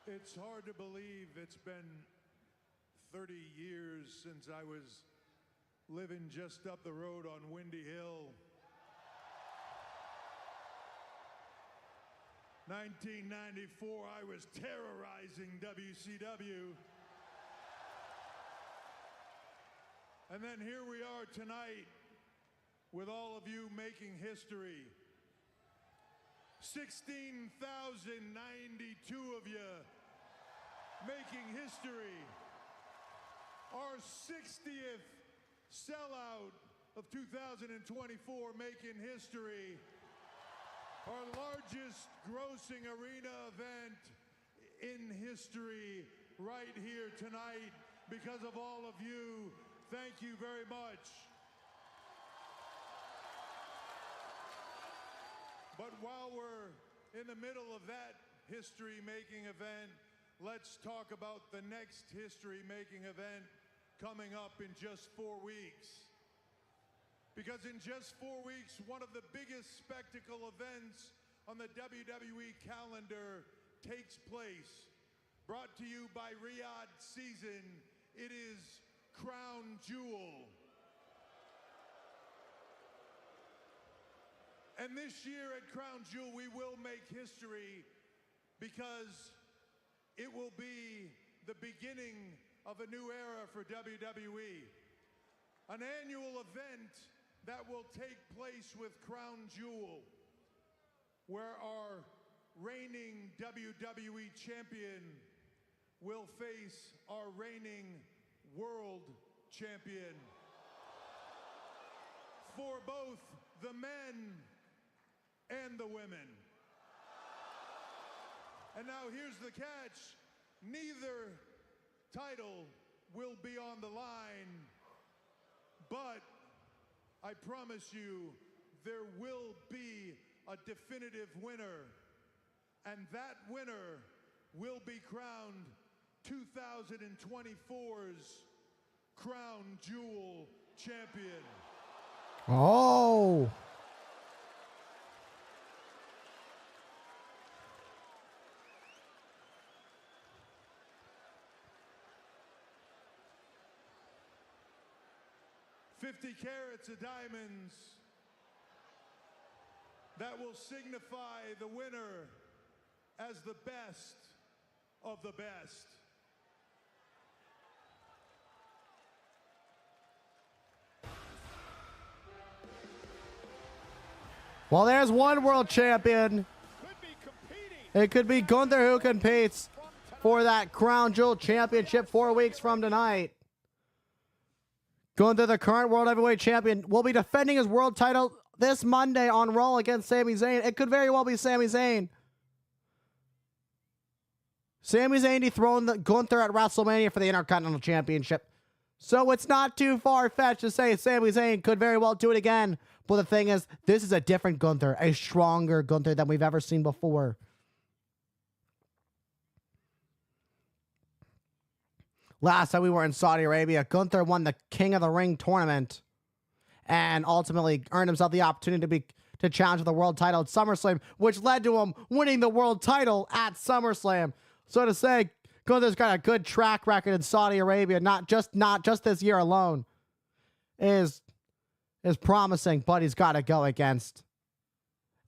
It's hard to believe it's been 30 years since I was living just up the road on Windy Hill. 1994, I was terrorizing WCW. And then here we are tonight with all of you making history. 16,092 of you making history. Our 60th sellout of 2024 making history. Our largest grossing arena event in history right here tonight because of all of you. Thank you very much. But while we're in the middle of that history-making event, let's talk about the next history-making event coming up in just 4 weeks. Because in just 4 weeks, one of the biggest spectacle events on the WWE calendar takes place. Brought to you by Riyadh Season, it is Crown Jewel. And this year at Crown Jewel, we will make history because it will be the beginning of a new era for WWE. An annual event that will take place with Crown Jewel, where our reigning WWE champion will face our reigning world champion. For both the men and the women. And now here's the catch. Neither title will be on the line, but I promise you there will be a definitive winner, and that winner will be crowned 2024's Crown Jewel Champion. Oh. $50 carats of diamonds that will signify the winner as the best of the best. Well, there's one world champion. It could be Gunther who competes for that Crown Jewel Championship 4 weeks from tonight. Gunther, the current World Heavyweight Champion, will be defending his world title this Monday on Raw against Sami Zayn. It could very well be Sami Zayn. Sami Zayn dethroned Gunther at WrestleMania for the Intercontinental Championship. So it's not too far-fetched to say Sami Zayn could very well do it again. But the thing is, this is a different Gunther, a stronger Gunther than we've ever seen before. Last time we were in Saudi Arabia, Gunther won the King of the Ring tournament and ultimately earned himself the opportunity to challenge for the world title at SummerSlam, which led to him winning the world title at SummerSlam. So to say, Gunther's got a good track record in Saudi Arabia, not just this year alone, is promising, but he's got to go against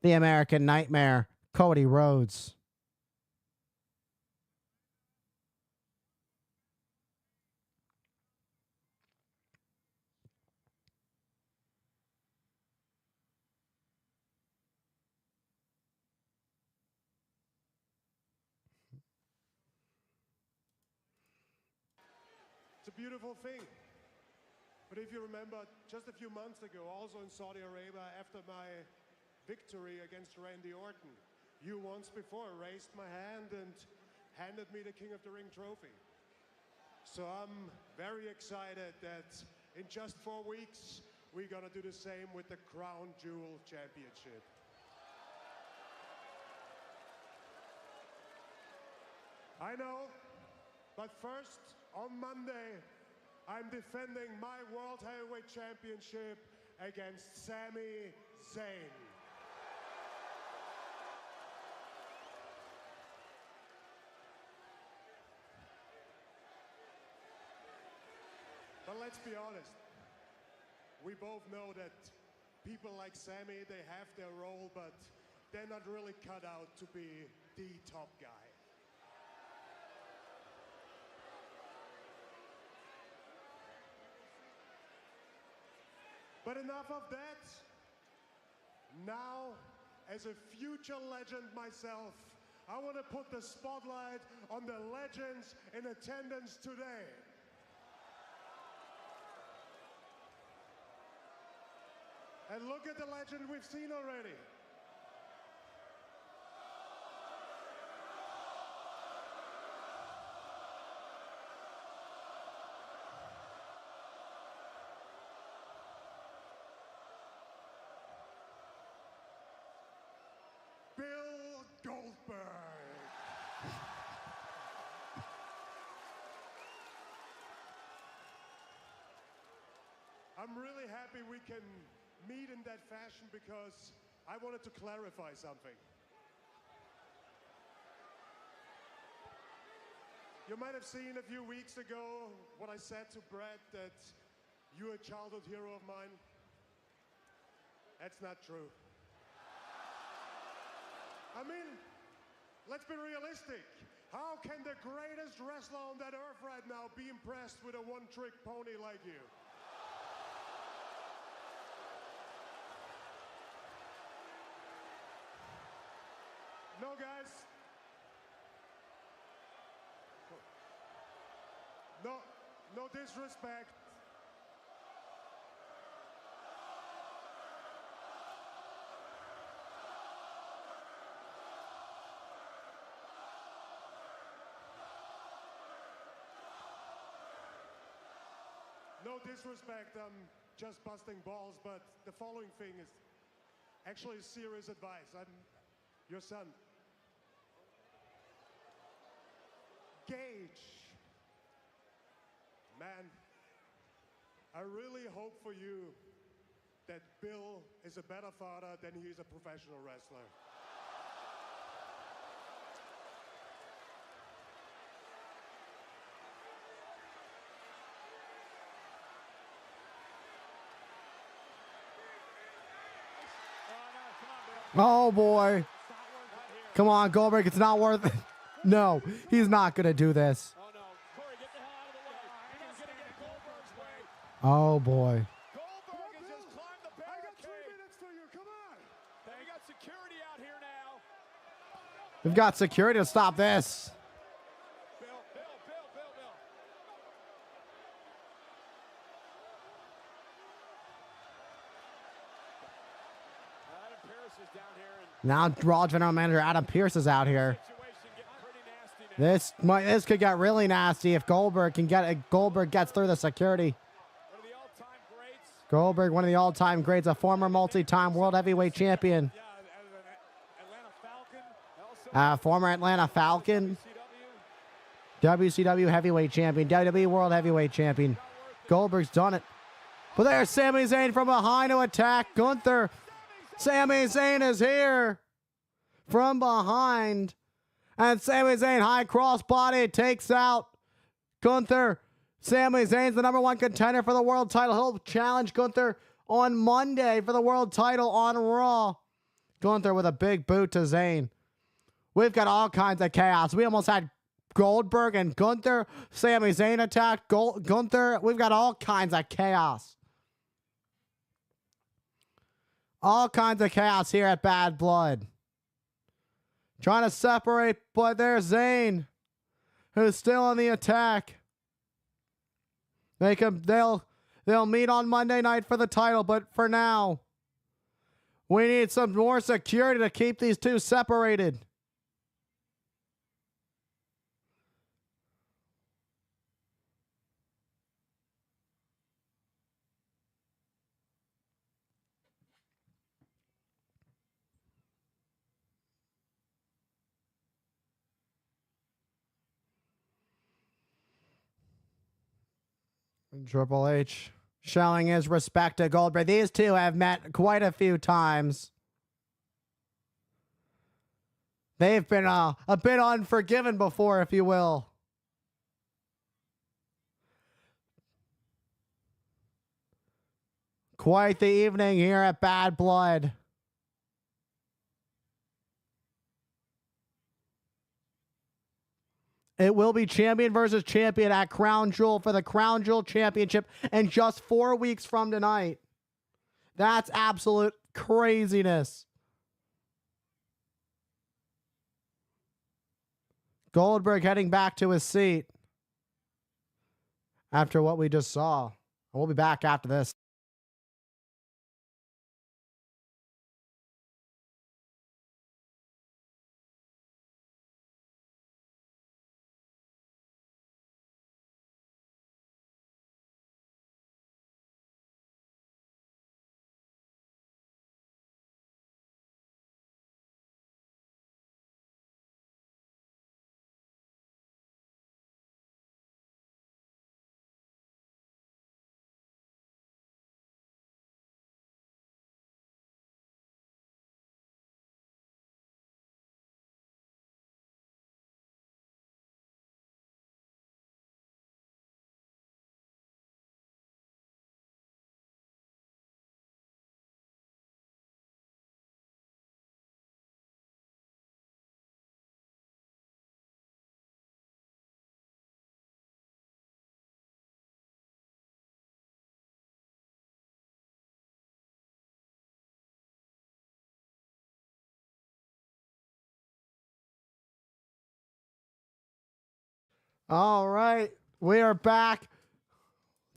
the American Nightmare, Cody Rhodes. It's a beautiful thing. But if you remember, just a few months ago, also in Saudi Arabia, after my victory against Randy Orton, you once before raised my hand and handed me the King of the Ring trophy. So I'm very excited that in just 4 weeks, we're gonna do the same with the Crown Jewel Championship. I know, but first, on Monday, I'm defending my World Heavyweight Championship against Sami Zayn. But let's be honest, we both know that people like Sami, they have their role, but they're not really cut out to be the top guy. But enough of that. Now, as a future legend myself, I want to put the spotlight on the legends in attendance today. And look at the legend we've seen already. Goldberg. I'm really happy we can meet in that fashion because I wanted to clarify something. You might have seen a few weeks ago what I said to Brett, that you're a childhood hero of mine. That's not true. I mean, let's be realistic. How can the greatest wrestler on that earth right now be impressed with a one-trick pony like you? No, guys. No disrespect. No disrespect, I'm just busting balls, but the following thing is actually serious advice. I'm your son. Gage. Man, I really hope for you that Bill is a better father than he is a professional wrestler. Oh, boy. Come on, Goldberg. It's not worth it. No, he's not going to do this. Oh, no. Corey, get the hell out of the way. You're not going to get Goldberg's way. Oh, boy. Goldberg has just climbed the I got 3 barricade. minutes for you, come on! They got security out here now. We've got security to stop this. Bill. Adam Pearce is down here, and Now, Raw General Manager Adam Pearce is out here. situation getting pretty nasty now. This could get really nasty if Goldberg gets through the security. One of the all-time greats. Goldberg, one of the all-time greats, a former multi-time world heavyweight champion, Yeah, as an Atlanta Falcon. Also former Atlanta Falcon, CW. WCW heavyweight champion, WWE world heavyweight champion. Goldberg's done it. But there's Sami Zayn from behind to attack Gunther. Sami Zayn is here from behind. And Sami Zayn, high crossbody, takes out Gunther. Sami Zayn's the #1 contender for the world title. He'll challenge Gunther on Monday for the world title on Raw. Gunther with a big boot to Zayn. We've got all kinds of chaos. We almost had Goldberg and Gunther. Sami Zayn attacked Gunther. We've got all kinds of chaos. All kinds of chaos here at Bad Blood. Trying to separate, but there's Zayn, who's still on the attack. They'll meet on Monday night for the title, but for now, we need some more security to keep these two separated. Triple H showing his respect to Goldberg. These two have met quite a few times. They've been a bit unforgiven before, if you will. Quite the evening here at Bad Blood. It will be champion versus champion at Crown Jewel for the Crown Jewel Championship in just 4 weeks from tonight. That's absolute craziness. Goldberg heading back to his seat after what we just saw. We'll be back after this. All right. We are back.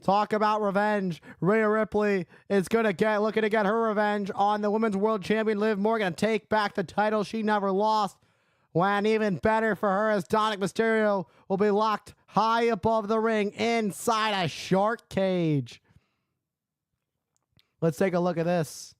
Talk about revenge. Rhea Ripley is looking to get her revenge on the Women's World Champion Liv Morgan, take back the title she never lost. When even better for her, as Dominic Mysterio will be locked high above the ring inside a shark cage. Let's take a look at this.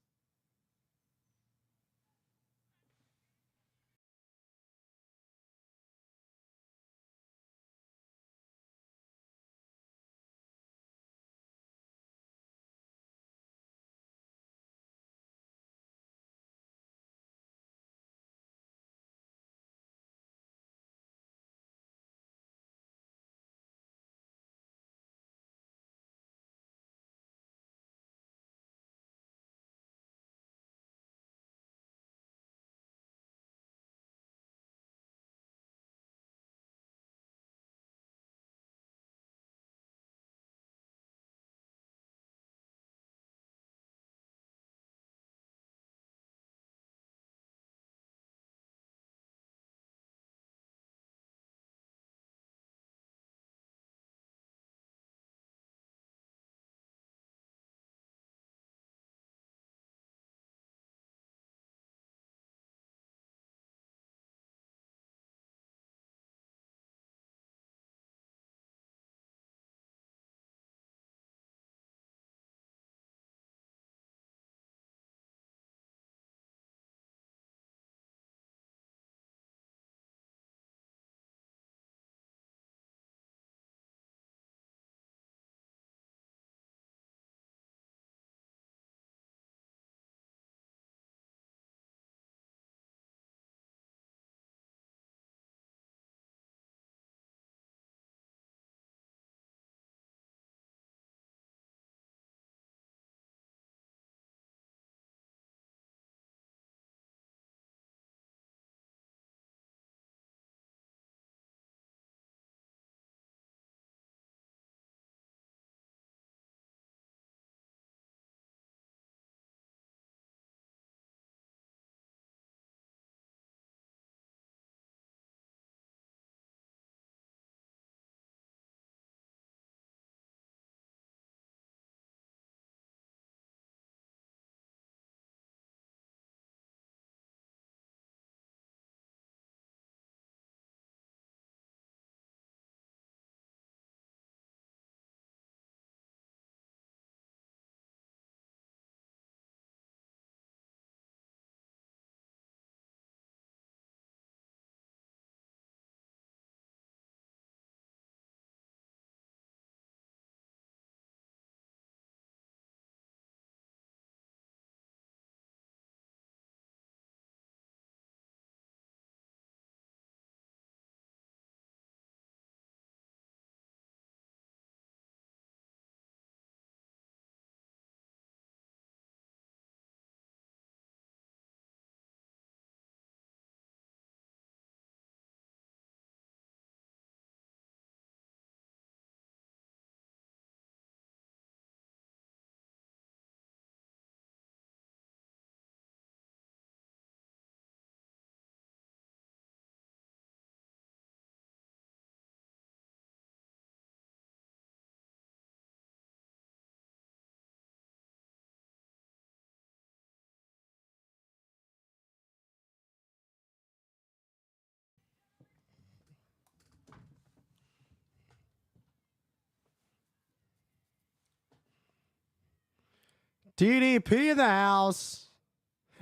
DDP in the house.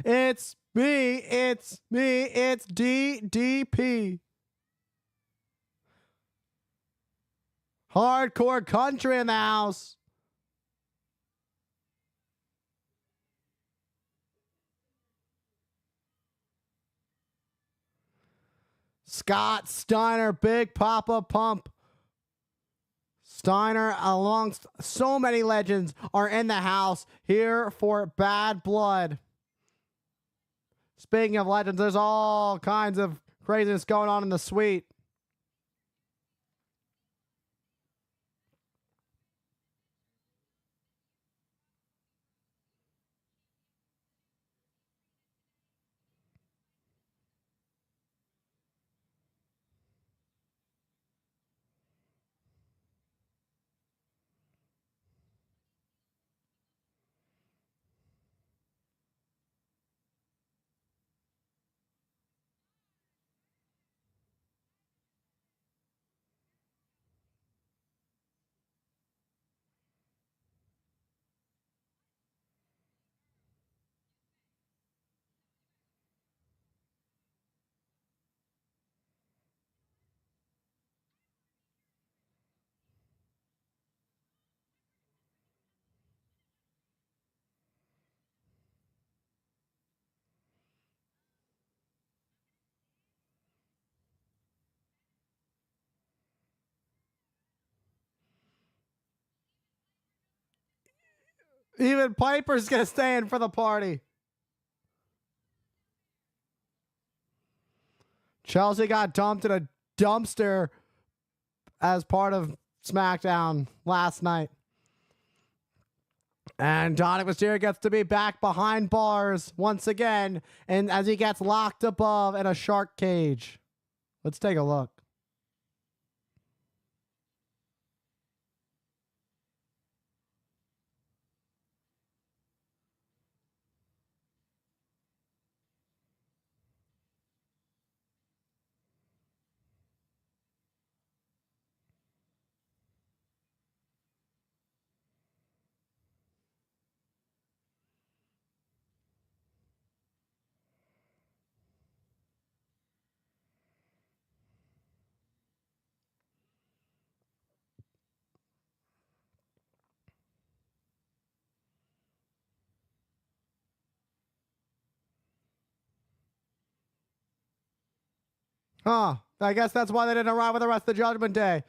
It's me, it's DDP. Hardcore country in the house. Scott Steiner, Big Papa Pump. Steiner, amongst so many legends, are in the house here for Bad Blood. Speaking of legends, there's all kinds of craziness going on in the suite. Even Piper's going to stay in for the party. Chelsea got dumped in a dumpster as part of SmackDown last night. And Dominic Mysterio gets to be back behind bars once again, and as he gets locked above in a shark cage. Let's take a look. I guess that's why they didn't arrive with the rest of the Judgment Day.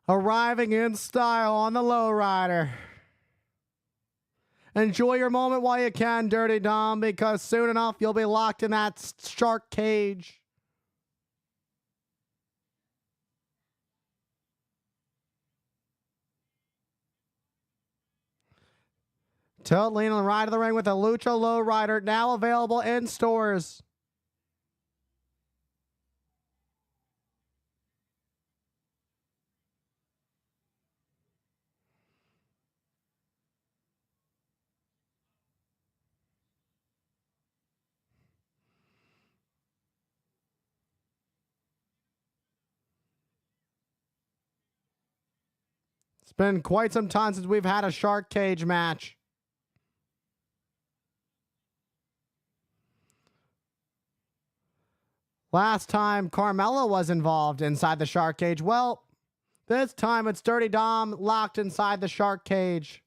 Arriving in style on the lowrider. Enjoy your moment while you can, Dirty Dom, because soon enough you'll be locked in that shark cage. Tilt, lean, and ride to the ring with a Lucha Lowrider, now available in stores. It's been quite some time since we've had a shark cage match. Last time Carmella was involved inside the shark cage. Well, this time it's Dirty Dom locked inside the shark cage.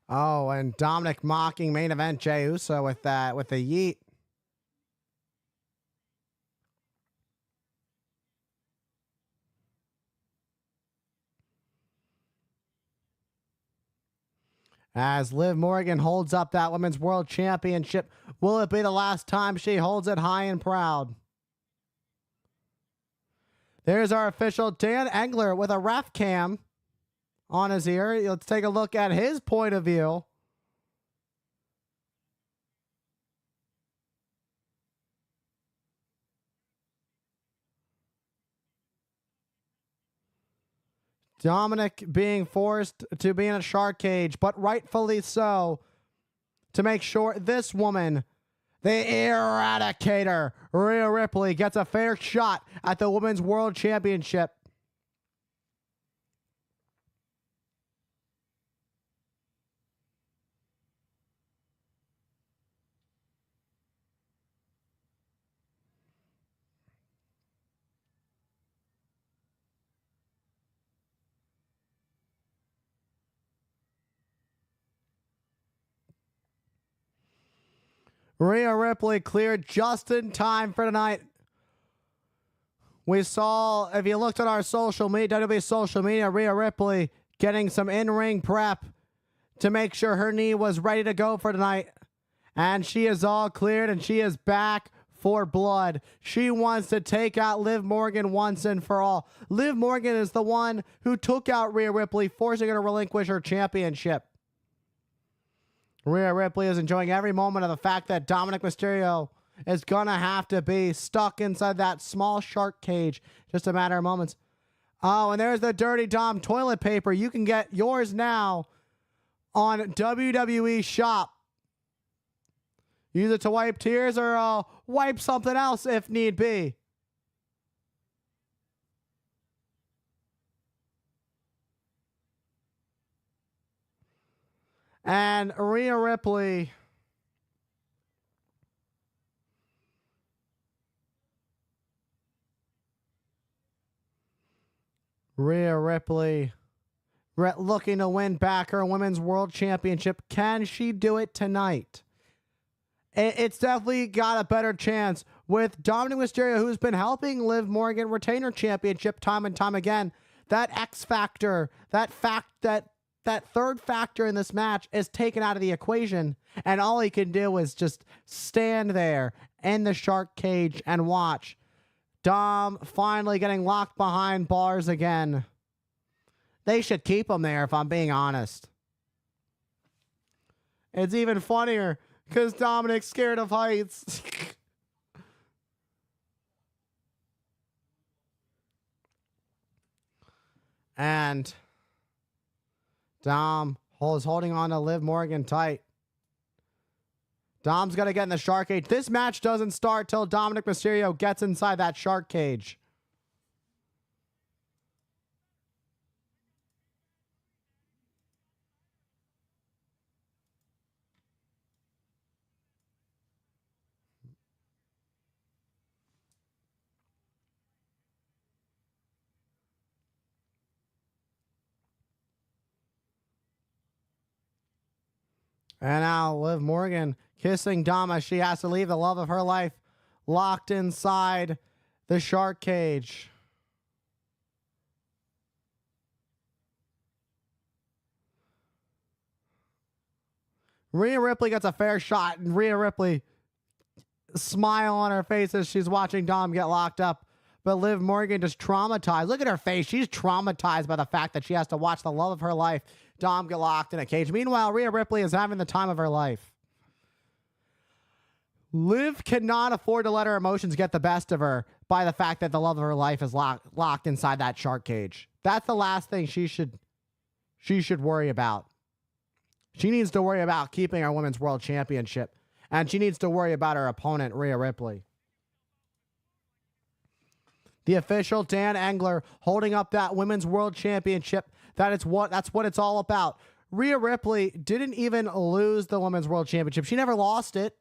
Oh, and Dominic mocking main event Jey Uso with the yeet. As Liv Morgan holds up that Women's World Championship, will it be the last time she holds it high and proud? There's our official Dan Engler with a ref cam on his ear. Let's take a look at his point of view. Dominic being forced to be in a shark cage, but rightfully so, to make sure this woman, the Eradicator, Rhea Ripley, gets a fair shot at the Women's World Championship. Rhea Ripley cleared just in time for tonight. We saw, if you looked at our social media, WWE social media, Rhea Ripley getting some in-ring prep to make sure her knee was ready to go for tonight. And she is all cleared and she is back for blood. She wants to take out Liv Morgan once and for all. Liv Morgan is the one who took out Rhea Ripley, forcing her to relinquish her championship. Rhea Ripley is enjoying every moment of the fact that Dominic Mysterio is going to have to be stuck inside that small shark cage. Just a matter of moments. Oh, and there's the Dirty Dom toilet paper. You can get yours now on WWE Shop. Use it to wipe tears or wipe something else if need be. And Rhea Ripley Rhea Ripley looking to win back her Women's World Championship. Can she do it tonight? It's definitely got a better chance with Dominic Mysterio, who's been helping Liv Morgan retain her championship time and time again. That X factor, that third factor in this match is taken out of the equation, and all he can do is just stand there in the shark cage and watch Dom finally getting locked behind bars again. They should keep him there, if I'm being honest. It's even funnier because Dominic's scared of heights. And Dom is holding on to Liv Morgan tight. Dom's going to get in the shark cage. This match doesn't start till Dominic Mysterio gets inside that shark cage. And now Liv Morgan kissing Dom as she has to leave the love of her life locked inside the shark cage. Rhea Ripley gets a fair shot, and Rhea Ripley smile on her face as she's watching Dom get locked up. But Liv Morgan just traumatized. Look at her face. She's traumatized by the fact that she has to watch the love of her life, Dom, get locked in a cage. Meanwhile, Rhea Ripley is having the time of her life. Liv cannot afford to let her emotions get the best of her by the fact that the love of her life is locked inside that shark cage. That's the last thing she should worry about. She needs to worry about keeping our Women's World Championship, and she needs to worry about her opponent, Rhea Ripley. The official Dan Engler holding up that Women's World Championship. That's what it's all about. Rhea Ripley didn't even lose the Women's World Championship. She never lost it.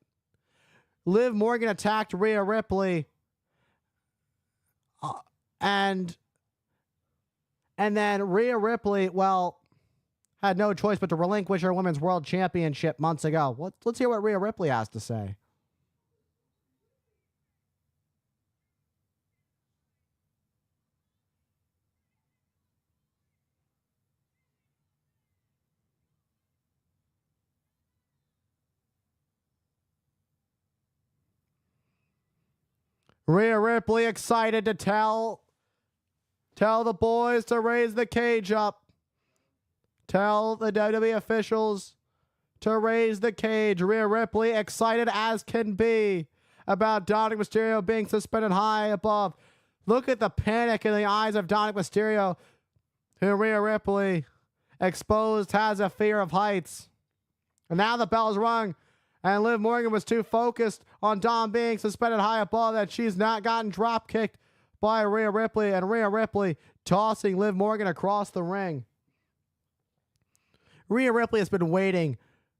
Liv Morgan attacked Rhea Ripley. And then Rhea Ripley, had no choice but to relinquish her Women's World Championship months ago. Let's hear what Rhea Ripley has to say. Rhea Ripley excited to tell the boys to raise the cage up. Tell the WWE officials to raise the cage. Rhea Ripley excited as can be about Dominic Mysterio being suspended high above. Look at the panic in the eyes of Dominic Mysterio, who Rhea Ripley exposed has a fear of heights. And now the bell's rung. And Liv Morgan was too focused on Dom being suspended high above that she's not gotten drop kicked by Rhea Ripley, and Rhea Ripley tossing Liv Morgan across the ring. Rhea Ripley has been waiting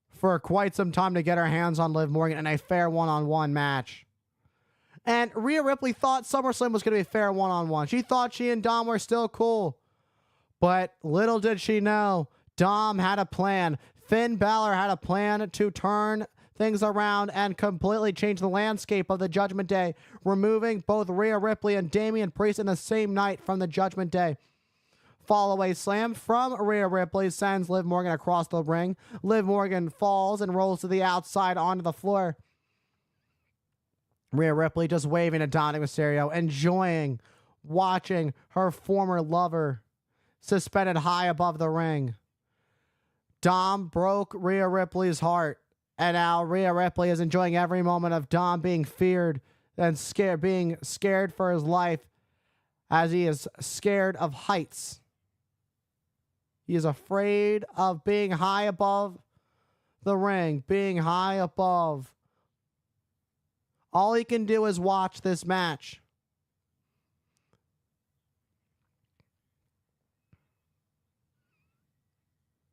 for quite some time to get her hands on Liv Morgan in a fair one-on-one match. And Rhea Ripley thought SummerSlam was going to be a fair one-on-one. She thought she and Dom were still cool. But little did she know, Dom had a plan. Finn Balor had a plan to turn things around and completely change the landscape of the Judgment Day, removing both Rhea Ripley and Damian Priest in the same night from the Judgment Day. Fall-away slam from Rhea Ripley sends Liv Morgan across the ring. Liv Morgan falls and rolls to the outside onto the floor. Rhea Ripley just waving at Dominic Mysterio, enjoying watching her former lover suspended high above the ring. Dom broke Rhea Ripley's heart. And now Rhea Ripley is enjoying every moment of Dom being feared and scared, being scared for his life as he is scared of heights. He is afraid of being high above the ring, being high above. All he can do is watch this match.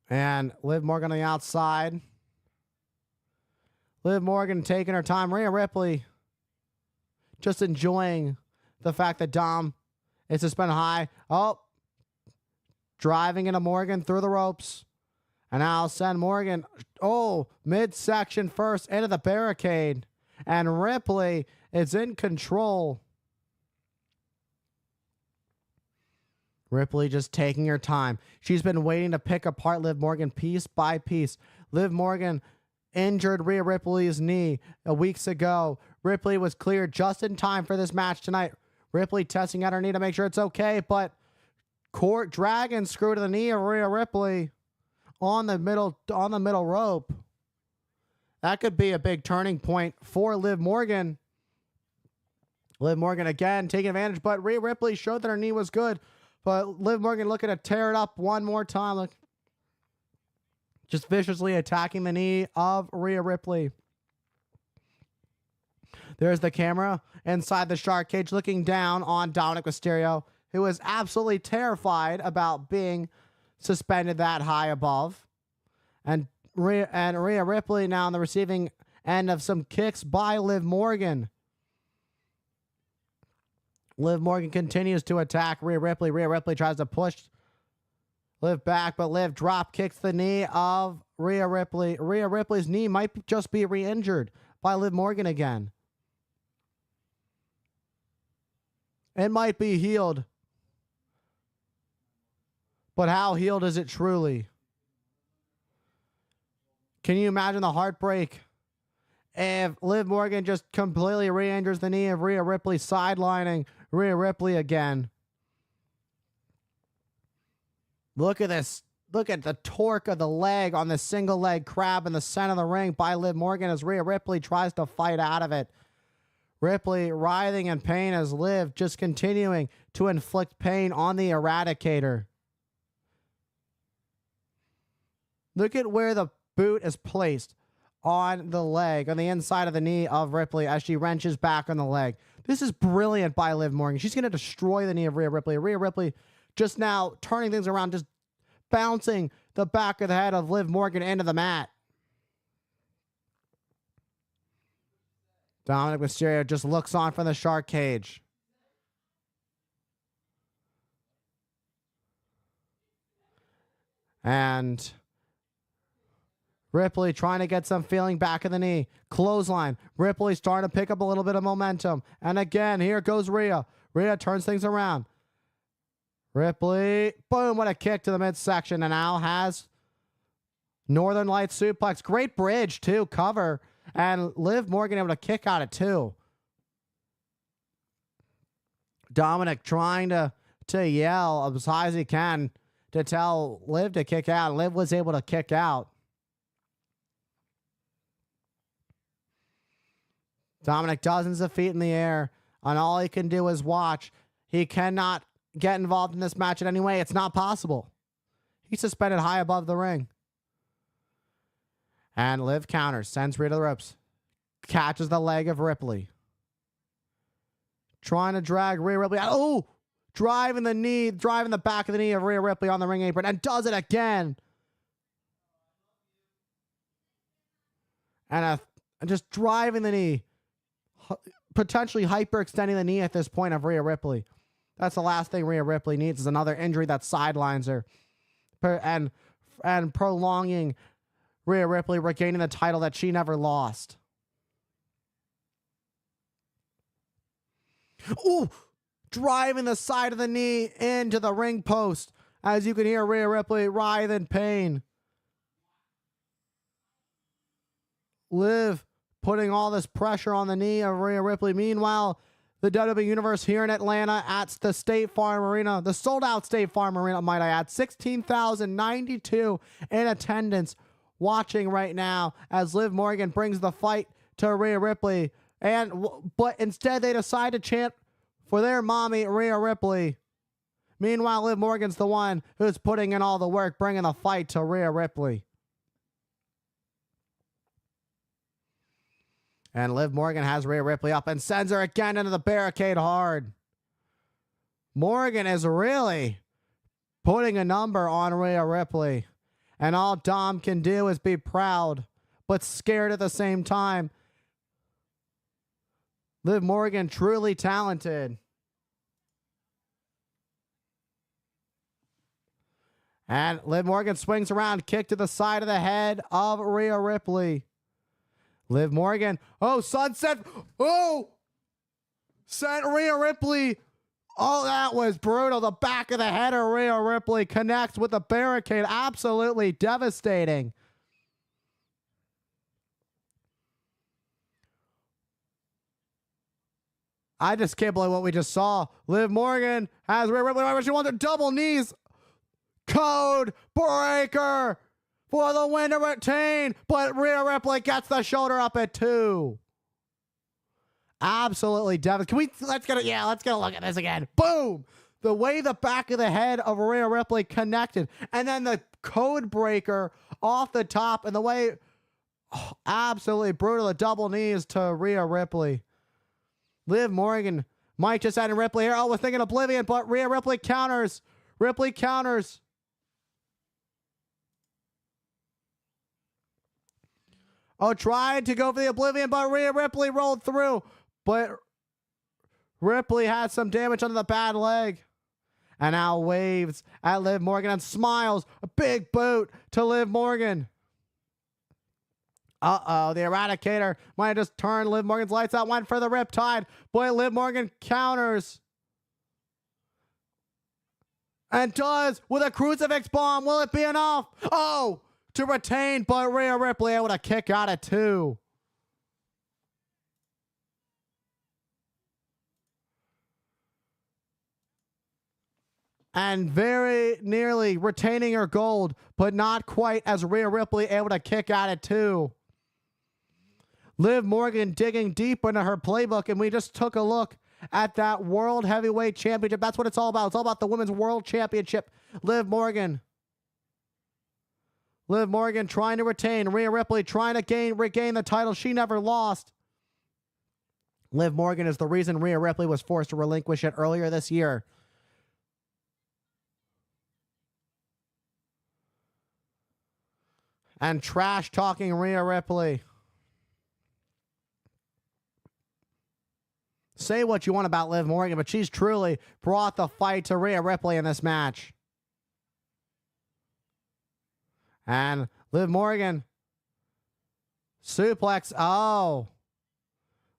And Liv Morgan on the outside. Liv Morgan taking her time. Rhea Ripley just enjoying the fact that Dom is suspended high. Oh, driving into Morgan through the ropes. And now send Morgan, midsection first into the barricade. And Ripley is in control. Ripley just taking her time. She's been waiting to pick apart Liv Morgan piece by piece. Liv Morgan injured Rhea Ripley's knee weeks ago. Ripley was cleared just in time for this match tonight. Ripley testing out her knee to make sure it's okay, but Court Dragon screw to the knee of Rhea Ripley on the middle rope. That could be a big turning point for Liv Morgan. Liv Morgan again taking advantage, but Rhea Ripley showed that her knee was good. But Liv Morgan looking to tear it up one more time. Look, just viciously attacking the knee of Rhea Ripley. There's the camera inside the shark cage looking down on Dominic Mysterio, who is absolutely terrified about being suspended that high above. And Rhea Ripley now on the receiving end of some kicks by Liv Morgan. Liv Morgan continues to attack Rhea Ripley. Rhea Ripley tries to push Liv back, but Liv drop kicks the knee of Rhea Ripley. Rhea Ripley's knee might just be re-injured by Liv Morgan again. It might be healed. But how healed is it truly? Can you imagine the heartbreak if Liv Morgan just completely re-injures the knee of Rhea Ripley, sidelining Rhea Ripley again? Look at this. Look at the torque of the leg on the single leg crab in the center of the ring by Liv Morgan as Rhea Ripley tries to fight out of it. Ripley writhing in pain as Liv just continuing to inflict pain on the Eradicator. Look at where the boot is placed on the leg, on the inside of the knee of Ripley as she wrenches back on the leg. This is brilliant by Liv Morgan. She's going to destroy the knee of Rhea Ripley. Rhea Ripley just now turning things around, just bouncing the back of the head of Liv Morgan into the mat. Dominic Mysterio just looks on from the shark cage. And Ripley trying to get some feeling back in the knee. Clothesline. Ripley starting to pick up a little bit of momentum. And again, here goes Rhea. Rhea turns things around. Ripley, boom, what a kick to the midsection. And now has Northern Lights suplex. Great bridge, too, cover. And Liv Morgan able to kick out it, too. Dominic trying to yell as high as he can to tell Liv to kick out. Liv was able to kick out. Dominic dozens of feet in the air, and all he can do is watch. He cannot get involved in this match in any way. It's not possible. He's suspended high above the ring. And Liv counters, sends Rhea to the ropes. Catches the leg of Ripley. Trying to drag Rhea Ripley out. Oh! Driving the back of the knee of Rhea Ripley on the ring apron, and does it again. And just driving the knee. Potentially hyperextending the knee at this point of Rhea Ripley. That's the last thing Rhea Ripley needs is another injury that sidelines her. And prolonging Rhea Ripley regaining the title that she never lost. Ooh! Driving the side of the knee into the ring post. As you can hear Rhea Ripley writhe in pain. Liv putting all this pressure on the knee of Rhea Ripley. Meanwhile, the WWE Universe here in Atlanta at the State Farm Arena, the sold-out State Farm Arena, might I add, 16,092 in attendance watching right now as Liv Morgan brings the fight to Rhea Ripley. But instead they decide to chant for their mommy, Rhea Ripley. Meanwhile, Liv Morgan's the one who's putting in all the work, bringing the fight to Rhea Ripley. And Liv Morgan has Rhea Ripley up and sends her again into the barricade hard. Morgan is really putting a number on Rhea Ripley. And all Dom can do is be proud, but scared at the same time. Liv Morgan, truly talented. And Liv Morgan swings around, kick to the side of the head of Rhea Ripley. Liv Morgan, oh, sunset, oh, sent Rhea Ripley. Oh, that was brutal. The back of the head of Rhea Ripley connects with the barricade. Absolutely devastating. I just can't believe what we just saw. Liv Morgan has Rhea Ripley. She wants her double knees. Code breaker for the win to retain. But Rhea Ripley gets the shoulder up at 2. Absolutely devastating. Let's get a look at this again. Boom. The way the back of the head of Rhea Ripley connected. And then the code breaker off the top. And the way, absolutely brutal. The double knees to Rhea Ripley. Liv Morgan might just add in Ripley here. Oh, we're thinking Oblivion, but Rhea Ripley counters. Ripley counters. Oh, tried to go for the Oblivion, but Rhea Ripley rolled through. But Ripley had some damage under the bad leg. And now waves at Liv Morgan and smiles. A big boot to Liv Morgan. Uh-oh, the Eradicator might have just turned Liv Morgan's lights out, went for the Riptide. Boy, Liv Morgan counters. And does with a Crucifix Bomb. Will it be enough? Oh, to retain, but Rhea Ripley able to kick out at 2. And very nearly retaining her gold, but not quite, as Rhea Ripley able to kick out at 2. Liv Morgan digging deep into her playbook, and we just took a look at that World Heavyweight Championship. That's what it's all about. It's all about the Women's World Championship. Liv Morgan trying to retain. Rhea Ripley trying to regain the title she never lost. Liv Morgan is the reason Rhea Ripley was forced to relinquish it earlier this year. And trash talking Rhea Ripley. Say what you want about Liv Morgan, but she's truly brought the fight to Rhea Ripley in this match. And Liv Morgan. Suplex. Oh.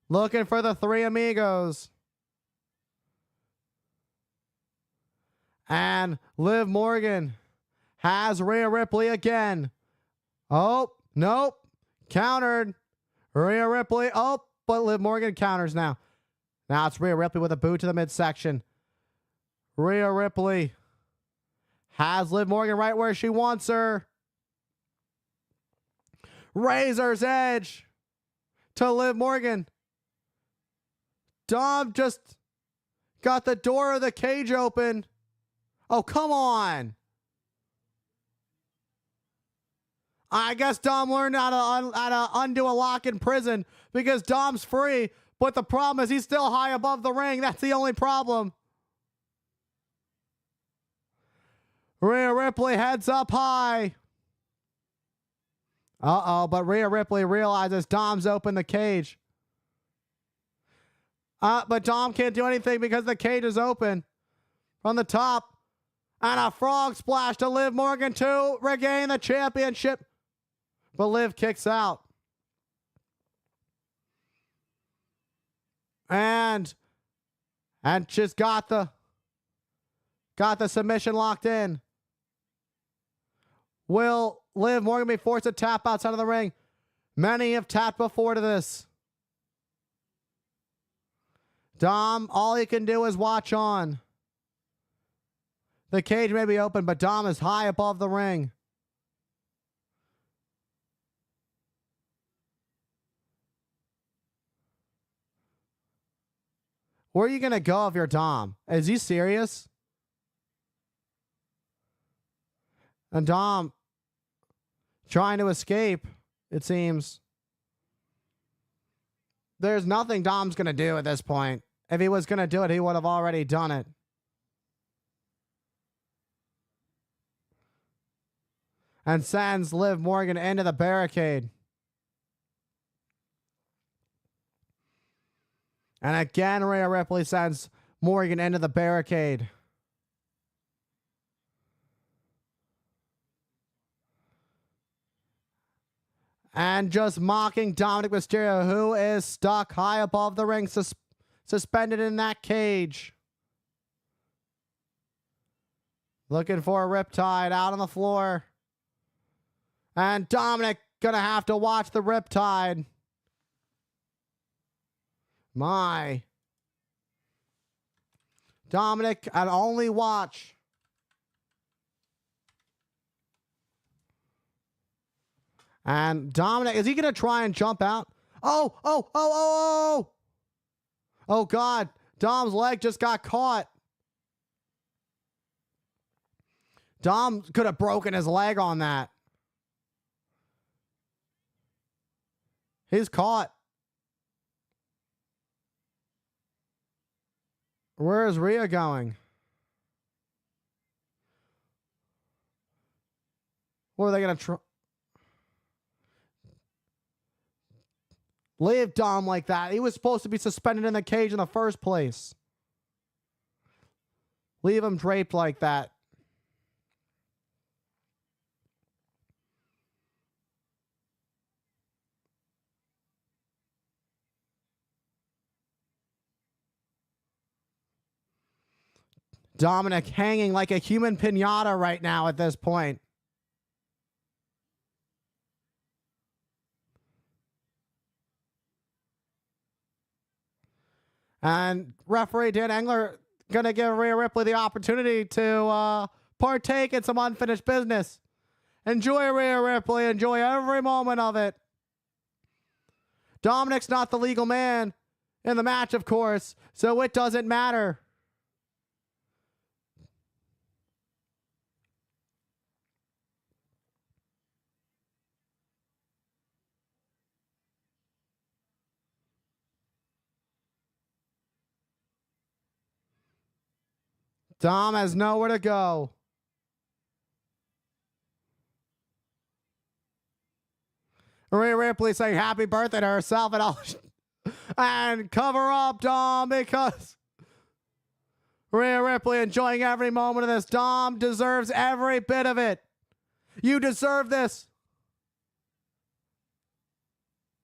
Looking for the Three Amigos. And Liv Morgan has Rhea Ripley again. Oh, nope. Countered. Rhea Ripley. Oh, but Liv Morgan counters now. Now it's Rhea Ripley with a boot to the midsection. Rhea Ripley has Liv Morgan right where she wants her. Razor's Edge to Liv Morgan. Dom just got the door of the cage open. Oh, come on. I guess Dom learned how to undo a lock in prison, because Dom's free. But the problem is he's still high above the ring. That's the only problem. Rhea Ripley heads up high. Uh-oh, but Rhea Ripley realizes Dom's opened the cage. But Dom can't do anything because the cage is open. From the top. And a frog splash to Liv Morgan to regain the championship. But Liv kicks out. And just got the submission locked in. Will Liv Morgan be forced to tap outside of the ring? Many have tapped before to this. Dom, all he can do is watch on. The cage may be open, but Dom is high above the ring. Where are you going to go if you're Dom? Is he serious? And Dom trying to escape, it seems. There's nothing Dom's going to do at this point. If he was going to do it, he would have already done it. And sends Liv Morgan into the barricade. And again, Rhea Ripley sends Morgan into the barricade. And just mocking Dominic Mysterio, who is stuck high above the ring, suspended in that cage. Looking for a riptide out on the floor. And Dominic gonna have to watch the riptide. My. Dominic, and only watch. And Dominic, is he going to try and jump out? Oh, God. Dom's leg just got caught. Dom could have broken his leg on that. He's caught. Where is Rhea going? What are they going to try? Leave Dom like that. He was supposed to be suspended in the cage in the first place. Leave him draped like that. Dominic hanging like a human piñata right now at this point. And referee Dan Engler going to give Rhea Ripley the opportunity to partake in some unfinished business. Enjoy Rhea Ripley. Enjoy every moment of it. Dominic's not the legal man in the match, of course, so it doesn't matter. Dom has nowhere to go. Rhea Ripley saying happy birthday to herself and all. And cover up, Dom, because Rhea Ripley enjoying every moment of this. Dom deserves every bit of it. You deserve this.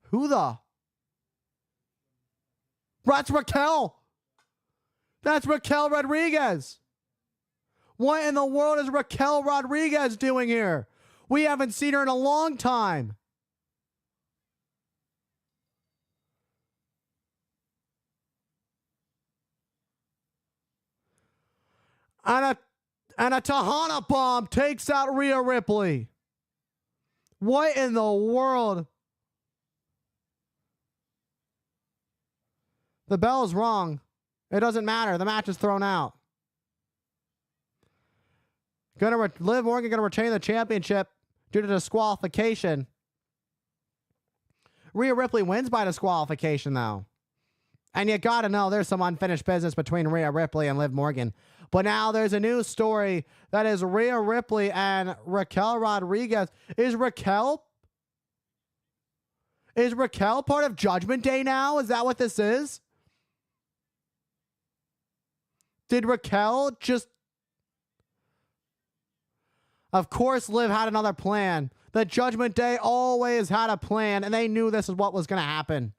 Who the? That's Raquel. That's Raquel Rodriguez. What in the world is Raquel Rodriguez doing here? We haven't seen her in a long time. And a Tejana bomb takes out Rhea Ripley. What in the world? The bell is wrong. It doesn't matter. The match is thrown out. Liv Morgan going to retain the championship due to disqualification. Rhea Ripley wins by disqualification, though. And you got to know there's some unfinished business between Rhea Ripley and Liv Morgan. But now there's a new story that is Rhea Ripley and Raquel Rodriguez. Is Raquel part of Judgment Day now? Is that what this is? Did Raquel just... Of course, Liv had another plan. The Judgment Day always had a plan, and they knew this is what was going to happen.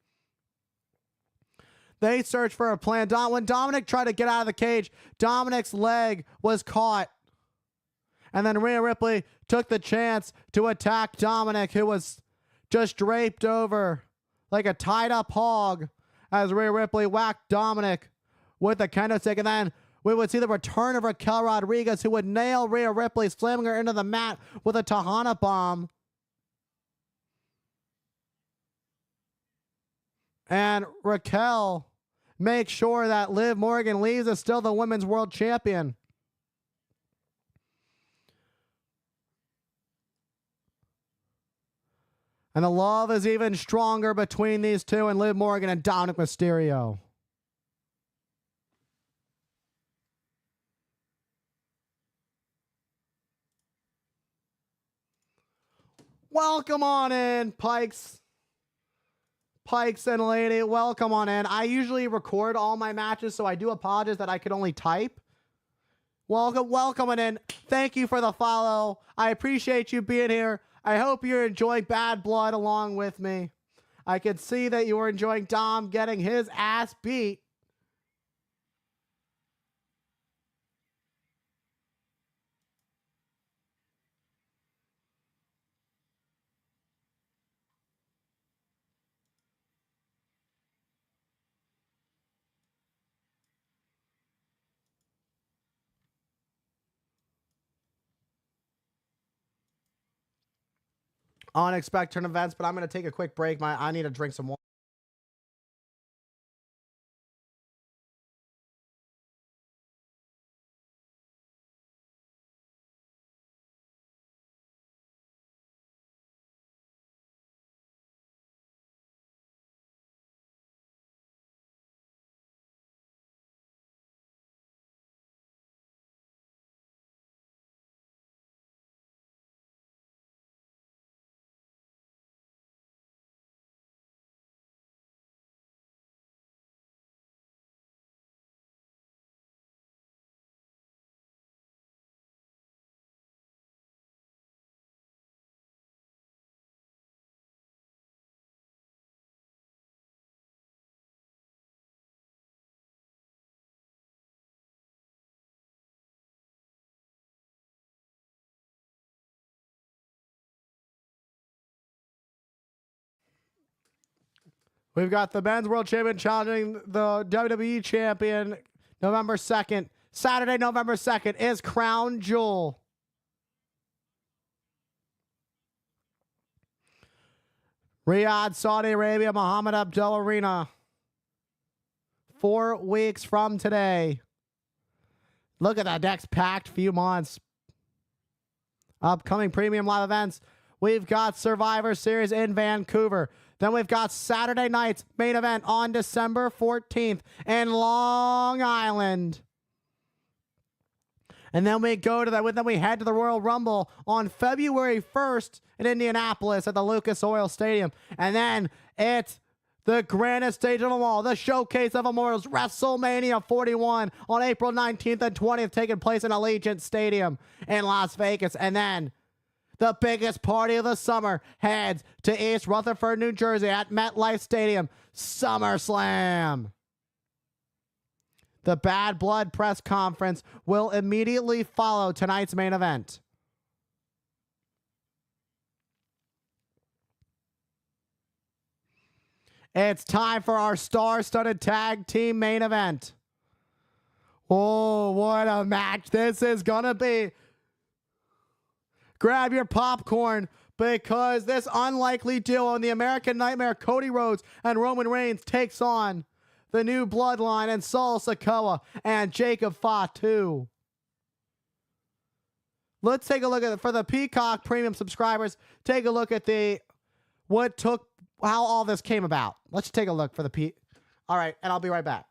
They searched for a plan. When Dominic tried to get out of the cage, Dominic's leg was caught. And then Rhea Ripley took the chance to attack Dominic, who was just draped over like a tied-up hog as Rhea Ripley whacked Dominic with a kendo stick. And then we would see the return of Raquel Rodriguez, who would nail Rhea Ripley, slamming her into the mat with a Tejana bomb. And Raquel makes sure that Liv Morgan leaves as still the women's world champion. And the love is even stronger between these two and Liv Morgan and Dominic Mysterio. Welcome on in, Pikes and lady. Welcome on in. I usually record all my matches, so I do apologize that I could only type. Welcome on in. Thank you for the follow. I appreciate you being here. I hope you're enjoying Bad Blood along with me. I can see that you were enjoying Dom getting his ass beat. Unexpected turn events, but I'm going to take a quick break. I need to drink some water. We've got the Men's World Champion challenging the WWE Champion November 2nd. Saturday, November 2nd is Crown Jewel. Riyadh, Saudi Arabia, Muhammad Abdul Arena. 4 weeks from today. Look at that next packed few months. Upcoming premium live events. We've got Survivor Series in Vancouver. Then we've got Saturday night's main event on December 14th in Long Island. And then we go to that. Then we head to the Royal Rumble on February 1st in Indianapolis at the Lucas Oil Stadium. And then it's the grandest stage of them all, the Showcase of Immortals, WrestleMania 41 on April 19th and 20th, taking place in Allegiant Stadium in Las Vegas. And then the biggest party of the summer heads to East Rutherford, New Jersey at MetLife Stadium, SummerSlam. The Bad Blood press conference will immediately follow tonight's main event. It's time for our star-studded tag team main event. Oh, what a match this is going to be. Grab your popcorn because this unlikely duo in the American Nightmare, Cody Rhodes and Roman Reigns, takes on the New Bloodline and Solo Sikoa and Jacob Fatu. Let's take a look at it. For the Peacock Premium subscribers, take a look at how all this came about. Let's take a look for the All right, and I'll be right back.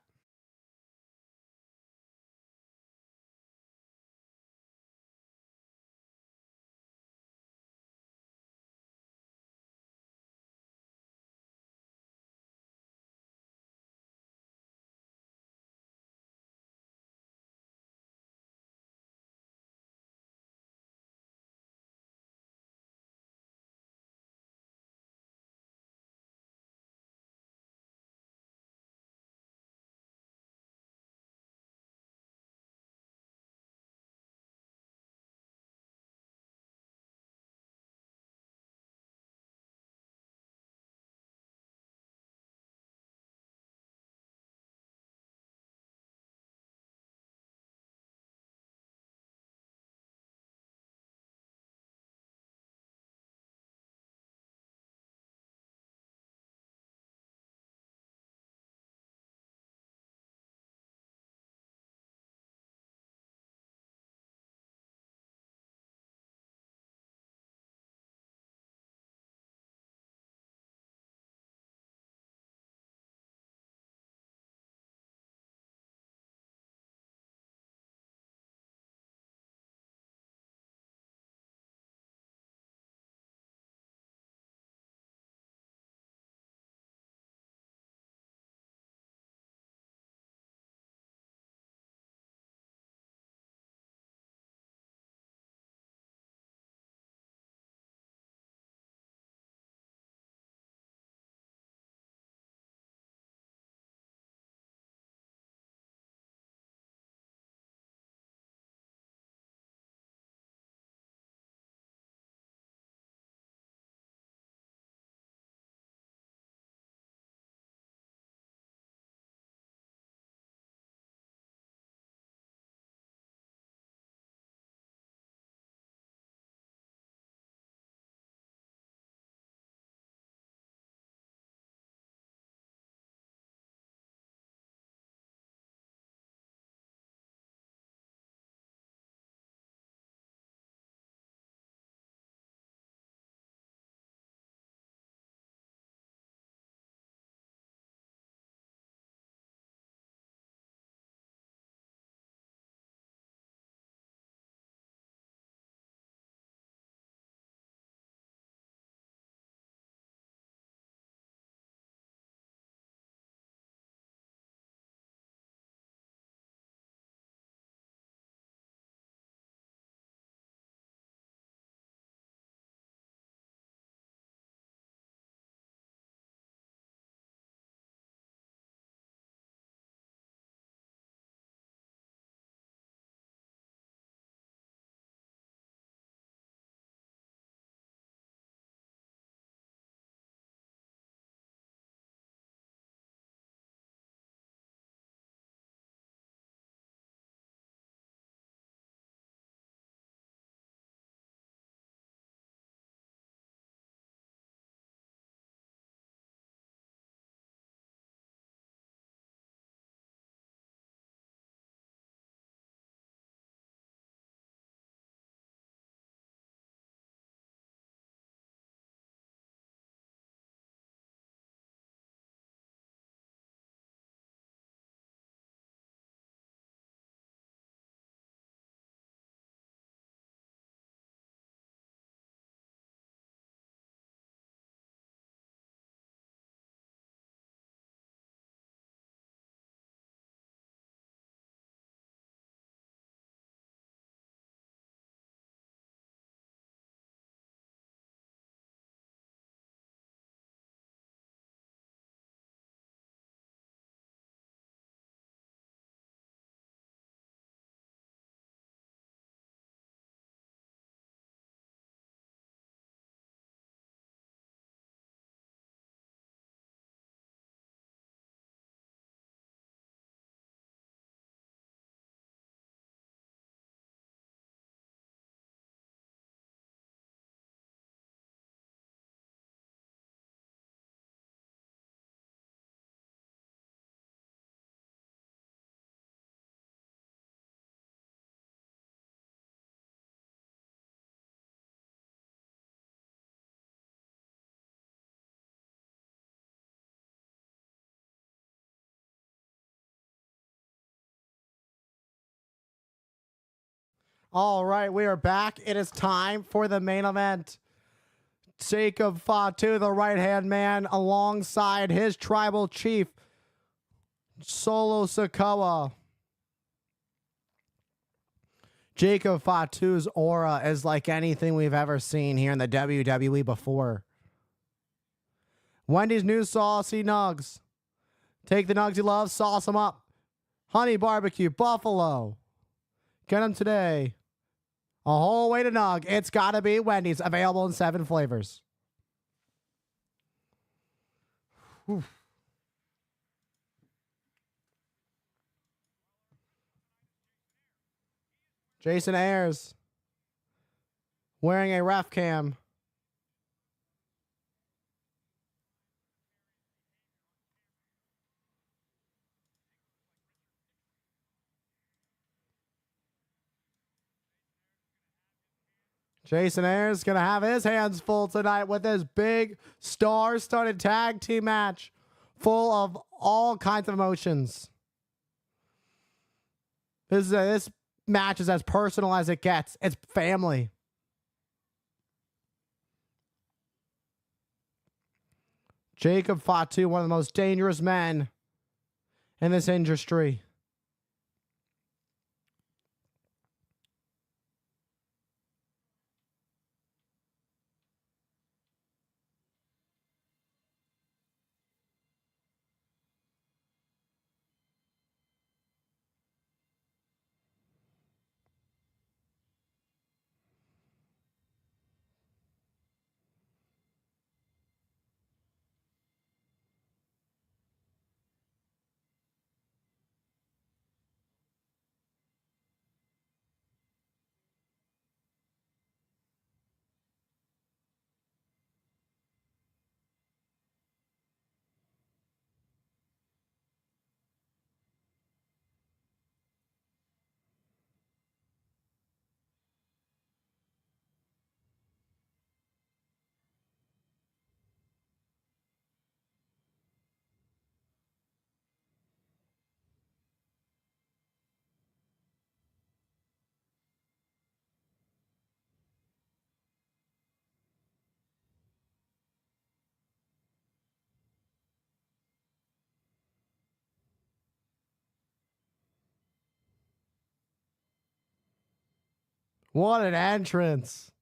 All right, we are back. It is time for the main event. Jacob Fatu, the right-hand man, alongside his tribal chief, Solo Sikoa. Jacob Fatu's aura is like anything we've ever seen here in the WWE before. Wendy's new saucy nugs. Take the nugs you love, sauce them up. Honey barbecue, buffalo. Get them today. A whole way to nug. It's got to be Wendy's. Available in 7 flavors. Whew. Jason Ayers wearing a ref cam. Jason Ayers going to have his hands full tonight with this big star-studded tag team match full of all kinds of emotions. This match is as personal as it gets. It's family. Jacob Fatu, one of the most dangerous men in this industry. What an entrance.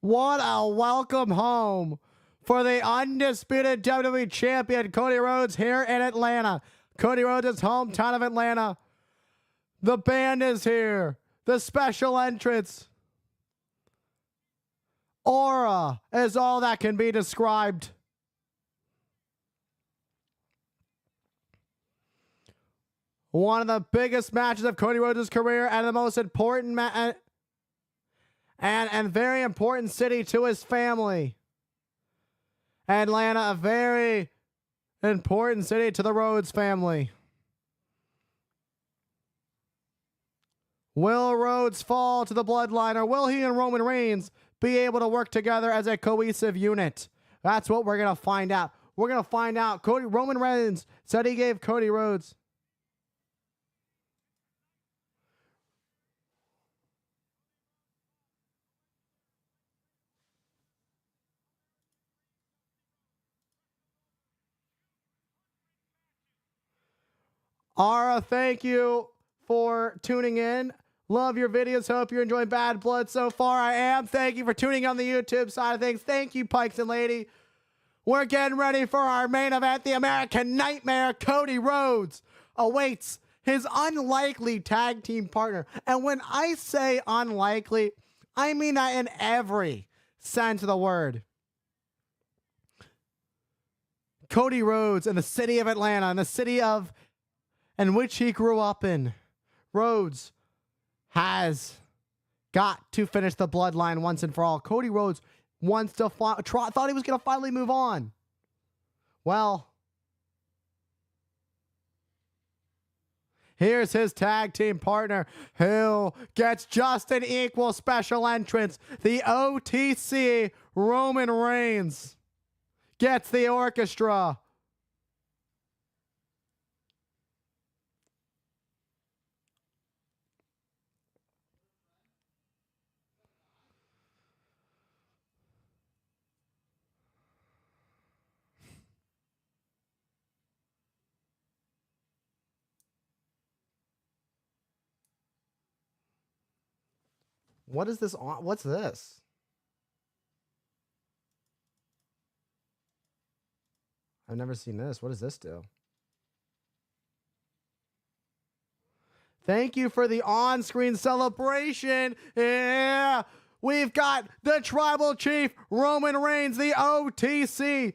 What a welcome home for the undisputed WWE Champion, Cody Rhodes, here in Atlanta. Cody Rhodes' hometown of Atlanta. The band is here. The special entrance. Aura is all that can be described. one of the biggest matches of Cody Rhodes' career and the most important and very important city to his family. Atlanta, a very important city to the Rhodes family. Will Rhodes fall to the bloodline, or will he and Roman Reigns be able to work together as a cohesive unit? That's what we're going to find out. We're going to find out. Roman Reigns said he gave Cody Rhodes Ara, thank you for tuning in. Love your videos. Hope you're enjoying Bad Blood so far. I am. Thank you for tuning on the YouTube side of things. Thank you, Pikes and Lady. We're getting ready for our main event. The American Nightmare, Cody Rhodes, awaits his unlikely tag team partner. And when I say unlikely, I mean that in every sense of the word. Cody Rhodes in the city of Atlanta, in the city in which he grew up in. Rhodes has got to finish the bloodline once and for all. Cody Rhodes wants to thought he was going to finally move on. Well, here's his tag team partner, who gets just an equal special entrance. The OTC Roman Reigns gets the orchestra. What is this on? What's this? I've never seen this. What does this do? Thank you for the on-screen celebration. Yeah. We've got the Tribal Chief, Roman Reigns, the OTC.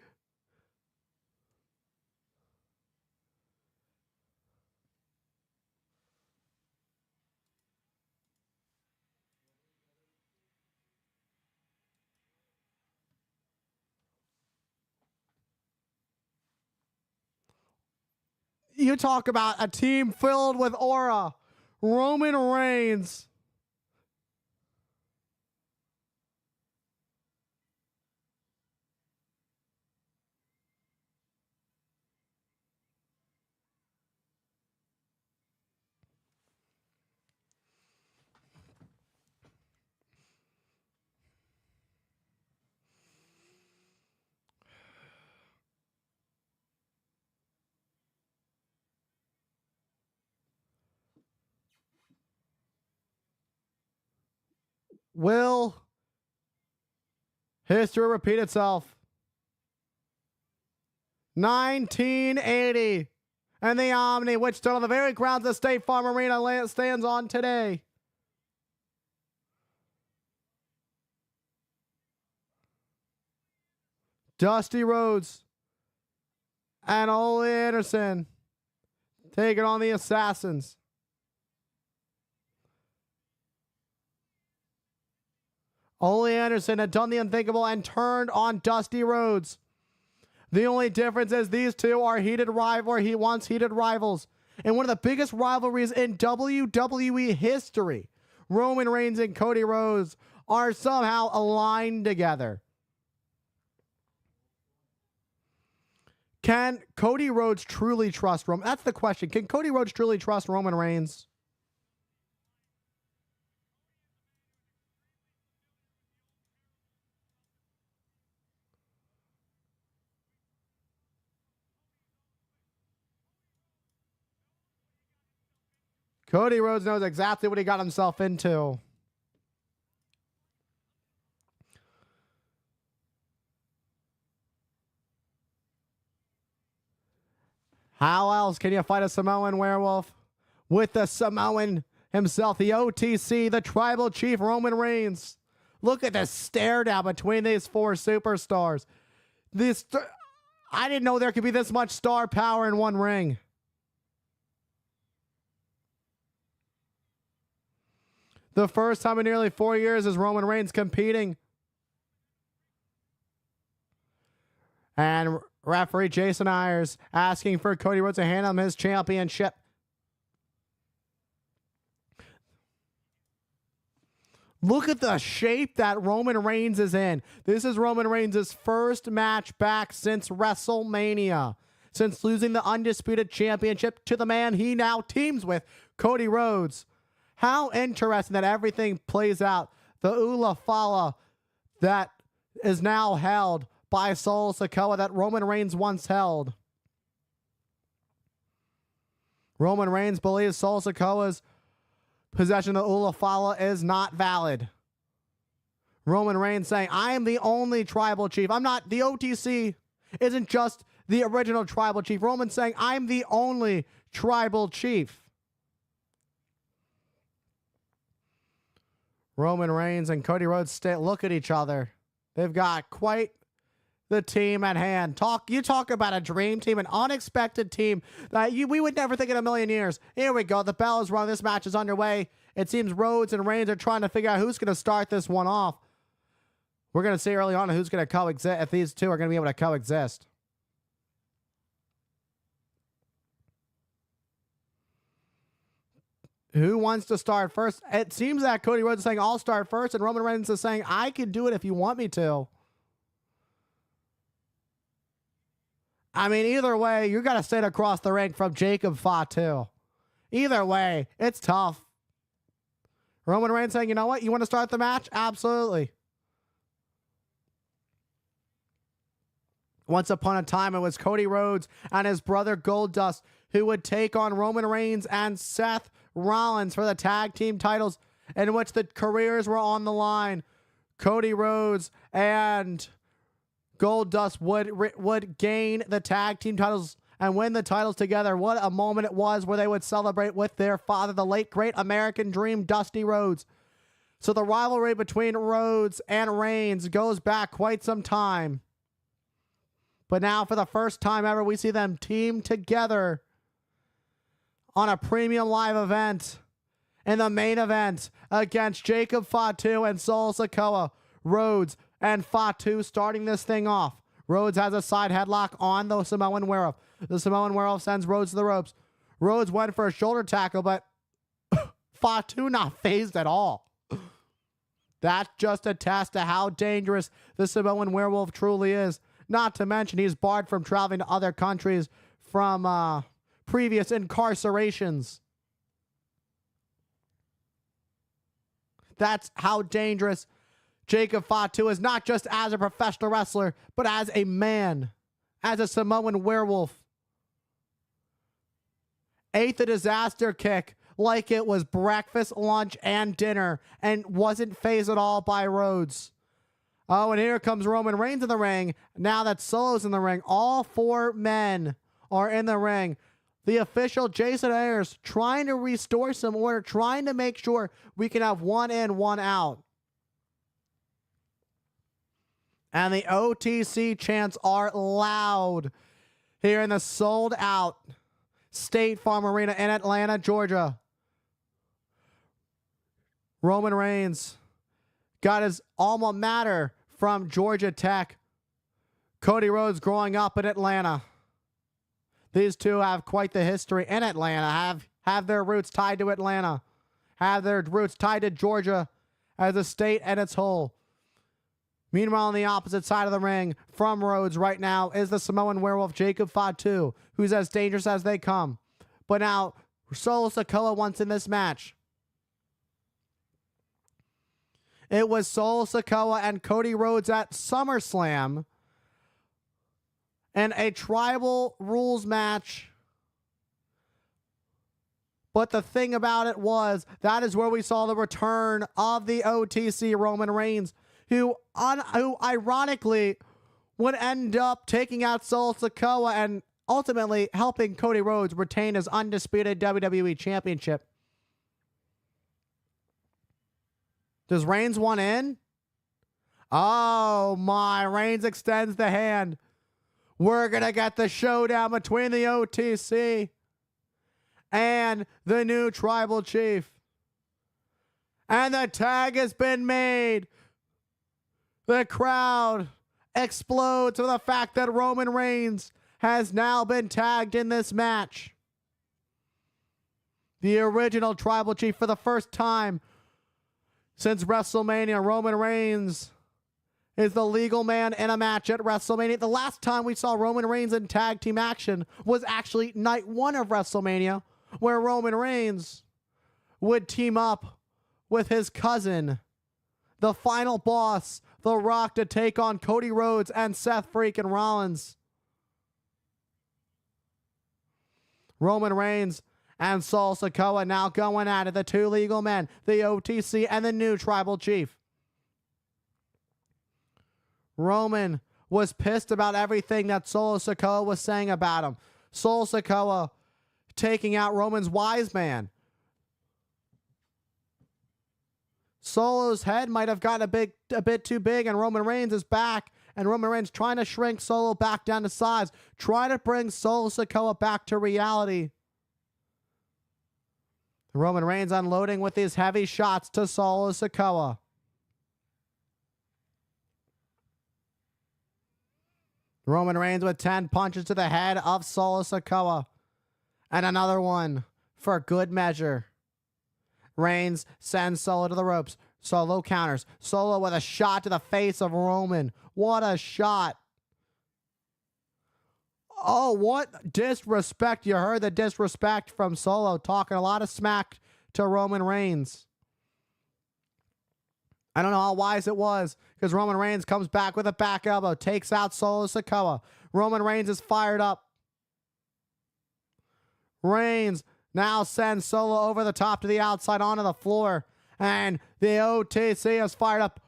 You talk about a team filled with aura. Roman Reigns. Will history repeat itself? 1980. And the Omni, which stood on the very grounds of State Farm Arena, stands on today. Dusty Rhodes and Ole Anderson taking on the Assassins. Ole Anderson had done the unthinkable and turned on Dusty Rhodes. The only difference is these two are heated rivals. And one of the biggest rivalries in WWE history, Roman Reigns and Cody Rhodes, are somehow aligned together. Can Cody Rhodes truly trust Roman? That's the question. Can Cody Rhodes truly trust Roman Reigns? Cody Rhodes knows exactly what he got himself into. How else can you fight a Samoan werewolf? With the Samoan himself, the OTC, the Tribal Chief, Roman Reigns. Look at the stare down between these four superstars. I didn't know there could be this much star power in one ring. The first time in nearly 4 years is Roman Reigns competing. And referee Jason Ayers asking for Cody Rhodes to hand him his championship. Look at the shape that Roman Reigns is in. This is Roman Reigns' first match back since WrestleMania. Since losing the Undisputed Championship to the man he now teams with, Cody Rhodes. How interesting that everything plays out. The Ula Fala that is now held by Solo Sikoa that Roman Reigns once held. Roman Reigns believes Solo Sikoa's possession of Ula Fala is not valid. Roman Reigns saying, I am the only tribal chief. I'm not, the OTC isn't just the original tribal chief. Roman saying, I'm the only tribal chief. Roman Reigns and Cody Rhodes look at each other. They've got quite the team at hand. You talk about a dream team, an unexpected team that we would never think in a million years. Here we go. The bell is rung. This match is underway. It seems Rhodes and Reigns are trying to figure out who's going to start this one off. We're going to see early on who's going to coexist, if these two are going to be able to coexist. Who wants to start first? It seems that Cody Rhodes is saying, I'll start first, and Roman Reigns is saying, I can do it if you want me to. I mean, either way, you got to sit across the ring from Jacob Fatu. Either way, it's tough. Roman Reigns saying, you know what? You want to start the match? Absolutely. Once upon a time, it was Cody Rhodes and his brother Goldust who would take on Roman Reigns and Seth Rollins for the tag team titles, in which the careers were on the line. Cody Rhodes and Goldust would gain the tag team titles and win the titles together. What a moment it was where they would celebrate with their father, the late great American Dream, Dusty Rhodes. So the rivalry between Rhodes and Reigns goes back quite some time. But now for the first time ever, we see them team together on a premium live event in the main event against Jacob Fatu and Solo Sikoa. Rhodes and Fatu starting this thing off. Rhodes has a side headlock on the Samoan Werewolf. The Samoan Werewolf sends Rhodes to the ropes. Rhodes went for a shoulder tackle, but Fatu not phased at all. That just attests to how dangerous the Samoan Werewolf truly is. Not to mention he's barred from traveling to other countries from previous incarcerations. That's how dangerous Jacob Fatu is, not just as a professional wrestler, but as a man, as a Samoan Werewolf. Ate the disaster kick like it was breakfast, lunch, and dinner, and wasn't phased at all by Rhodes. Oh, and here comes Roman Reigns in the ring. Now that Solo's in the ring, all four men are in the ring. The official, Jason Ayers, trying to restore some order, trying to make sure we can have one in, one out. And the OTC chants are loud here in the sold-out State Farm Arena in Atlanta, Georgia. Roman Reigns got his alma mater from Georgia Tech. Cody Rhodes growing up in Atlanta. These two have quite the history in Atlanta, have their roots tied to Atlanta, have their roots tied to Georgia as a state and its whole. Meanwhile, on the opposite side of the ring from Rhodes right now is the Samoan Werewolf Jacob Fatu, who's as dangerous as they come. But now, Solo Sikoa once in this match. It was Solo Sikoa and Cody Rhodes at SummerSlam in a tribal rules match. But the thing about it was, that is where we saw the return of the OTC Roman Reigns, who ironically would end up taking out Solo Sikoa and ultimately helping Cody Rhodes retain his undisputed WWE Championship. Does Reigns want in? Oh my, Reigns extends the hand. We're going to get the showdown between the OTC and the new tribal chief. And the tag has been made. The crowd explodes with the fact that Roman Reigns has now been tagged in this match. The original tribal chief, for the first time since WrestleMania, Roman Reigns is the legal man in a match at WrestleMania. The last time we saw Roman Reigns in tag team action was actually night 1 of WrestleMania, where Roman Reigns would team up with his cousin, the final boss, The Rock, to take on Cody Rhodes and Seth freaking Rollins. Roman Reigns and Solo Sikoa now going at it, the two legal men, the OTC and the new tribal chief. Roman was pissed about everything that Solo Sikoa was saying about him. Solo Sikoa taking out Roman's wise man. Solo's head might have gotten a bit too big, and Roman Reigns is back, and Roman Reigns trying to shrink Solo back down to size, trying to bring Solo Sikoa back to reality. Roman Reigns unloading with these heavy shots to Solo Sikoa. Roman Reigns with 10 punches to the head of Solo Sikoa. And another one for good measure. Reigns sends Solo to the ropes. Solo counters. Solo with a shot to the face of Roman. What a shot. Oh, what disrespect. You heard the disrespect from Solo, talking a lot of smack to Roman Reigns. I don't know how wise it was, because Roman Reigns comes back with a back elbow, takes out Solo Sikoa. Roman Reigns is fired up. Reigns now sends Solo over the top to the outside onto the floor. And the OTC is fired up.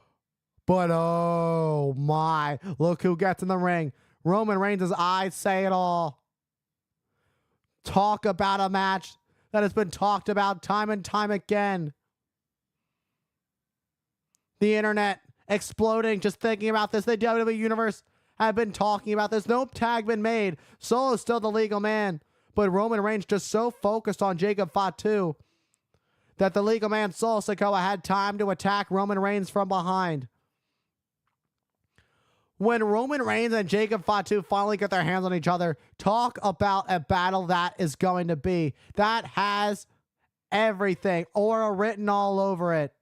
But oh my, look who gets in the ring. Roman Reigns' eyes say it all. Talk about a match that has been talked about time and time again. The internet exploding just thinking about this. The WWE Universe have been talking about this. No tag been made. Solo's still the legal man. But Roman Reigns just so focused on Jacob Fatu that the legal man Solo Sikoa had time to attack Roman Reigns from behind. When Roman Reigns and Jacob Fatu finally get their hands on each other, talk about a battle that is going to be. That has everything, aura written all over it.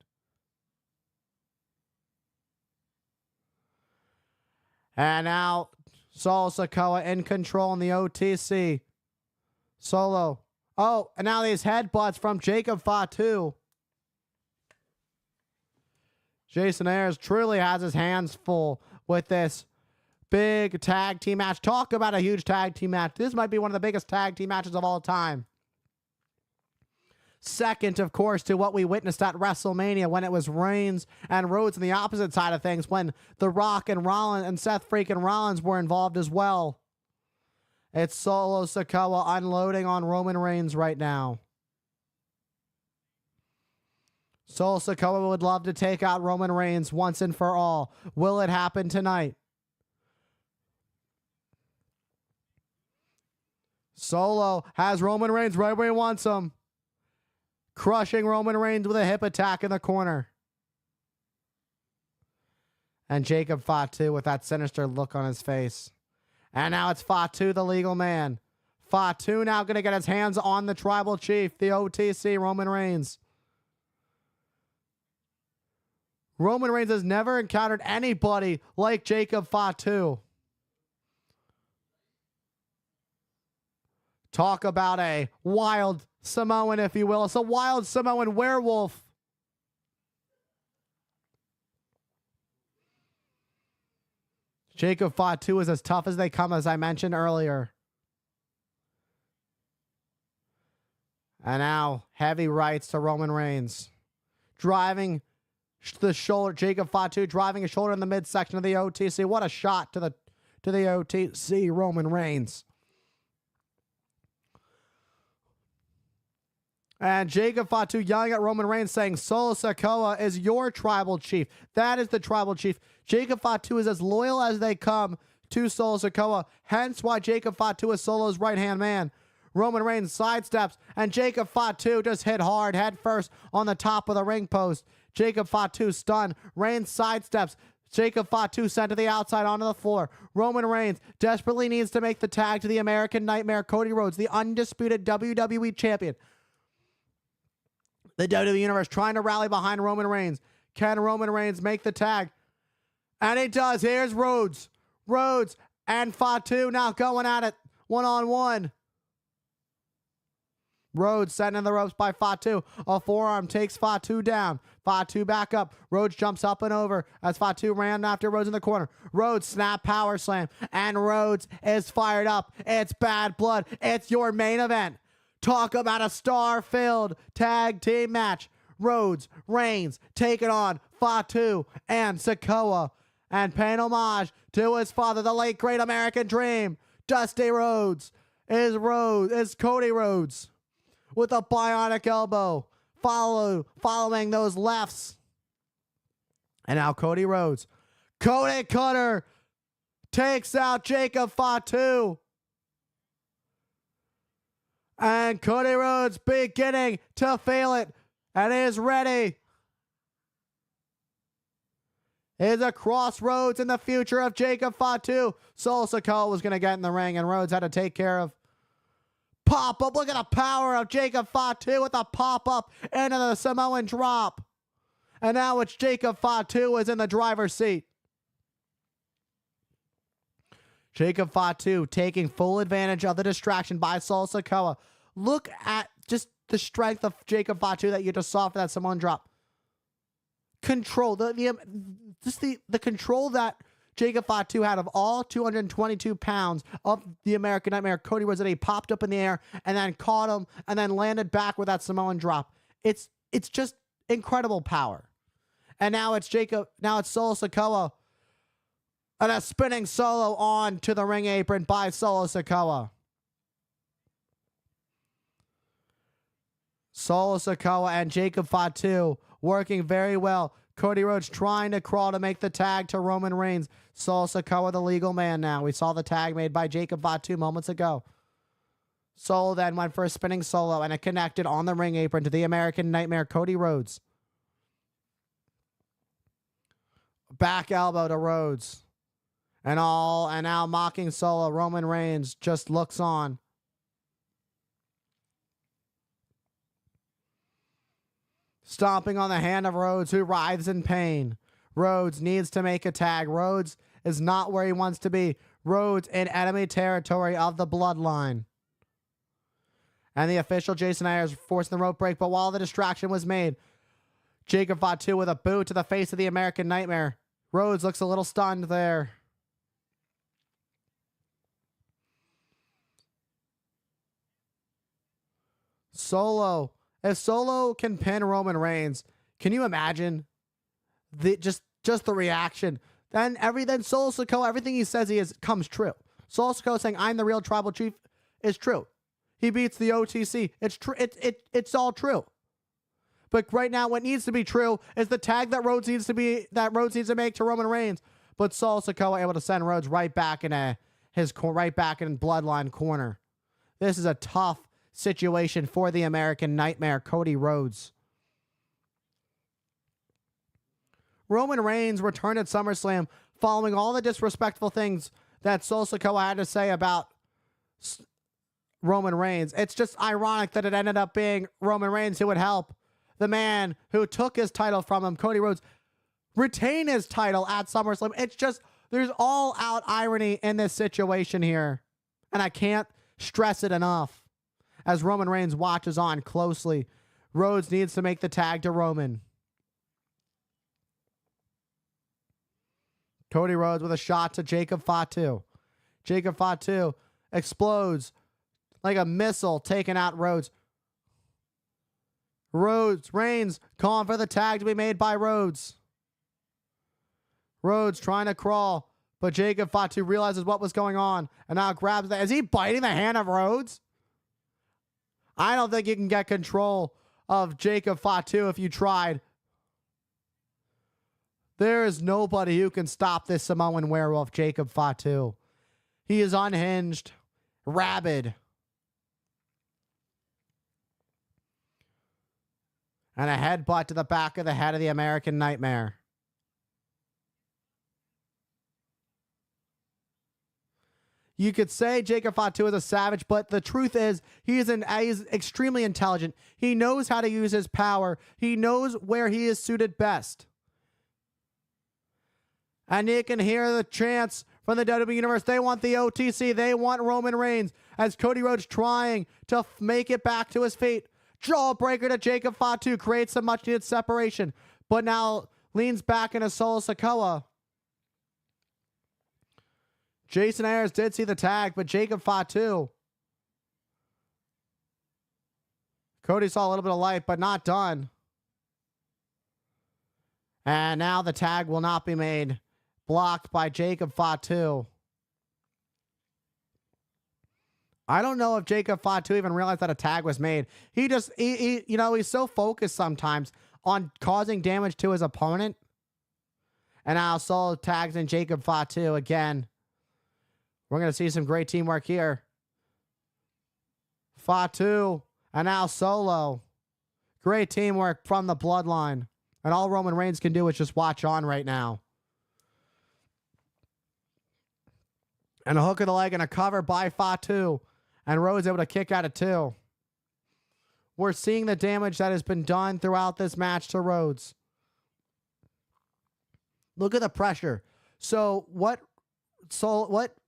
And now Solo Sikoa in control in the OTC. Solo. Oh, and now these headbutts from Jacob Fatu. Jason Ayers truly has his hands full with this big tag team match. Talk about a huge tag team match. This might be one of the biggest tag team matches of all time. Second, of course, to what we witnessed at WrestleMania when it was Reigns and Rhodes on the opposite side of things, when The Rock and Rollins and Seth freaking Rollins were involved as well. It's Solo Sikoa unloading on Roman Reigns right now. Solo Sikoa would love to take out Roman Reigns once and for all. Will it happen tonight? Solo has Roman Reigns right where he wants him. Crushing Roman Reigns with a hip attack in the corner. And Jacob Fatu with that sinister look on his face. And now it's Fatu, the legal man. Fatu now going to get his hands on the tribal chief, the OTC, Roman Reigns. Roman Reigns has never encountered anybody like Jacob Fatu. Talk about a wild Samoan, if you will. It's a wild Samoan werewolf. Jacob Fatu is as tough as they come, as I mentioned earlier. And now, heavy rights to Roman Reigns. Driving the shoulder, Jacob Fatu driving his shoulder in the midsection of the OTC. What a shot to the OTC, Roman Reigns. And Jacob Fatu yelling at Roman Reigns saying, Solo Sikoa is your tribal chief. That is the tribal chief. Jacob Fatu is as loyal as they come to Solo Sikoa. Hence why Jacob Fatu is Solo's right-hand man. Roman Reigns sidesteps, and Jacob Fatu just hit hard head first on the top of the ring post. Jacob Fatu stunned. Reigns sidesteps. Jacob Fatu sent to the outside onto the floor. Roman Reigns desperately needs to make the tag to the American Nightmare, Cody Rhodes, the undisputed WWE champion. The WWE Universe trying to rally behind Roman Reigns. Can Roman Reigns make the tag? And he does. Here's Rhodes. Rhodes and Fatu now going at it one-on-one. Rhodes sent in the ropes by Fatu. A forearm takes Fatu down. Fatu back up. Rhodes jumps up and over as Fatu ran after Rhodes in the corner. Rhodes snap power slam. And Rhodes is fired up. It's Bad Blood. It's your main event. Talk about a star-filled tag team match. Rhodes, Reigns, taking on Fatu and Sikoa. And paying homage to his father, the late great American Dream, Dusty Rhodes, is Cody Rhodes with a bionic elbow, following those lefts. And now Cody Rhodes, Cody Cutter, takes out Jacob Fatu. And Cody Rhodes beginning to feel it and is ready. Is a crossroads in the future of Jacob Fatu. Solo Sikoa was going to get in the ring, and Rhodes had to take care of pop-up. Look at the power of Jacob Fatu with a pop-up into the Samoan drop. And now it's Jacob Fatu is in the driver's seat. Jacob Fatu taking full advantage of the distraction by Solo Sikoa. Look at just the strength of Jacob Fatu that you just saw for that Samoan drop. Control, the control that Jacob Fatu had of all 222 pounds of the American Nightmare, Cody Rhodes, that he popped up in the air and then caught him and then landed back with that Samoan drop. It's just incredible power. And now it's Solo Sikoa and a spinning solo on to the ring apron by Solo Sikoa. Solo Sikoa and Jacob Fatu working very well. Cody Rhodes trying to crawl to make the tag to Roman Reigns. Solo Sikoa, the legal man now. We saw the tag made by Jacob Fatu moments ago. Solo then went for a spinning solo, and it connected on the ring apron to the American Nightmare, Cody Rhodes. Back elbow to Rhodes. And now mocking Solo. Roman Reigns just looks on. Stomping on the hand of Rhodes, who writhes in pain. Rhodes needs to make a tag. Rhodes is not where he wants to be. Rhodes in enemy territory of the bloodline. And the official, Jason Ayers, forcing the rope break. But while the distraction was made, Jacob Fatu with a boot to the face of the American Nightmare. Rhodes looks a little stunned there. Solo. If Solo can pin Roman Reigns, can you imagine just the reaction? Then Solo Sikoa, everything he says he is comes true. Solo Sikoa saying I'm the real tribal chief is true. He beats the OTC. It's true. It's all true. But right now, what needs to be true is the tag that Rhodes needs to make to Roman Reigns. But Solo Sikoa able to send Rhodes right back in bloodline corner. This is a tough situation for the American Nightmare, Cody Rhodes. Roman Reigns returned at SummerSlam following all the disrespectful things that Solo Sikoa had to say about Roman Reigns. It's just ironic that it ended up being Roman Reigns who would help the man who took his title from him, Cody Rhodes, retain his title at SummerSlam. It's just, there's all out irony in this situation here. And I can't stress it enough. As Roman Reigns watches on closely, Rhodes needs to make the tag to Roman. Cody Rhodes with a shot to Jacob Fatu. Jacob Fatu explodes like a missile, taking out Rhodes. Reigns calling for the tag to be made by Rhodes. Rhodes trying to crawl, but Jacob Fatu realizes what was going on and now grabs the... Is he biting the hand of Rhodes? I don't think you can get control of Jacob Fatu if you tried. There is nobody who can stop this Samoan werewolf, Jacob Fatu. He is unhinged, rabid. And a headbutt to the back of the head of the American Nightmare. You could say Jacob Fatu is a savage, but the truth is he's extremely intelligent. He knows how to use his power. He knows where he is suited best. And you can hear the chants from the WWE Universe. They want the OTC. They want Roman Reigns as Cody Rhodes trying to make it back to his feet. Jawbreaker to Jacob Fatu creates some much needed separation, but now leans back into Solo Sikoa. Jason Ayers did see the tag, but Jacob Fatu. Cody saw a little bit of light, but not done. And now the tag will not be made. Blocked by Jacob Fatu. I don't know if Jacob Fatu even realized that a tag was made. He's so focused sometimes on causing damage to his opponent. And now Solo tags in Jacob Fatu again. We're going to see some great teamwork here. Fatu and now Solo. Great teamwork from the Bloodline. And all Roman Reigns can do is just watch on right now. And a hook of the leg and a cover by Fatu. And Rhodes able to kick out of 2. We're seeing the damage that has been done throughout this match to Rhodes. Look at the pressure. So what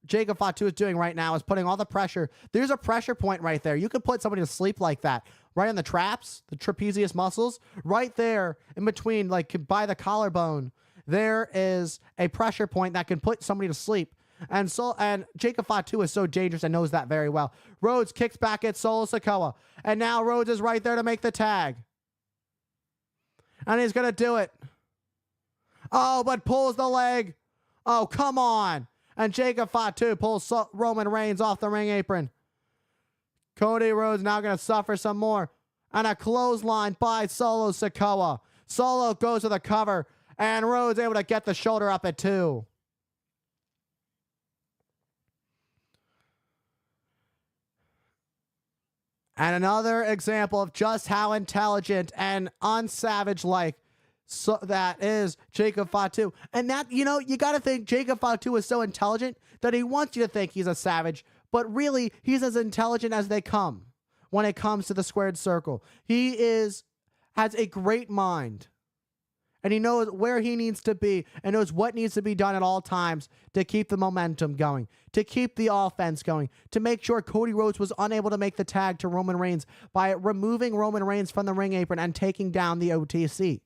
Jacob Fatu is doing right now is putting all the pressure. There's a pressure point right there. You could put somebody to sleep like that. Right on the traps, the trapezius muscles. Right there in between, like by the collarbone. There is a pressure point that can put somebody to sleep. And Jacob Fatu is so dangerous and knows that very well. Rhodes kicks back at Solo Sikoa. And now Rhodes is right there to make the tag. And he's going to do it. Oh, but pulls the leg. Oh, come on. And Jacob Fatu pulls Roman Reigns off the ring apron. Cody Rhodes now going to suffer some more. And a clothesline by Solo Sikoa. Solo goes to the cover. And Rhodes able to get the shoulder up at 2. And another example of just how intelligent and unsavage-like that is Jacob Fatu. And that, you got to think Jacob Fatu is so intelligent that he wants you to think he's a savage, but really, he's as intelligent as they come when it comes to the squared circle. He has a great mind. And he knows where he needs to be and knows what needs to be done at all times to keep the momentum going, to keep the offense going, to make sure Cody Rhodes was unable to make the tag to Roman Reigns by removing Roman Reigns from the ring apron and taking down the OTC.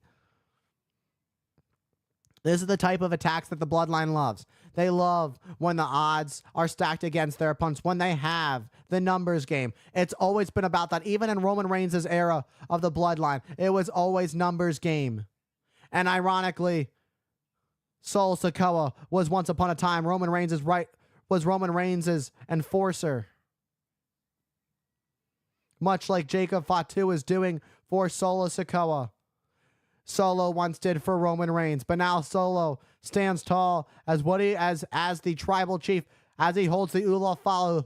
This is the type of attacks that the Bloodline loves. They love when the odds are stacked against their opponents, when they have the numbers game. It's always been about that. Even in Roman Reigns' era of the Bloodline, it was always numbers game. And ironically, Solo Sikoa was once upon a time Roman Reigns' enforcer. Much like Jacob Fatu is doing for Solo Sikoa. Solo once did for Roman Reigns, but now Solo stands tall as the tribal chief, as he holds the Ula Fala,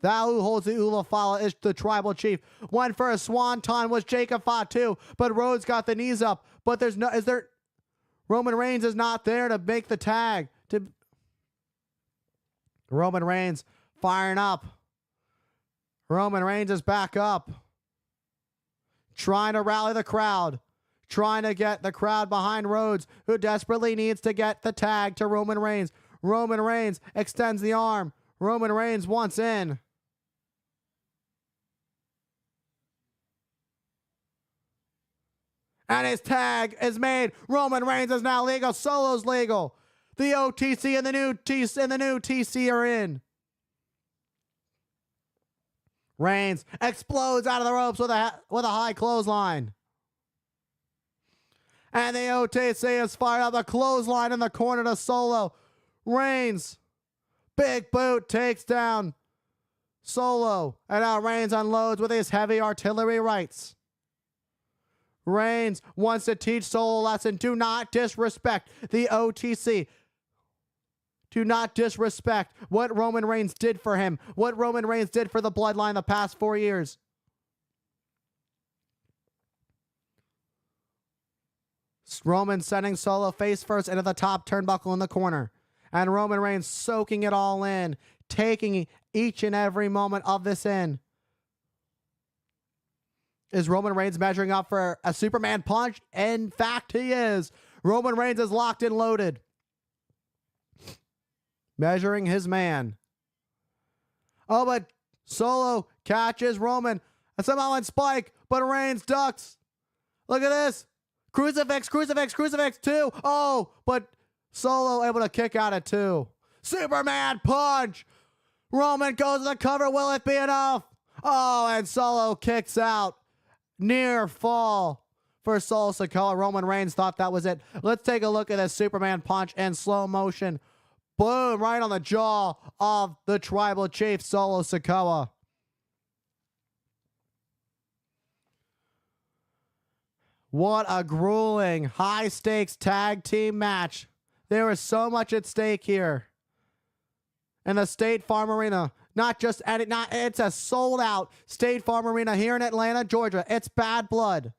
thou who holds the Ula Fala is the tribal chief. Went for a swanton was Jacob Fatu, but Rhodes got the knees up. But Roman Reigns is not there to make the tag. Roman Reigns firing up. Roman Reigns is back up. Trying to rally the crowd. Trying to get the crowd behind Rhodes, who desperately needs to get the tag to Roman Reigns. Roman Reigns extends the arm. Roman Reigns wants in. And his tag is made. Roman Reigns is now legal. Solo's legal. The OTC and the new TC are in. Reigns explodes out of the ropes with a high clothesline. And the OTC is fired up. A clothesline in the corner to Solo. Reigns. Big boot takes down Solo. And now Reigns unloads with his heavy artillery rights. Reigns wants to teach Solo a lesson. Do not disrespect the OTC. Do not disrespect what Roman Reigns did for him. What Roman Reigns did for the Bloodline the past 4 years. Roman sending Solo face first into the top turnbuckle in the corner. And Roman Reigns soaking it all in, taking each and every moment of this in. Is Roman Reigns measuring up for a Superman punch? In fact, he is. Roman Reigns is locked and loaded. Measuring his man. Oh, but Solo catches Roman. And somehow in spike, but Reigns ducks. Look at this. Crucifix, crucifix, crucifix, 2. Oh, but Solo able to kick out at 2. Superman punch. Roman goes to the cover. Will it be enough? Oh, and Solo kicks out. Near fall for Solo Sikoa. Roman Reigns thought that was it. Let's take a look at this Superman punch in slow motion. Boom, right on the jaw of the Tribal Chief, Solo Sikoa. What a grueling, high-stakes tag team match. There was so much at stake here. In the State Farm Arena. It's a sold-out State Farm Arena here in Atlanta, Georgia. It's Bad Blood.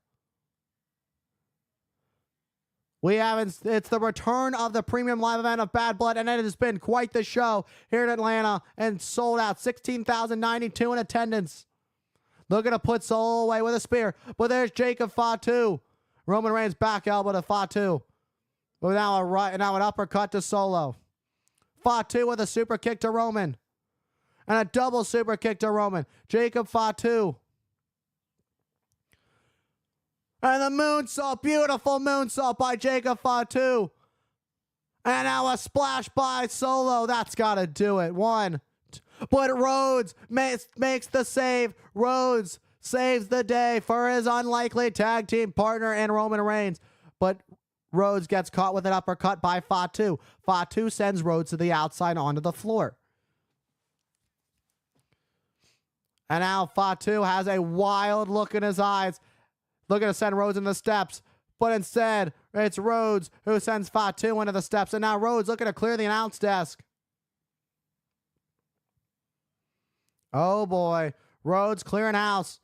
It's the return of the premium live event of Bad Blood, and it has been quite the show here in Atlanta and sold out. 16,092 in attendance. Looking to put Solo away with a spear, but there's Jacob Fatu. Roman Reigns back elbow to Fatu. But now an uppercut to Solo. Fatu with a super kick to Roman. And a double super kick to Roman. Jacob Fatu. And the moonsault. Beautiful moonsault by Jacob Fatu. And now a splash by Solo. That's got to do it. 1. But Rhodes makes the save. Rhodes saves the day for his unlikely tag team partner in Roman Reigns. But Rhodes gets caught with an uppercut by Fatu. Fatu sends Rhodes to the outside onto the floor. And now Fatu has a wild look in his eyes, looking to send Rhodes in the steps. But instead, it's Rhodes who sends Fatu into the steps. And now Rhodes looking to clear the announce desk. Oh boy, Rhodes clearing house.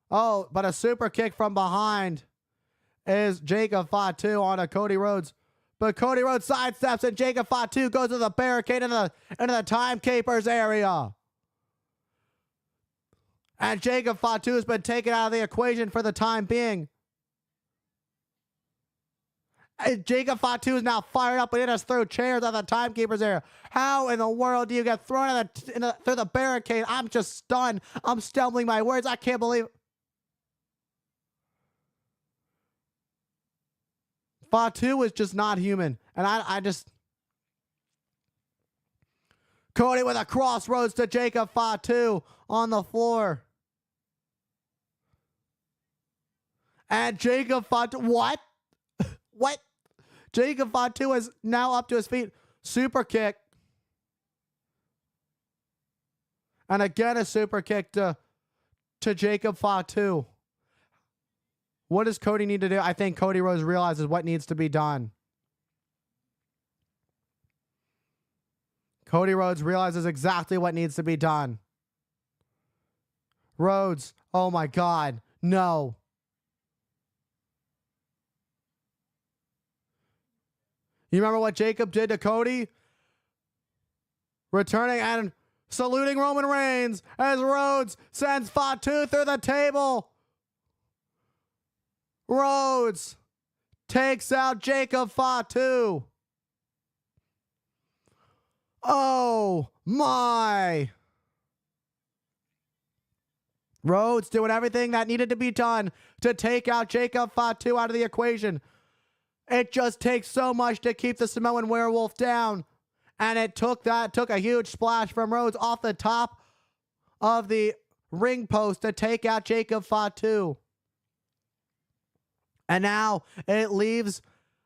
Oh, but a super kick from behind is Jacob Fatu onto Cody Rhodes. But Cody Rhodes sidesteps and Jacob Fatu goes to the barricade into the timekeepers area. And Jacob Fatu has been taken out of the equation for the time being. And Jacob Fatu is now fired up and in us through chairs at the timekeepers area. How in the world do you get thrown through the barricade? I'm just stunned. I'm stumbling my words. I can't believe it. Fatu is just not human. And I just... Cody with a crossroads to Jacob Fatu on the floor. And Jacob Fatu... What? What? Jacob Fatu is now up to his feet. Super kick. And again a super kick to Jacob Fatu. What does Cody need to do? I think Cody Rhodes realizes what needs to be done. Cody Rhodes realizes exactly what needs to be done. Rhodes, oh my God, no. You remember what Jacob did to Cody? Returning and saluting Roman Reigns as Rhodes sends Fatu through the table. Rhodes takes out Jacob Fatu. Oh my. Rhodes doing everything that needed to be done to take out Jacob Fatu out of the equation. It just takes so much to keep the Samoan Werewolf down. And it took a huge splash from Rhodes off the top of the ring post to take out Jacob Fatu. And now it leaves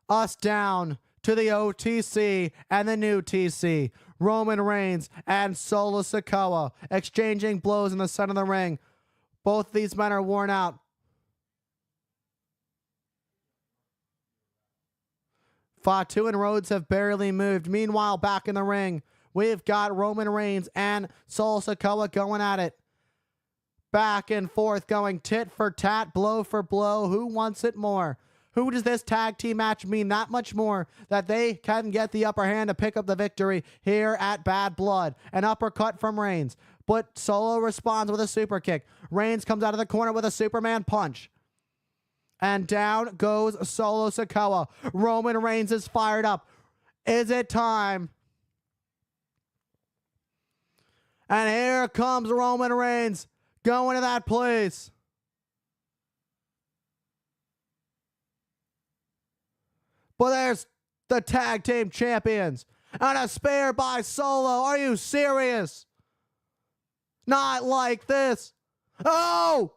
us down to the OTC and the new TC. Roman Reigns and Solo Sikoa exchanging blows in the center of the ring. Both these men are worn out. Fatu and Rhodes have barely moved. Meanwhile, back in the ring, we've got Roman Reigns and Solo Sikoa going at it. Back and forth, going tit for tat, blow for blow. Who wants it more? Who does this tag team match mean that much more that they can get the upper hand to pick up the victory here at Bad Blood? An uppercut from Reigns, but Solo responds with a super kick. Reigns comes out of the corner with a Superman punch. And down goes Solo Sikoa. Roman Reigns is fired up. Is it time? And here comes Roman Reigns going to that place. But there's the tag team champions. And a spear by Solo. Are you serious? Not like this. Oh!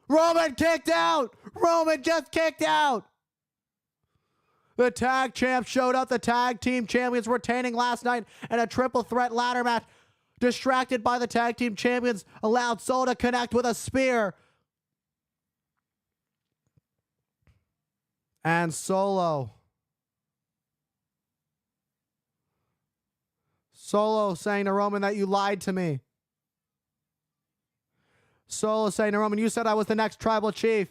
Roman kicked out. Roman just kicked out. The tag champs showed up. The tag team champions retaining last night in a triple threat ladder match. Distracted by the tag team champions, allowed Solo to connect with a spear. And Solo saying to Roman that you lied to me. Solo saying to Roman, you said I was the next tribal chief.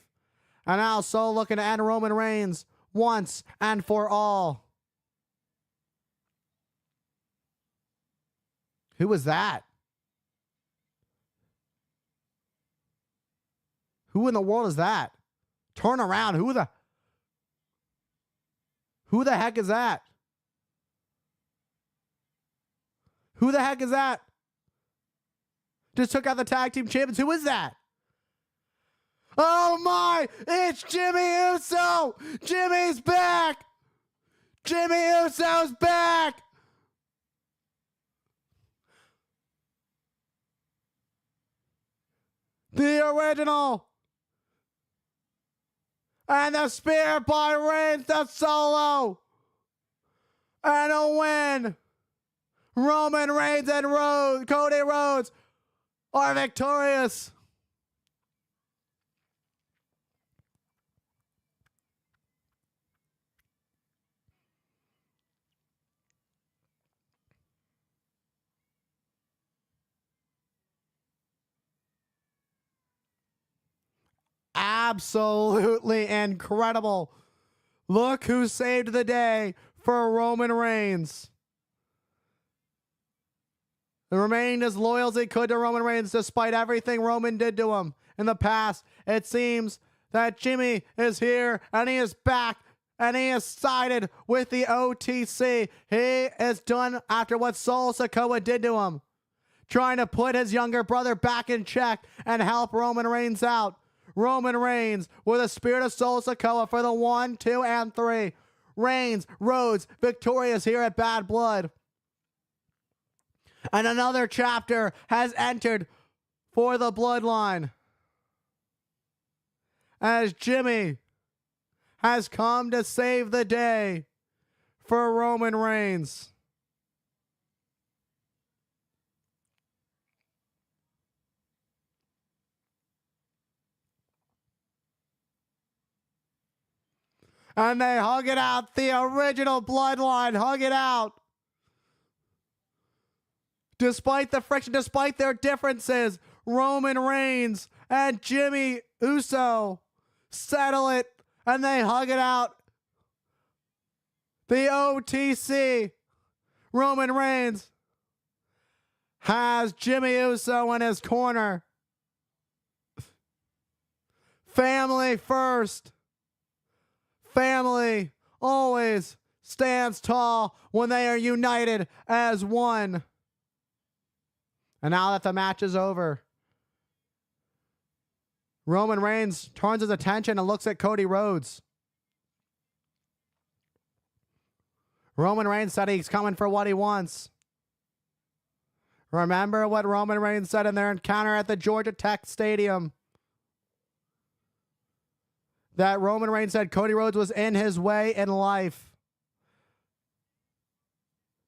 And now Solo looking to end Roman Reigns once and for all. Who was that? Who in the world is that? Turn around. Who the heck is that? Who the heck is that? Just took out the tag team champions. Who is that? Oh my! It's Jimmy Uso! Jimmy's back! Jimmy Uso's back! The original! And the spear by Reigns to Solo! And a win! Roman Reigns and Cody Rhodes are victorious! Absolutely incredible. Look who saved the day for Roman Reigns. He remained as loyal as he could to Roman Reigns despite everything Roman did to him in the past. It seems that Jimmy is here and he is back and he is sided with the OTC. He is done after what Solo Sikoa did to him, trying to put his younger brother back in check and help Roman Reigns out. Roman Reigns with a spear to Solo Sikoa for the 1, 2, and 3. Reigns, Rhodes, victorious here at Bad Blood. And another chapter has entered for the bloodline, as Jimmy has come to save the day for Roman Reigns. And they hug it out. The original bloodline hug it out. Despite the friction, despite their differences, Roman Reigns and Jimmy Uso settle it and they hug it out. The OTC, Roman Reigns, has Jimmy Uso in his corner. Family first. Family always stands tall when they are united as one. And now that the match is over, Roman Reigns turns his attention and looks at Cody Rhodes. Roman Reigns said he's coming for what he wants. Remember what Roman Reigns said in their encounter at the Georgia Tech Stadium? That Roman Reigns said Cody Rhodes was in his way in life.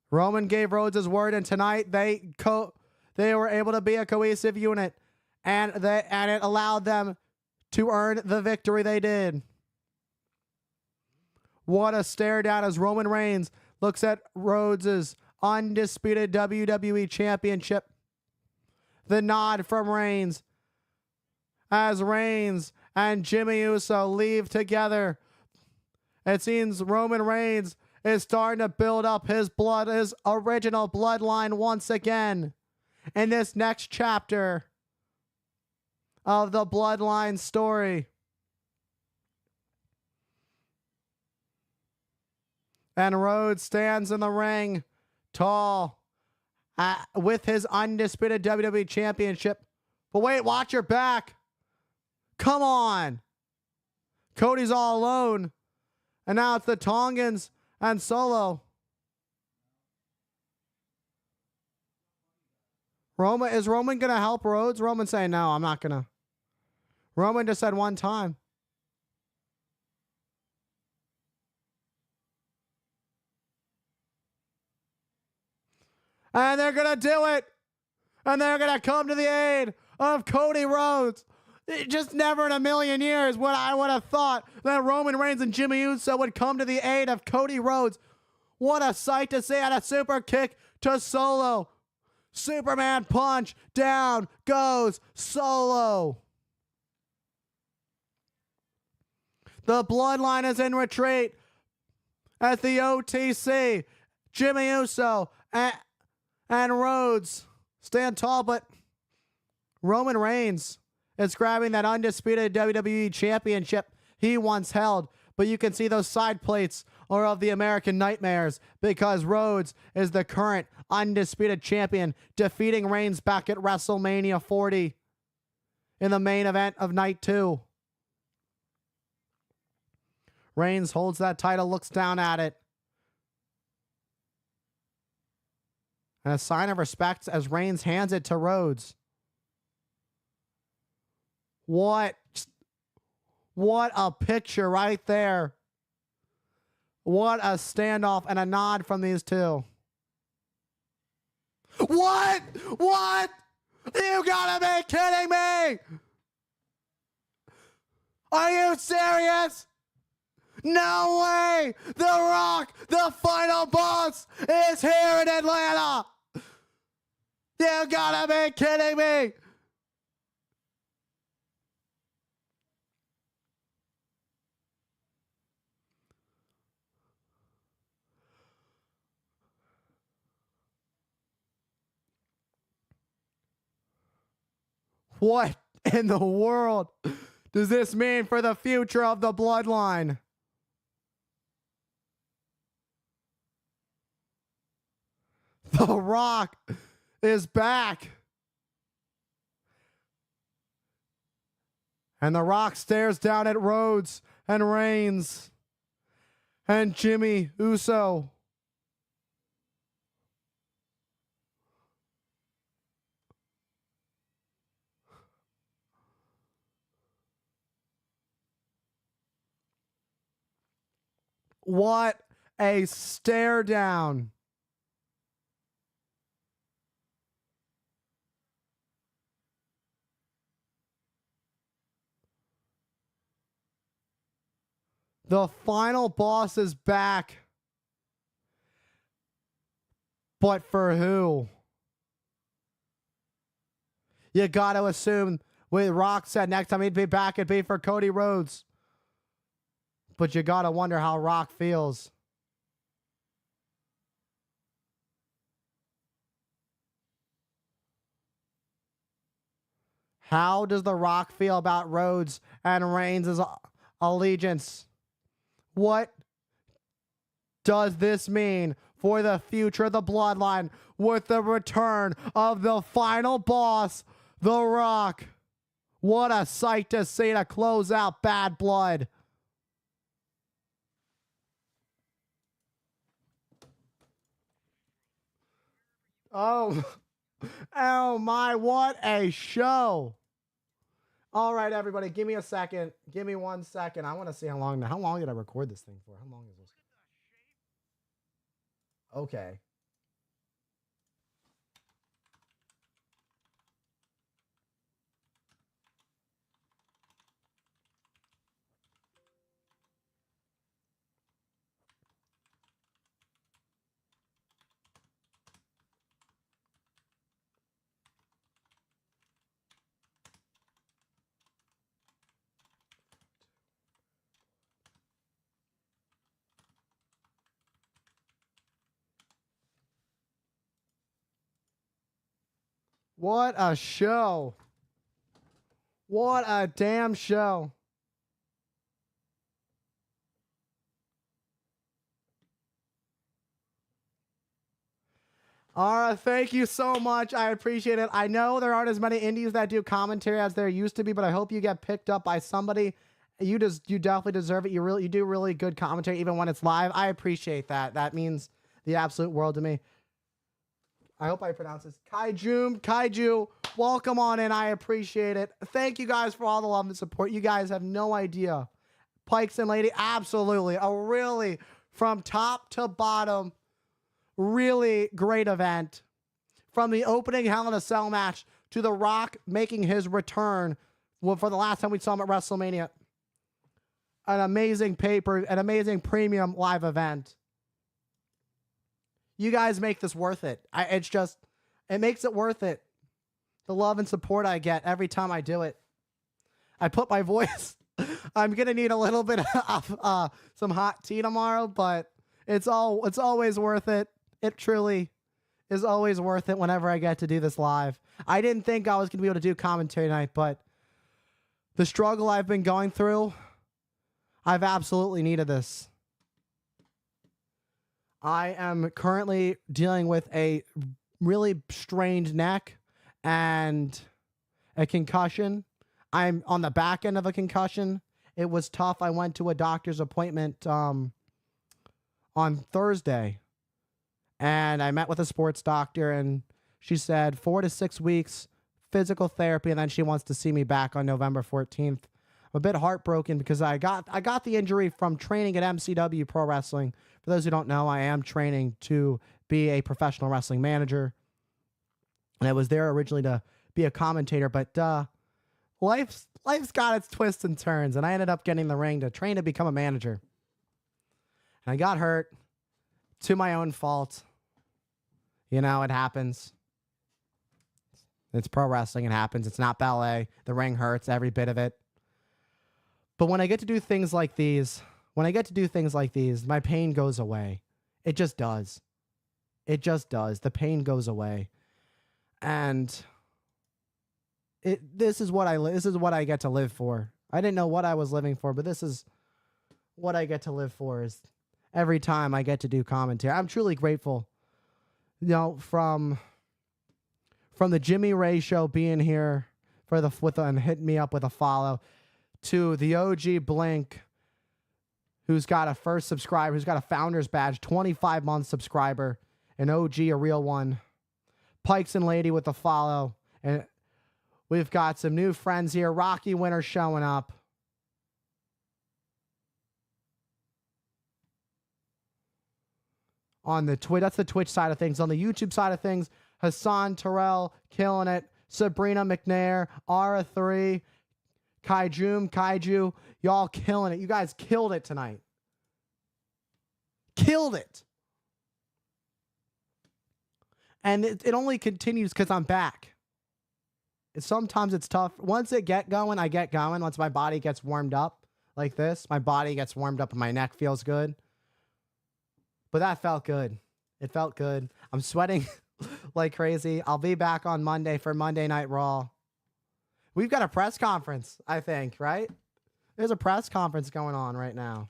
Roman gave Rhodes his word, and tonight they were able to be a cohesive unit, and it allowed them to earn the victory they did. What a stare down as Roman Reigns looks at Rhodes' undisputed WWE Championship. The nod from Reigns as Reigns and Jimmy Uso leave together. It seems Roman Reigns is starting to build up his original bloodline once again in this next chapter of the bloodline story. And Rhodes stands in the ring tall with his undisputed WWE Championship. But wait, watch your back. Come on. Cody's all alone. And now it's the Tongans and Solo. Is Roman going to help Rhodes? Roman saying, no, I'm not going to. Roman just said one time. And they're going to do it. And they're going to come to the aid of Cody Rhodes. Just never in a million years would I would have thought that Roman Reigns and Jimmy Uso would come to the aid of Cody Rhodes. What a sight to see. And a super kick to Solo. Superman punch. Down goes Solo. The bloodline is in retreat at the OTC. Jimmy Uso and Rhodes stand tall, but Roman Reigns is grabbing that undisputed WWE Championship he once held. But you can see those side plates are of the American Nightmares because Rhodes is the current undisputed champion, defeating Reigns back at WrestleMania 40 in the main event of night 2. Reigns holds that title, looks down at it. And a sign of respect as Reigns hands it to Rhodes. What a picture right there. What a standoff and a nod from these two. What? You gotta be kidding me! Are you serious? No way! The Rock, the final boss, is here in Atlanta! You gotta be kidding me! What in the world does this mean for the future of the bloodline? The Rock is back. And The Rock stares down at Rhodes and Reigns and Jimmy Uso. What a stare down. The final boss is back. But for who? You got to assume, with Rock said next time he'd be back, it'd be for Cody Rhodes. But you got to wonder how Rock feels. How does The Rock feel about Rhodes and Reigns' allegiance? What does this mean for the future of the bloodline with the return of the final boss, The Rock? What a sight to see to close out Bad Blood. Oh my, what a show. All right, everybody, give me a second. Give me 1 second. I want to see how long did I record this thing for? How long is this? Okay. What a show. What a damn show. All right, thank you so much. I appreciate it. I know there aren't as many indies that do commentary as there used to be, but I hope you get picked up by somebody. You definitely deserve it. You do really good commentary even when it's live. I appreciate that. That means the absolute world to me. I hope I pronounce this. Kaiju, welcome on in. I appreciate it. Thank you guys for all the love and support. You guys have no idea. Pikes and Lady, absolutely. A really, from top to bottom, really great event. From the opening Hell in a Cell match to The Rock making his return for the last time we saw him at WrestleMania. An amazing an amazing premium live event. You guys make this worth it. It makes it worth it. The love and support I get every time I do it. I put my voice. I'm gonna need a little bit of some hot tea tomorrow, but it's always worth it. It truly is always worth it whenever I get to do this live. I didn't think I was gonna be able to do commentary tonight, but the struggle I've been going through, I've absolutely needed this. I am currently dealing with a really strained neck and a concussion. I'm on the back end of a concussion. It was tough. I went to a doctor's appointment on Thursday, and I met with a sports doctor, and she said 4 to 6 weeks physical therapy, and then she wants to see me back on November 14th. I'm a bit heartbroken because I got the injury from training at MCW Pro Wrestling. For those who don't know, I am training to be a professional wrestling manager. And I was there originally to be a commentator, but life's got its twists and turns, and I ended up getting in the ring to train to become a manager. And I got hurt to my own fault. You know, it happens. It's pro wrestling, it happens. It's not ballet. The ring hurts, every bit of it. But when I get to do things like these, my pain goes away. It just does. It just does. The pain goes away. And this is what I get to live for. I didn't know what I was living for, but this is what I get to live for, is every time I get to do commentary. I'm truly grateful. You know, from the Jimmy Ray show being here and hitting me up with a follow, to the OG Blink, who's got a first subscriber, who's got a founder's badge, 25-month subscriber, an OG, a real one. Pikes and Lady with the follow. And we've got some new friends here. Rocky Winter showing up. On the Twitch, that's the Twitch side of things. On the YouTube side of things, Hassan Terrell killing it. Sabrina McNair, Ara3, Kaiju, y'all killing it. You guys killed it tonight. Killed it. And it only continues because I'm back. Sometimes it's tough. Once it get going, I get going. Once my body gets warmed up like this, my body gets warmed up and my neck feels good. But that felt good. It felt good. I'm sweating like crazy. I'll be back on Monday for Monday Night Raw. We've got a press conference, I think, right? There's a press conference going on right now,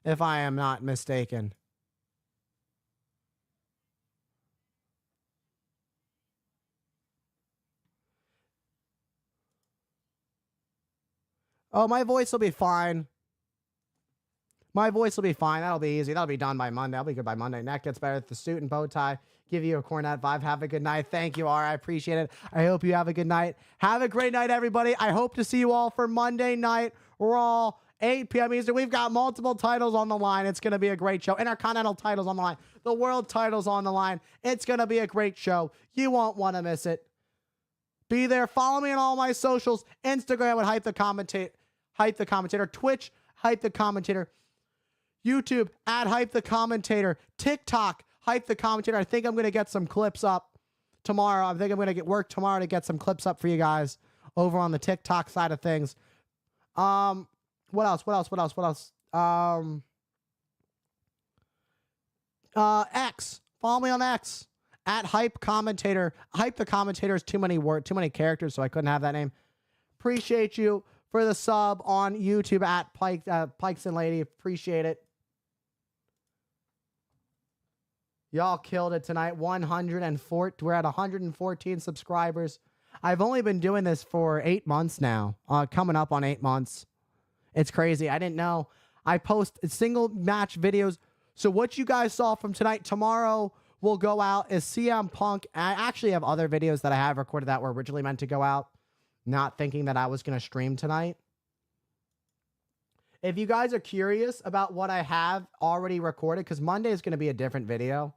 if I am not mistaken. Oh, my voice will be fine. My voice will be fine. That'll be easy. That'll be done by Monday. I'll be good by Monday. Neck gets better with the suit and bow tie. Give you a cornet vibe. Have a good night. Thank you, Ara. I appreciate it. I hope you have a good night. Have a great night, everybody. I hope to see you all for Monday Night Raw, 8 p.m. Eastern. We've got multiple titles on the line. It's going to be a great show. Intercontinental titles on the line. The world titles on the line. It's going to be a great show. You won't want to miss it. Be there. Follow me on all my socials. Instagram at Hype the Commentator. Twitch, Hype the Commentator. YouTube at Hype the Commentator. TikTok, Hype the Commentator. I think I'm going to get some clips up tomorrow. I think I'm going to work tomorrow to get some clips up for you guys over on the TikTok side of things. What else? X. Follow me on X at Hype Commentator. Hype the Commentator is too many characters, so I couldn't have that name. Appreciate you for the sub on YouTube at Pikes and Lady. Appreciate it. Y'all killed it tonight. 104. We're at 114 subscribers. I've only been doing this for 8 months now. Coming up on 8 months. It's crazy. I didn't know. I post single match videos. So what you guys saw from tonight, tomorrow will go out is CM Punk. I actually have other videos that I have recorded that were originally meant to go out. Not thinking that I was going to stream tonight. If you guys are curious about what I have already recorded, because Monday is going to be a different video.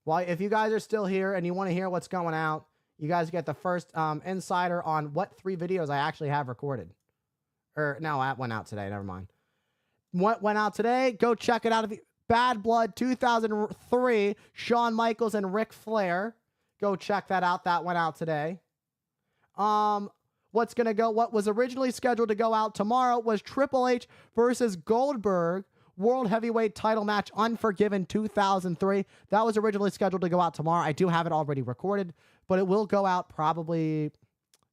Well, if you guys are still here and you want to hear what's going out, you guys get the first insider on what 3 videos I actually have recorded. Or, no, that went out today. Never mind. What went out today? Go check it out. Bad Blood 2003, Shawn Michaels and Ric Flair. Go check that out. That went out today. What was originally scheduled to go out tomorrow was Triple H versus Goldberg World Heavyweight Title Match Unforgiven 2003. That was originally scheduled to go out tomorrow. I do have it already recorded, but it will go out probably,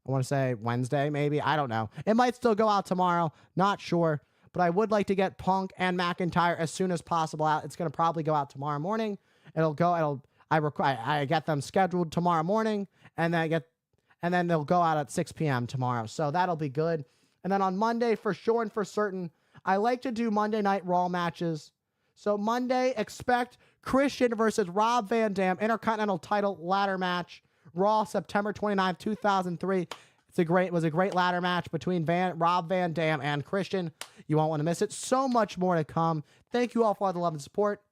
I want to say Wednesday, maybe. I don't know. It might still go out tomorrow. Not sure. But I would like to get Punk and McIntyre as soon as possible out. It's going to probably go out tomorrow morning. I get them scheduled tomorrow morning, and then they'll go out at 6 p.m. tomorrow. So that'll be good. And then on Monday, for sure and for certain, I like to do Monday Night Raw matches. So Monday, expect Christian versus Rob Van Dam Intercontinental Title Ladder Match. Raw, September 29th, 2003. It was a great ladder match between Rob Van Dam and Christian. You won't want to miss it. So much more to come. Thank you all for all the love and support.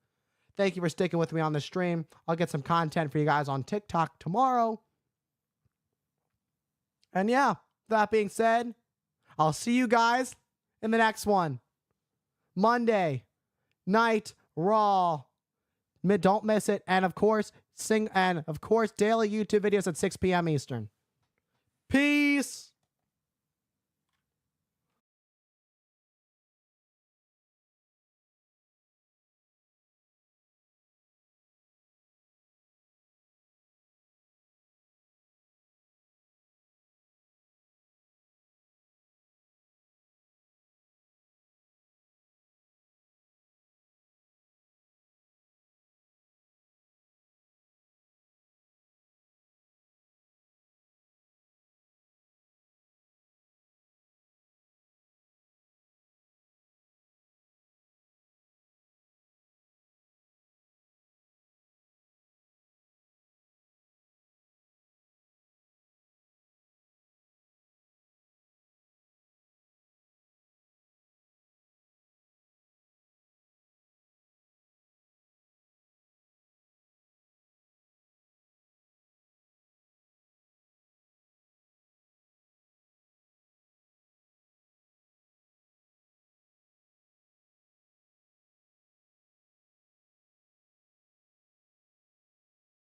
Thank you for sticking with me on the stream. I'll get some content for you guys on TikTok tomorrow. And yeah, that being said, I'll see you guys in the next one. Monday Night Raw. Don't miss it. And of course, daily YouTube videos at 6 p.m. Eastern. Peace.